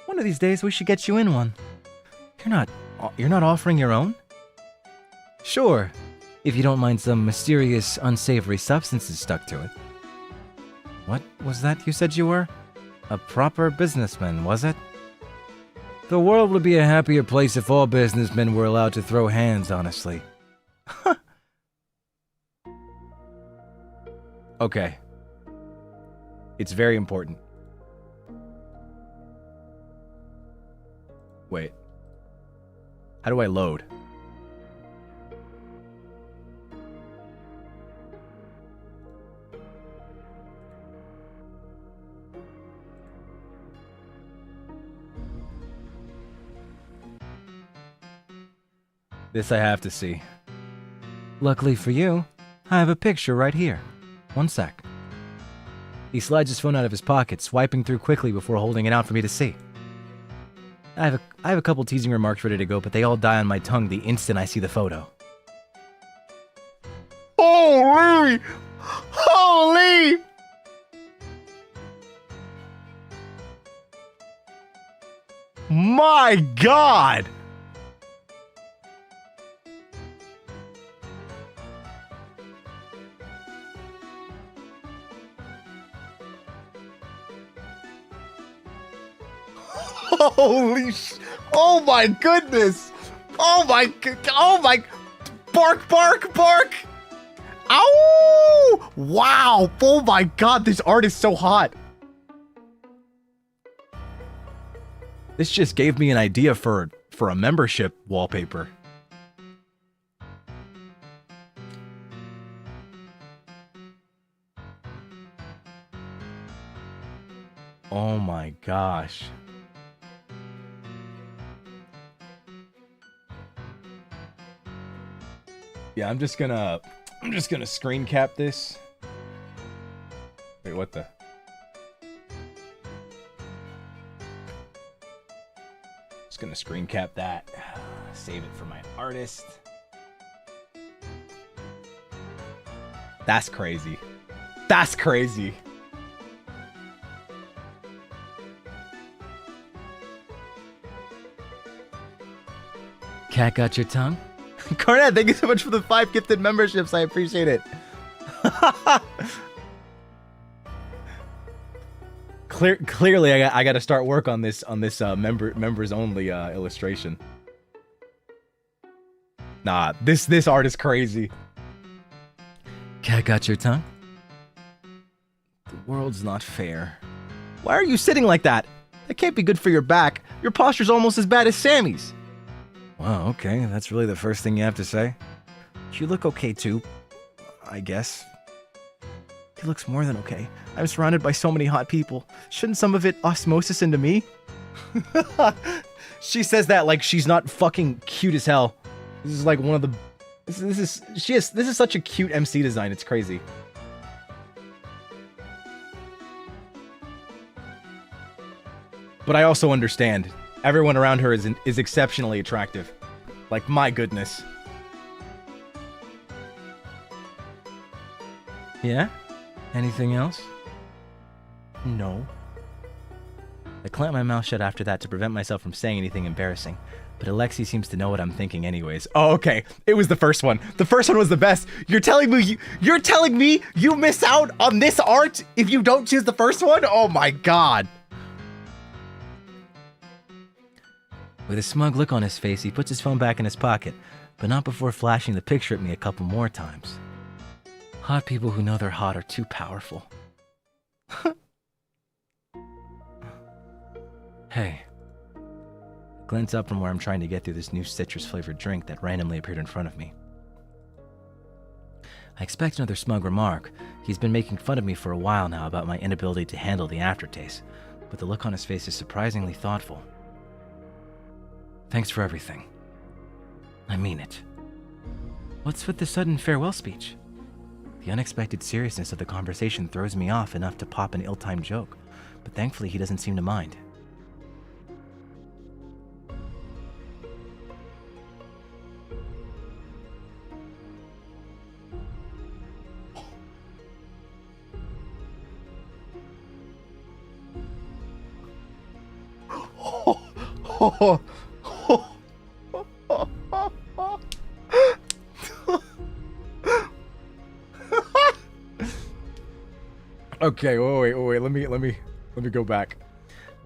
One of these days we should get you in one. You're not offering your own? Sure, if you don't mind some mysterious, unsavory substances stuck to it. What was that you said you were? A proper businessman, was it? The world would be a happier place if all businessmen were allowed to throw hands, honestly. Okay. It's very important. Wait. How do I load? This I have to see. Luckily for you, I have a picture right here. One sec. He slides his phone out of his pocket, swiping through quickly before holding it out for me to see. I have a couple teasing remarks ready to go, but they all die on my tongue the instant I see the photo. Holy! Holy! My God! Holy oh my goodness! Oh my bark! Ow! Wow! Oh my God, this art is so hot. This just gave me an idea for a membership wallpaper. Oh my gosh. Yeah, I'm just gonna screen cap this. Wait, what the? Just gonna screen cap that. Save it for my artist. That's crazy. That's crazy. Cat got your tongue? Cornet, thank you so much for the 5 gifted memberships. I appreciate it. Clearly, I got to start work on this members only illustration. Nah, this art is crazy. Cat got your tongue? The world's not fair. Why are you sitting like that? That can't be good for your back. Your posture's almost as bad as Sammy's. Wow, okay, that's really the first thing you have to say? You look okay too, I guess. He looks more than okay. I'm surrounded by so many hot people. Shouldn't some of it osmosis into me? She says that like she's not fucking cute as hell. This is like one of the... This is such a cute MC design. It's crazy. But I also understand. Everyone around her is exceptionally attractive. Like, my goodness. Yeah? Anything else? No. I clamped my mouth shut after that to prevent myself from saying anything embarrassing, but Alexi seems to know what I'm thinking anyways. Oh, okay. It was the first one. The first one was the best. You're telling me you miss out on this art if you don't choose the first one? Oh my god. With a smug look on his face, he puts his phone back in his pocket, but not before flashing the picture at me a couple more times. Hot people who know they're hot are too powerful. Hey. Glance up from where I'm trying to get through this new citrus-flavored drink that randomly appeared in front of me. I expect another smug remark. He's been making fun of me for a while now about my inability to handle the aftertaste, but the look on his face is surprisingly thoughtful. Thanks for everything. I mean it. What's with the sudden farewell speech? The unexpected seriousness of the conversation throws me off enough to pop an ill-timed joke, but thankfully he doesn't seem to mind. Okay, wait. Let me go back.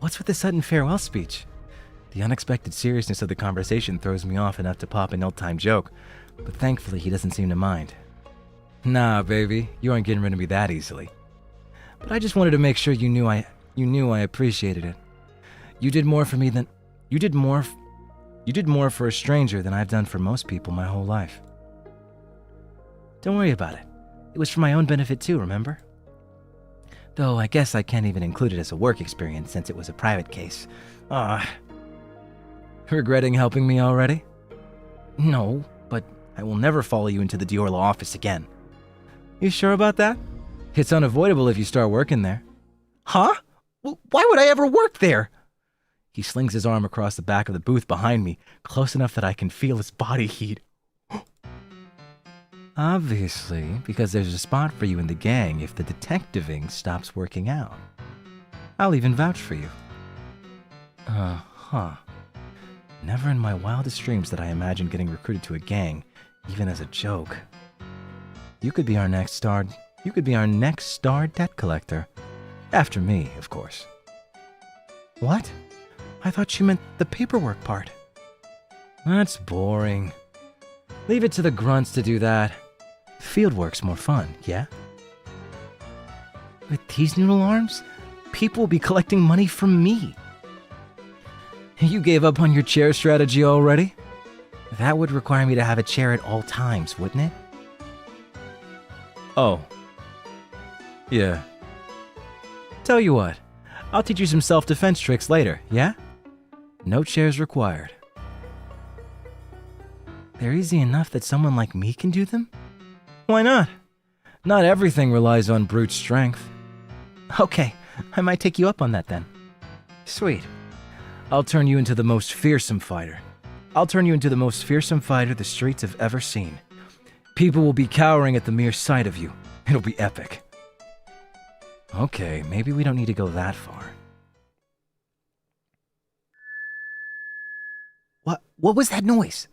What's with the sudden farewell speech? The unexpected seriousness of the conversation throws me off enough to pop an ill-timed joke, but thankfully he doesn't seem to mind. Nah, baby, you aren't getting rid of me that easily. But I just wanted to make sure you knew I appreciated it. You did more for a stranger than I've done for most people my whole life. Don't worry about it. It was for my own benefit too, remember? Though I guess I can't even include it as a work experience since it was a private case. Regretting helping me already? No, but I will never follow you into the Dior law office again. You sure about that? It's unavoidable if you start working there. Huh? Why would I ever work there? He slings his arm across the back of the booth behind me, close enough that I can feel his body heat. Obviously, because there's a spot for you in the gang if the detectiving stops working out. I'll even vouch for you. Never in my wildest dreams did I imagine getting recruited to a gang, even as a joke. You could be our next star debt collector. After me, of course. What? I thought you meant the paperwork part. That's boring. Leave it to the grunts to do that. Fieldwork's more fun, yeah? With these noodle arms, people will be collecting money from me. You gave up on your chair strategy already? That would require me to have a chair at all times, wouldn't it? Oh. Yeah. Tell you what, I'll teach you some self-defense tricks later, yeah? No chairs required. They're easy enough that someone like me can do them? Why not? Not everything relies on brute strength. Okay, I might take you up on that then. Sweet. I'll turn you into the most fearsome fighter. The streets have ever seen. People will be cowering at the mere sight of you. It'll be epic. Okay, maybe we don't need to go that far. What was that noise?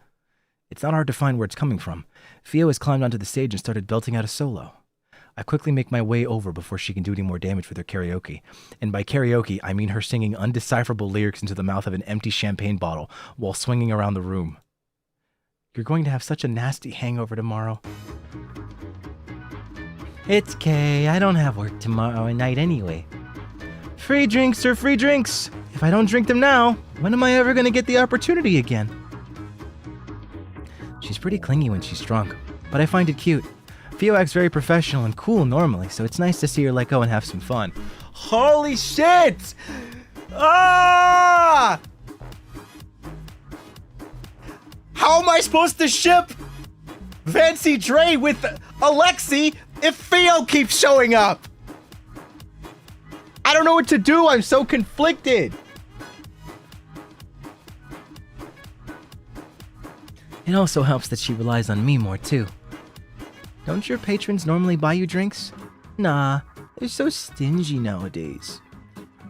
It's not hard to find where it's coming from. Theo has climbed onto the stage and started belting out a solo. I quickly make my way over before she can do any more damage with her karaoke. And by karaoke, I mean her singing undecipherable lyrics into the mouth of an empty champagne bottle while swinging around the room. You're going to have such a nasty hangover tomorrow. It's Kay. I don't have work tomorrow night anyway. Free drinks are free drinks. If I don't drink them now, when am I ever going to get the opportunity again? She's pretty clingy when she's drunk, but I find it cute. Theo acts very professional and cool normally, so it's nice to see her let go and have some fun. Holy shit! Ah! How am I supposed to ship Fancy Dre with Alexi if Theo keeps showing up? I don't know what to do. I'm so conflicted. It also helps that she relies on me more too. Don't your patrons normally buy you drinks? Nah, they're so stingy nowadays.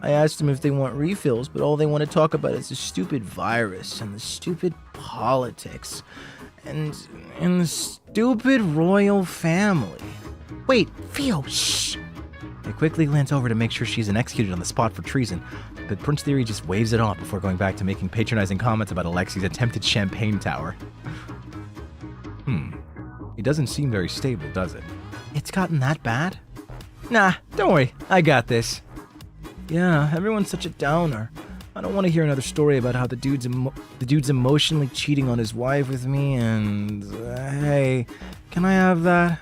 I asked them if they want refills, but all they want to talk about is the stupid virus and the stupid politics and the stupid royal family. Wait, Theo, shh! I quickly glance over to make sure she isn't executed on the spot for treason, but Prince Theory just waves it off before going back to making patronizing comments about Alexi's attempted champagne tower. He doesn't seem very stable, does it? It's gotten that bad? Nah, don't worry, I got this. Yeah, everyone's such a downer. I don't want to hear another story about how the dude's emotionally cheating on his wife with me and... hey, can I have that?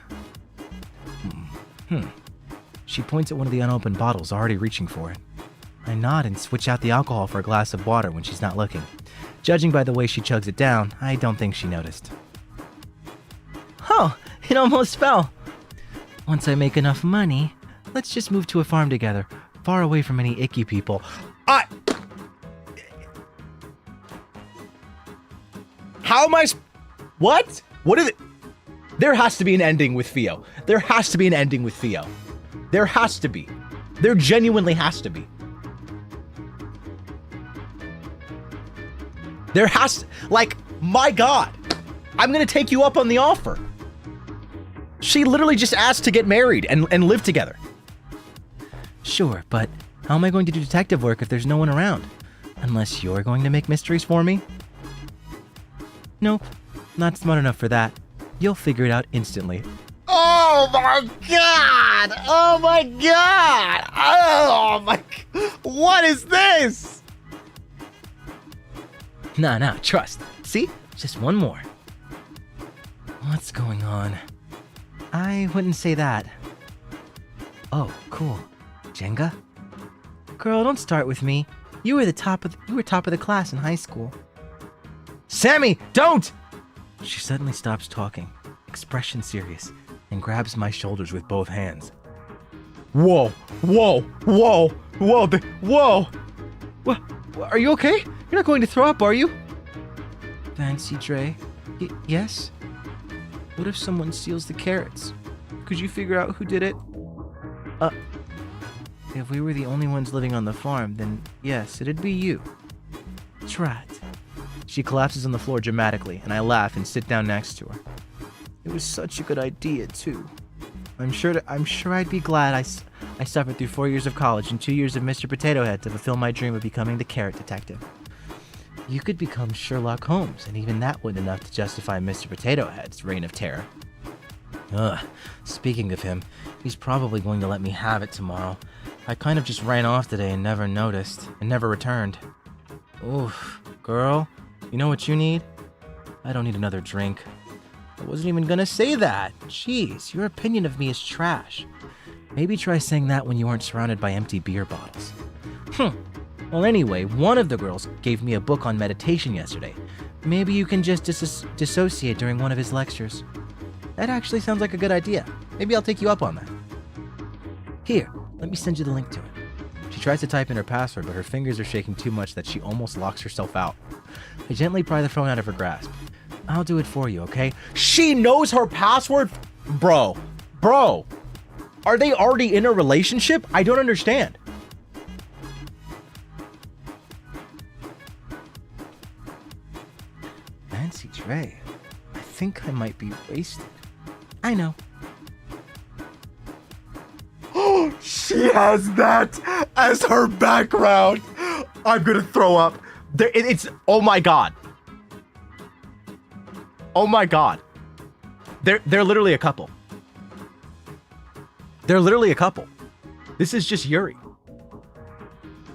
She points at one of the unopened bottles, already reaching for it. I nod and switch out the alcohol for a glass of water when she's not looking. Judging by the way she chugs it down, I don't think she noticed. Oh, it almost fell. Once I make enough money, let's just move to a farm together, far away from any icky people. How am I... What? What is it? There has to be an ending with Theo. There has to be. There genuinely has to be. There has to... Like, my God. I'm gonna take you up on the offer. She literally just asked to get married and live together. Sure, but how am I going to do detective work if there's no one around? Unless you're going to make mysteries for me? Nope, not smart enough for that. You'll figure it out instantly. Oh my God! Oh my God! Oh my... What is this? Nah, trust. See? Just one more. What's going on? I wouldn't say that. Oh, cool. Jenga? Girl, don't start with me. You were top of the class in high school. Sammy, don't! She suddenly stops talking, expression serious, and grabs my shoulders with both hands. Whoa! What? Are you okay? You're not going to throw up, are you? Fancy Dre? Yes? What if someone steals the carrots? Could you figure out who did it? If we were the only ones living on the farm, then yes, it'd be you. Try it. She collapses on the floor dramatically, and I laugh and sit down next to her. It was such a good idea, too. I'm sure I'd be glad I suffered through 4 years of college and 2 years of Mr. Potato Head to fulfill my dream of becoming the carrot detective. You could become Sherlock Holmes, and even that wasn't enough to justify Mr. Potato Head's reign of terror. Speaking of him, he's probably going to let me have it tomorrow. I kind of just ran off today and never noticed, and never returned. Oof, girl, you know what you need? I don't need another drink. I wasn't even gonna say that. Jeez, your opinion of me is trash. Maybe try saying that when you aren't surrounded by empty beer bottles. Well, anyway, one of the girls gave me a book on meditation yesterday. Maybe you can just dissociate during one of his lectures. That actually sounds like a good idea. Maybe I'll take you up on that. Here, let me send you the link to it. She tries to type in her password, but her fingers are shaking too much that she almost locks herself out. I gently pry the phone out of her grasp. I'll do it for you, okay? She knows her password? Bro. Are they already in a relationship? I don't understand. Nancy Dre, I think I might be wasted. I know. She has that as her background. I'm gonna throw up. It's oh my god. Oh my god. They're literally a couple. They're literally a couple. This is just Yuri.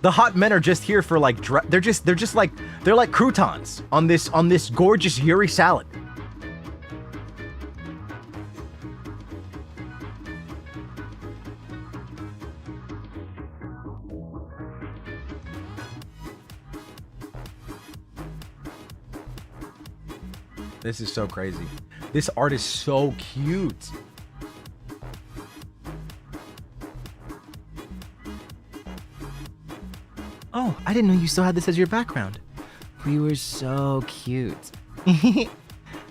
The hot men are just here for like they're like croutons on this gorgeous Yuri salad. This is so crazy. This art is so cute. Oh, I didn't know you still had this as your background. We were so cute.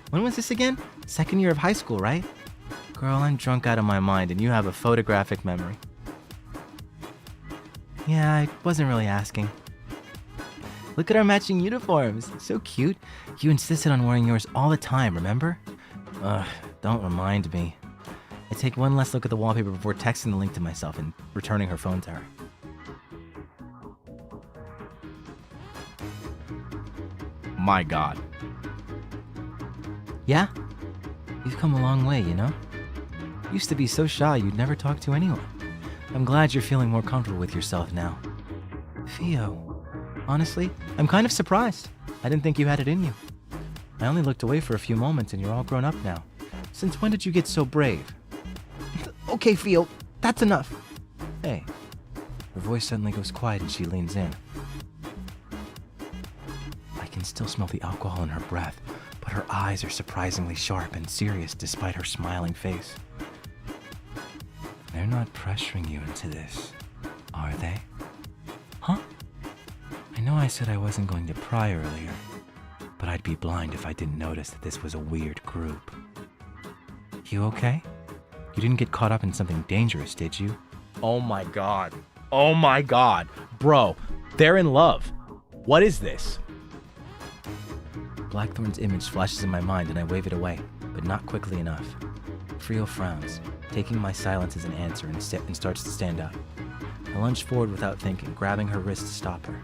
When was this again? Second year of high school, right? Girl, I'm drunk out of my mind and you have a photographic memory. Yeah, I wasn't really asking. Look at our matching uniforms. So cute. You insisted on wearing yours all the time, remember? Ugh, don't remind me. I take one last look at the wallpaper before texting the link to myself and returning her phone to her. My god. Yeah? You've come a long way, you know? Used to be so shy you'd never talk to anyone. I'm glad you're feeling more comfortable with yourself now. Theo, honestly, I'm kind of surprised. I didn't think you had it in you. I only looked away for a few moments and you're all grown up now. Since when did you get so brave? Okay, Theo, that's enough. Hey. Her voice suddenly goes quiet and she leans in. I can still smell the alcohol in her breath, but her eyes are surprisingly sharp and serious despite her smiling face. They're not pressuring you into this, are they? Huh? I know I said I wasn't going to pry earlier, but I'd be blind if I didn't notice that this was a weird group. You okay? You didn't get caught up in something dangerous, did you? Oh my god. Oh my god. Bro, they're in love. What is this? Blackthorn's image flashes in my mind and I wave it away, but not quickly enough. Frio frowns, taking my silence as an answer and starts to stand up. I lunge forward without thinking, grabbing her wrist to stop her.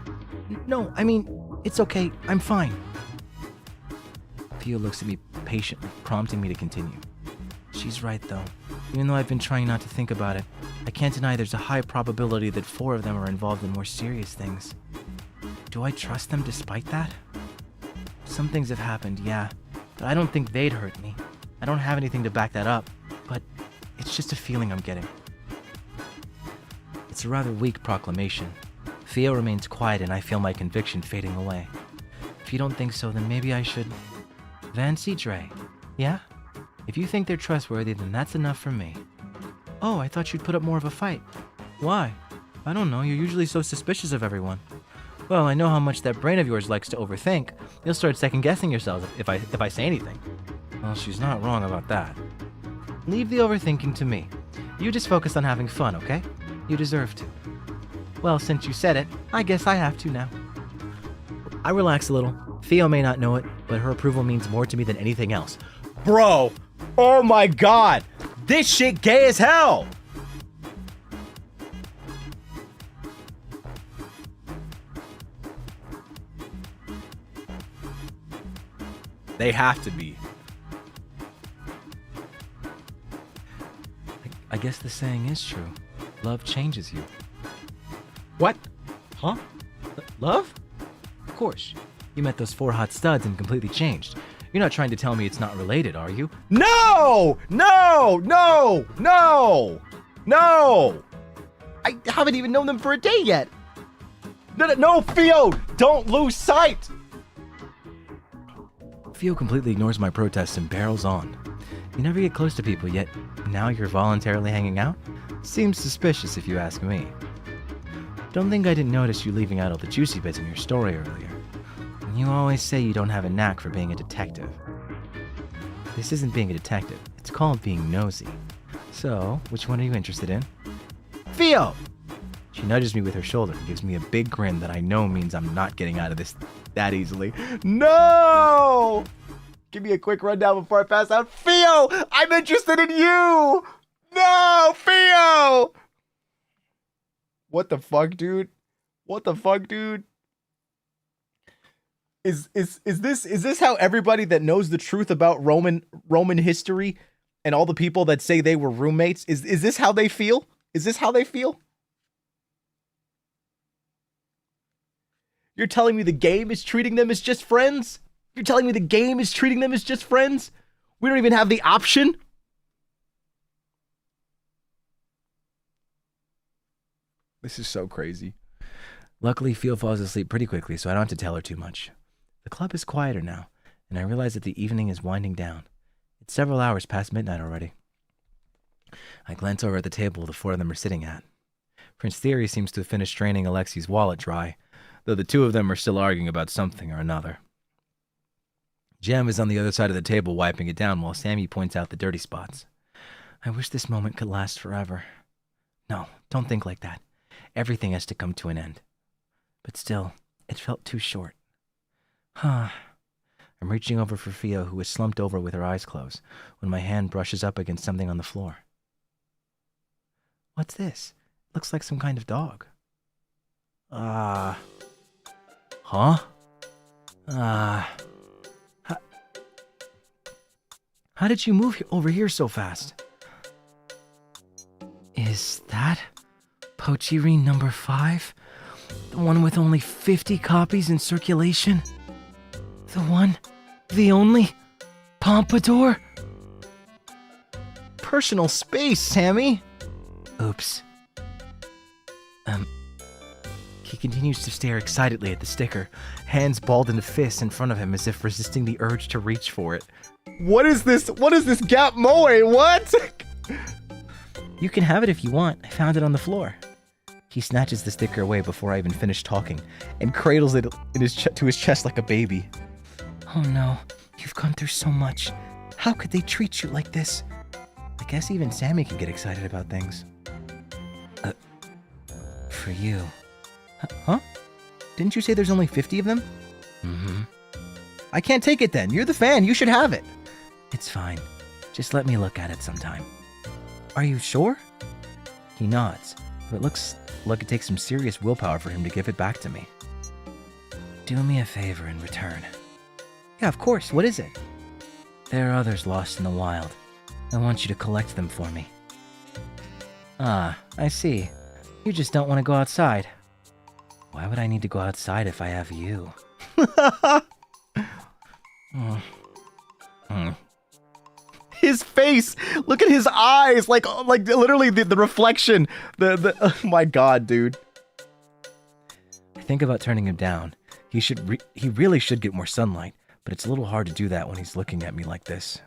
No, I mean, it's okay. I'm fine. Theo looks at me patiently, prompting me to continue. She's right, though. Even though I've been trying not to think about it, I can't deny there's a high probability that 4 of them are involved in more serious things. Do I trust them despite that? Some things have happened, yeah, but I don't think they'd hurt me. I don't have anything to back that up, but it's just a feeling I'm getting. It's a rather weak proclamation. Theo remains quiet and I feel my conviction fading away. If you don't think so, then maybe I should... Vancy Dre, yeah? If you think they're trustworthy, then that's enough for me. Oh, I thought you'd put up more of a fight. Why? I don't know, you're usually so suspicious of everyone. Well, I know how much that brain of yours likes to overthink. You'll start second-guessing yourself if I say anything. Well, she's not wrong about that. Leave the overthinking to me. You just focus on having fun, okay? You deserve to. Well, since you said it, I guess I have to now. I relax a little. Theo may not know it, but her approval means more to me than anything else. Bro, oh my god. This shit gay as hell. They have to be. I guess the saying is true. Love changes you. What? Huh? Love? Of course. You met those 4 hot studs and completely changed. You're not trying to tell me it's not related, are you? No! No! No! No! No! I haven't even known them for a day yet. No, Theo! Don't lose sight! Theo completely ignores my protests and barrels on. You never get close to people, yet now you're voluntarily hanging out? Seems suspicious if you ask me. Don't think I didn't notice you leaving out all the juicy bits in your story earlier. You always say you don't have a knack for being a detective. This isn't being a detective, it's called being nosy. So, which one are you interested in? Theo! She nudges me with her shoulder and gives me a big grin that I know means I'm not getting out of this that easily. No! Give me a quick rundown before I pass out. Theo! I'm interested in you! No, Theo! What the fuck, dude? What the fuck, dude? Is this how everybody that knows the truth about Roman history and all the people that say they were roommates, is this how they feel? Is this how they feel? You're telling me the game is treating them as just friends? You're telling me the game is treating them as just friends? We don't even have the option? This is so crazy. Luckily, Theo falls asleep pretty quickly, so I don't have to tell her too much. The club is quieter now, and I realize that the evening is winding down. It's several hours past midnight already. I glance over at the table the four of them are sitting at. Prince Theory seems to have finished draining Alexi's wallet dry, though the two of them are still arguing about something or another. Jem is on the other side of the table wiping it down while Sammy points out the dirty spots. I wish this moment could last forever. No, don't think like that. Everything has to come to an end. But still, it felt too short. I'm reaching over for Theo, who is slumped over with her eyes closed, when my hand brushes up against something on the floor. What's this? Looks like some kind of dog. Huh? How did you move over here so fast? Is that Pochirine number 5? The one with only 50 copies in circulation? The one, the only, Pompadour? Personal space, Sammy. Oops. He continues to stare excitedly at the sticker, hands balled into fists in front of him as if resisting the urge to reach for it. What is this? What is this Gap Moe? What? You can have it if you want. I found it on the floor. He snatches the sticker away before I even finish talking and cradles it in to his chest like a baby. Oh no, you've gone through so much. How could they treat you like this? I guess even Sammy can get excited about things. For you. Huh? Didn't you say there's only 50 of them? Mm-hmm. I can't take it then. You're the fan. You should have it. It's fine. Just let me look at it sometime. Are you sure? He nods, but it looks like it takes some serious willpower for him to give it back to me. Do me a favor in return. Yeah, of course. What is it? There are others lost in the wild. I want you to collect them for me. Ah, I see. You just don't want to go outside. Why would I need to go outside if I have you? His face! Look at his eyes! Like literally the reflection. Oh my god, dude. I think about turning him down. He really should get more sunlight, but it's a little hard to do that when he's looking at me like this.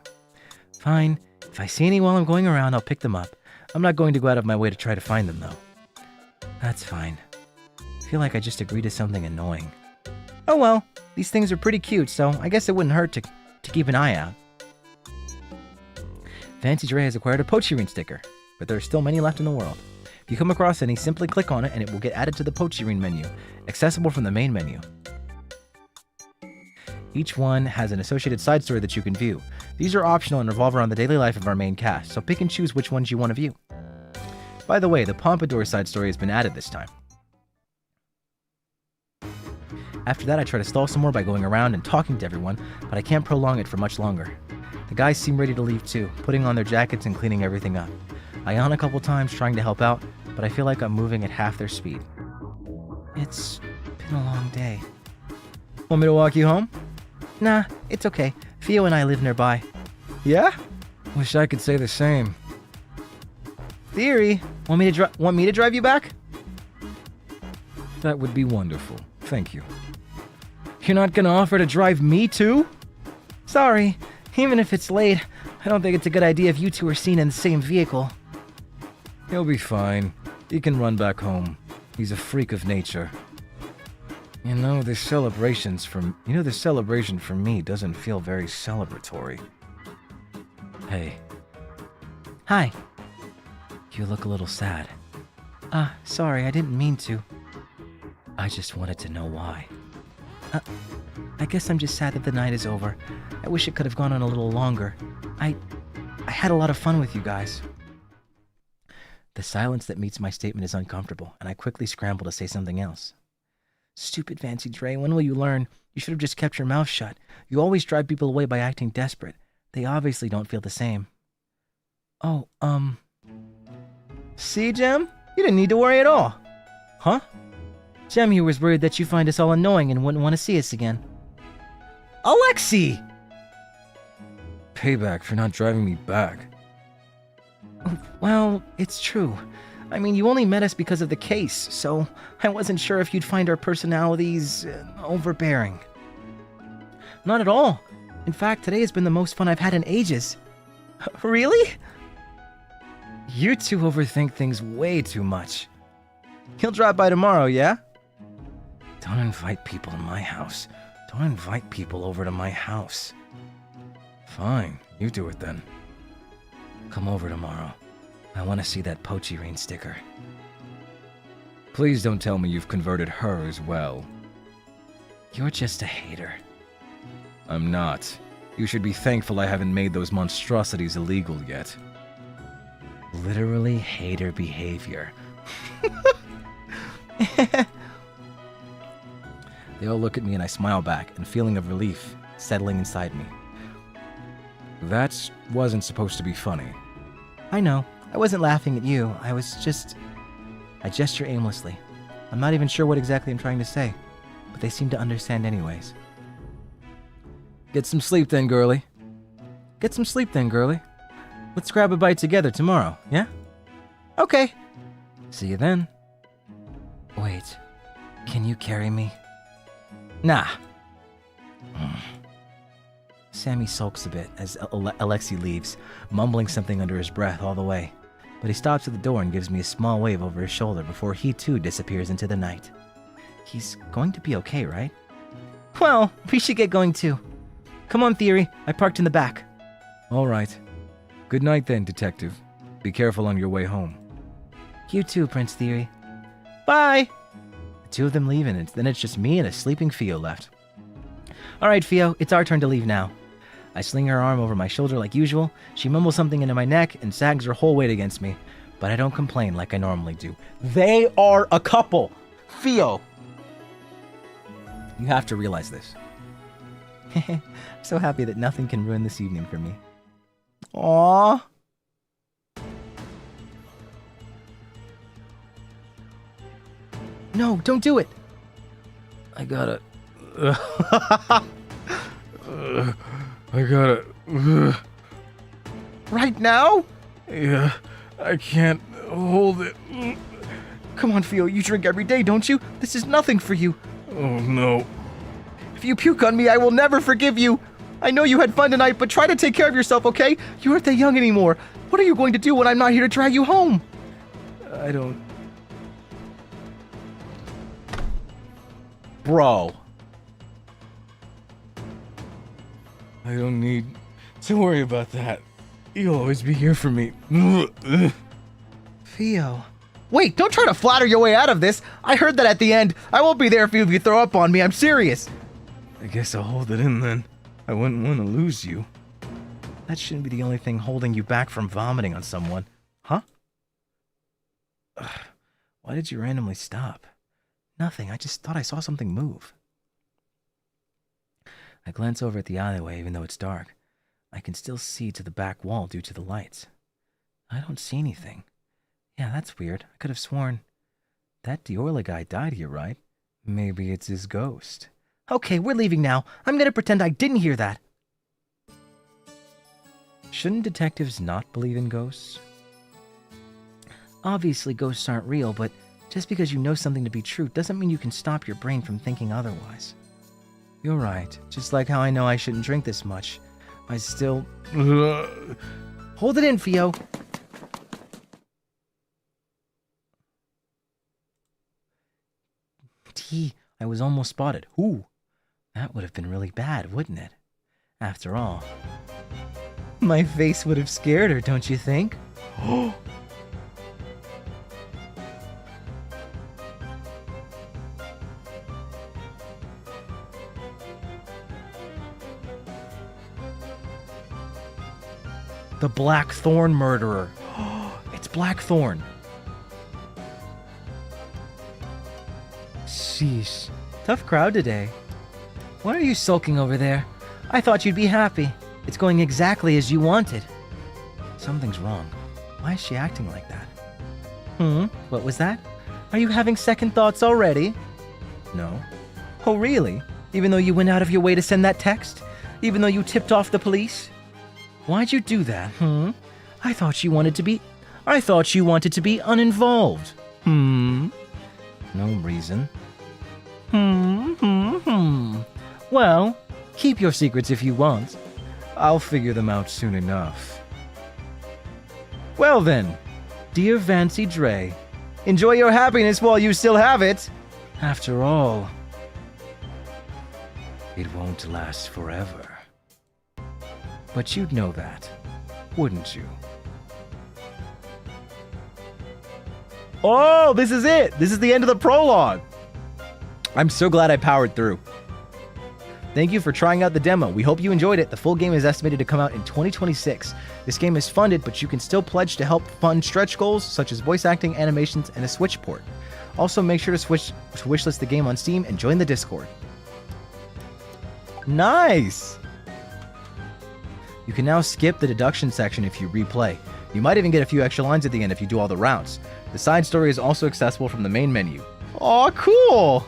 Fine. If I see any while I'm going around, I'll pick them up. I'm not going to go out of my way to try to find them, though. That's fine. I feel like I just agreed to something annoying. Oh well, these things are pretty cute, so I guess it wouldn't hurt to keep an eye out. Fancy Dre has acquired a Pochirine sticker, but there are still many left in the world. If you come across any, simply click on it and it will get added to the Pochirine menu, accessible from the main menu. Each one has an associated side story that you can view. These are optional and revolve around the daily life of our main cast, so pick and choose which ones you want to view. By the way, the Pompadour side story has been added this time. After that, I try to stall some more by going around and talking to everyone, but I can't prolong it for much longer. The guys seem ready to leave too, putting on their jackets and cleaning everything up. I yawn a couple times trying to help out, but I feel like I'm moving at half their speed. It's been a long day. Want me to walk you home? Nah, it's okay. Theo and I live nearby. Yeah? Wish I could say the same. Theory, want me to drive you back? That would be wonderful. Thank you. You're not gonna offer to drive me too? Sorry, even if it's late, I don't think it's a good idea if you two are seen in the same vehicle. He'll be fine. He can run back home. He's a freak of nature. This celebration for me doesn't feel very celebratory. Hey, Hi. You look a little sad. Sorry, I didn't mean to. I just wanted to know why. I guess I'm just sad that the night is over. I wish it could have gone on a little longer. I had a lot of fun with you guys. The silence that meets my statement is uncomfortable, and I quickly scramble to say something else. Stupid Fancy Dre, when will you learn? You should have just kept your mouth shut. You always drive people away by acting desperate. They obviously don't feel the same. Oh, See, Jem? You didn't need to worry at all. Huh? Jem here was worried that you find us all annoying and wouldn't want to see us again. Alexi! Payback for not driving me back. Well, it's true. I mean, you only met us because of the case, so I wasn't sure if you'd find our personalities overbearing. Not at all. In fact, today has been the most fun I've had in ages. Really? You two overthink things way too much. He'll drop by tomorrow, yeah? Don't invite people to my house. Don't invite people over to my house. Fine, you do it then. Come over tomorrow. I want to see that Pochirine sticker. Please don't tell me you've converted her as well. You're just a hater. I'm not. You should be thankful I haven't made those monstrosities illegal yet. Literally hater behavior. They all look at me and I smile back, and a feeling of relief settling inside me. That wasn't supposed to be funny. I know. I wasn't laughing at you. I gesture aimlessly. I'm not even sure what exactly I'm trying to say, but they seem to understand anyways. Get some sleep then, girlie. Get some sleep then, girlie. Let's grab a bite together tomorrow, yeah? Okay. See you then. Wait, can you carry me? Nah. Sammy sulks a bit as Alexi leaves, mumbling something under his breath all the way. But he stops at the door and gives me a small wave over his shoulder before he too disappears into the night. He's going to be okay, right? Well, we should get going too. Come on, Theory. I parked in the back. All right. Good night then, Detective. Be careful on your way home. You too, Prince Theory. Bye! The two of them leave, and then it's just me and a sleeping Fio left. All right, Fio, it's our turn to leave now. I sling her arm over my shoulder like usual. She mumbles something into my neck and sags her whole weight against me. But I don't complain like I normally do. They are a couple! Fio! You have to realize this. I'm so happy that nothing can ruin this evening for me. Aww. No, don't do it. I gotta... I gotta... Right now? Yeah, I can't hold it. Come on, Fio, you drink every day, don't you? This is nothing for you. Oh, no. If you puke on me, I will never forgive you. I know you had fun tonight, but try to take care of yourself, okay? You aren't that young anymore. What are you going to do when I'm not here to drag you home? I don't... Bro. I don't need to worry about that. You'll always be here for me. Fio. Wait, don't try to flatter your way out of this. I heard that at the end. I won't be there for you if you throw up on me. I'm serious. I guess I'll hold it in then. I wouldn't want to lose you. That shouldn't be the only thing holding you back from vomiting on someone. Huh? Why did you randomly stop? Nothing. I just thought I saw something move. I glance over at the alleyway even though it's dark. I can still see to the back wall due to the lights. I don't see anything. Yeah, that's weird. I could have sworn that Diorla guy died here, right? Maybe it's his ghost. Okay, we're leaving now. I'm gonna pretend I didn't hear that. Shouldn't detectives not believe in ghosts? Obviously, ghosts aren't real, but Just because you know something to be true doesn't mean you can stop your brain from thinking otherwise. You're right. Just like how I know I shouldn't drink this much. I still... Hold it in, Fio. I was almost spotted. Ooh, that would have been really bad, wouldn't it? After all, my face would have scared her, don't you think? The Blackthorn murderer. It's Blackthorn. Sheesh. Tough crowd today. Why are you sulking over there? I thought you'd be happy. It's going exactly as you wanted. Something's wrong. Why is she acting like that? What was that? Are you having second thoughts already? No. Oh, really? Even though you went out of your way to send that text? Even though you tipped off the police? Why'd you do that, I thought you wanted to be uninvolved. No reason. Well, keep your secrets if you want. I'll figure them out soon enough. Well then, dear Vancy Dre, enjoy your happiness while you still have it. After all, it won't last forever. But you'd know that, wouldn't you? Oh, this is it! This is the end of the prologue! I'm so glad I powered through. Thank you for trying out the demo. We hope you enjoyed it. The full game is estimated to come out in 2026. This game is funded, but you can still pledge to help fund stretch goals such as voice acting, animations, and a Switch port. Also, make sure to wishlist the game on Steam and join the Discord. Nice! You can now skip the deduction section if you replay. You might even get a few extra lines at the end if you do all the routes. The side story is also accessible from the main menu. Aw, cool!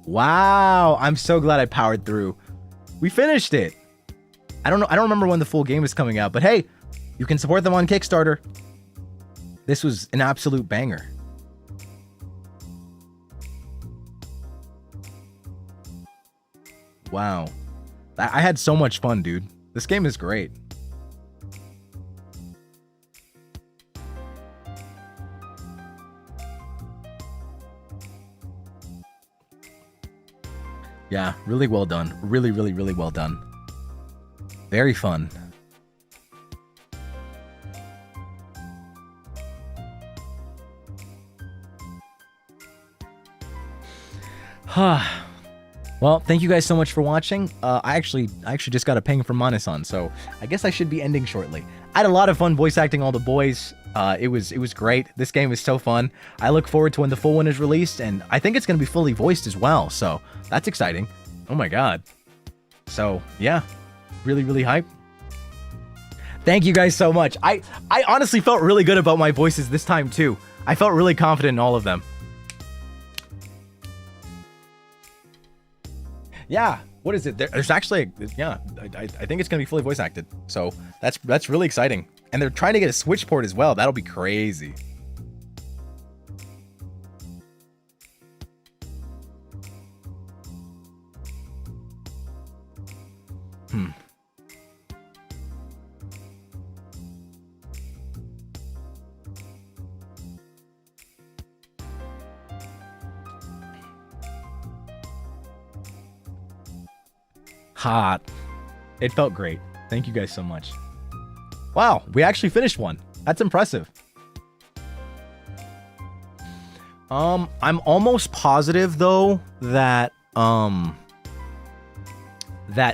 Wow, I'm so glad I powered through. We finished it. I don't remember when the full game is coming out, but hey, you can support them on Kickstarter. This was an absolute banger. Wow. I had so much fun, dude. This game is great. Yeah, really well done. Really, really, really well done. Very fun. Well, thank you guys so much for watching. I actually just got a ping from Manasan, so I guess I should be ending shortly. I had a lot of fun voice acting all the boys. It was great. This game is so fun. I look forward to when the full one is released, and I think it's going to be fully voiced as well, so that's exciting. Oh my god. So, yeah. Really, really hype. Thank you guys so much. I honestly felt really good about my voices this time, too. I felt really confident in all of them. Yeah, what is it? There's actually, yeah, I think it's gonna be fully voice acted. So that's really exciting. And they're trying to get a Switch port as well. That'll be crazy. Hot. It felt great. Thank you guys so much. Wow, we actually finished one. That's impressive. I'm almost positive though that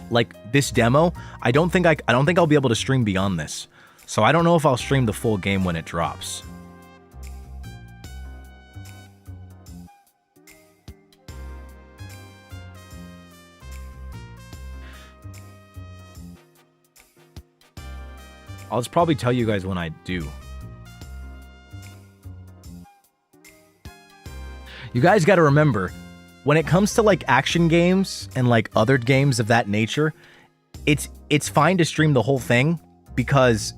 like this demo, I don't think I'll be able to stream beyond this. So I don't know if I'll stream the full game when it drops. I'll just probably tell you guys when I do. You guys got to remember, when it comes to like action games and like other games of that nature, it's fine to stream the whole thing because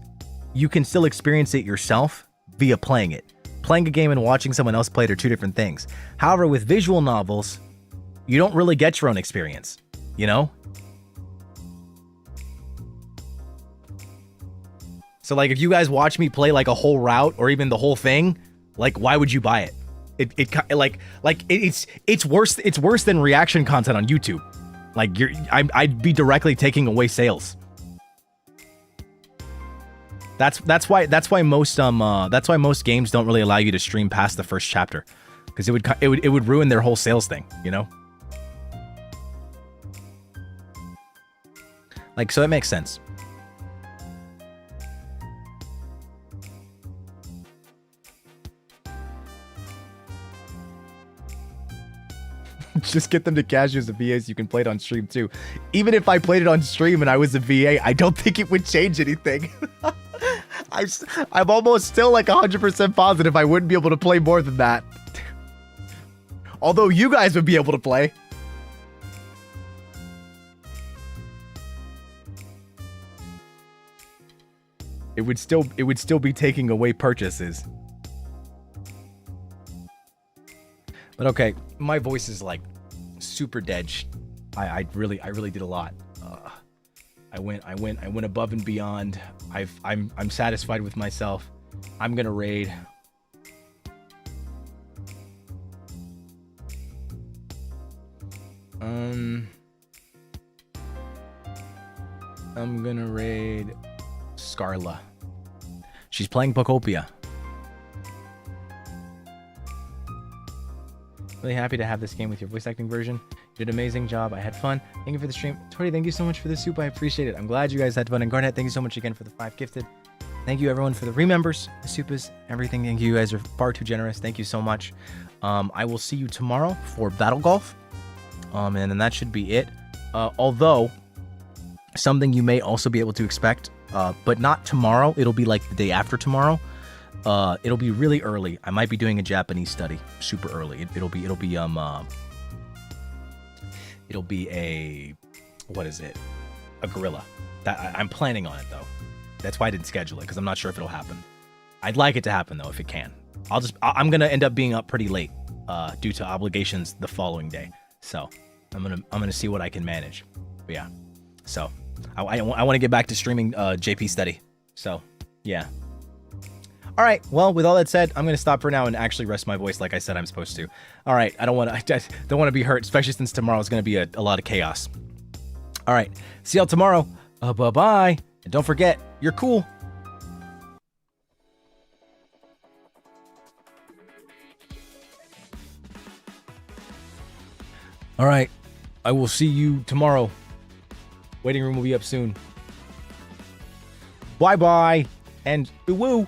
you can still experience it yourself via playing it. Playing a game and watching someone else play it are two different things. However, with visual novels, you don't really get your own experience, you know? So like if you guys watch me play like a whole route or even the whole thing, like why would you buy it? It's worse than reaction content on YouTube. Like I'd be directly taking away sales. That's why most games don't really allow you to stream past the first chapter, because it would ruin their whole sales thing, you know? Like, so it makes sense. Just get them to cash you as a VA so you can play it on stream too. Even if I played it on stream and I was a VA, I don't think it would change anything. I'm almost still like 100% positive I wouldn't be able to play more than that. Although you guys would be able to play. It would still be taking away purchases. But okay, my voice is like super dead. I really did a lot. I went above and beyond. I'm satisfied with myself. I'm gonna raid. I'm gonna raid Scarla. She's playing Bookopia. Really happy to have this game with your voice acting version. You did an amazing job. I had fun. Thank you for the stream. Tori, thank you so much for the soup. I appreciate it. I'm glad you guys had fun. And Garnet, thank you so much again for the 5 gifted. Thank you everyone for the remembers, the soupas, everything. Thank you. You guys are far too generous. Thank you so much. I will see you tomorrow for Battle Golf. And then that should be it. Although, something you may also be able to expect, but not tomorrow. It'll be like the day after tomorrow. It'll be really early. I might be doing a Japanese study super early. It'll be a, what is it? A gorilla. I'm planning on it though. That's why I didn't schedule it, because I'm not sure if it'll happen. I'd like it to happen though if it can. I'm gonna end up being up pretty late due to obligations the following day. So I'm gonna see what I can manage. But yeah. So I want to get back to streaming JP study. So yeah. All right. Well, with all that said, I'm going to stop for now and actually rest my voice like I said I'm supposed to. All right. I don't want to be hurt, especially since tomorrow is going to be a lot of chaos. All right. See y'all tomorrow. Bye-bye. And don't forget, you're cool. All right. I will see you tomorrow. Waiting room will be up soon. Bye-bye. And woo.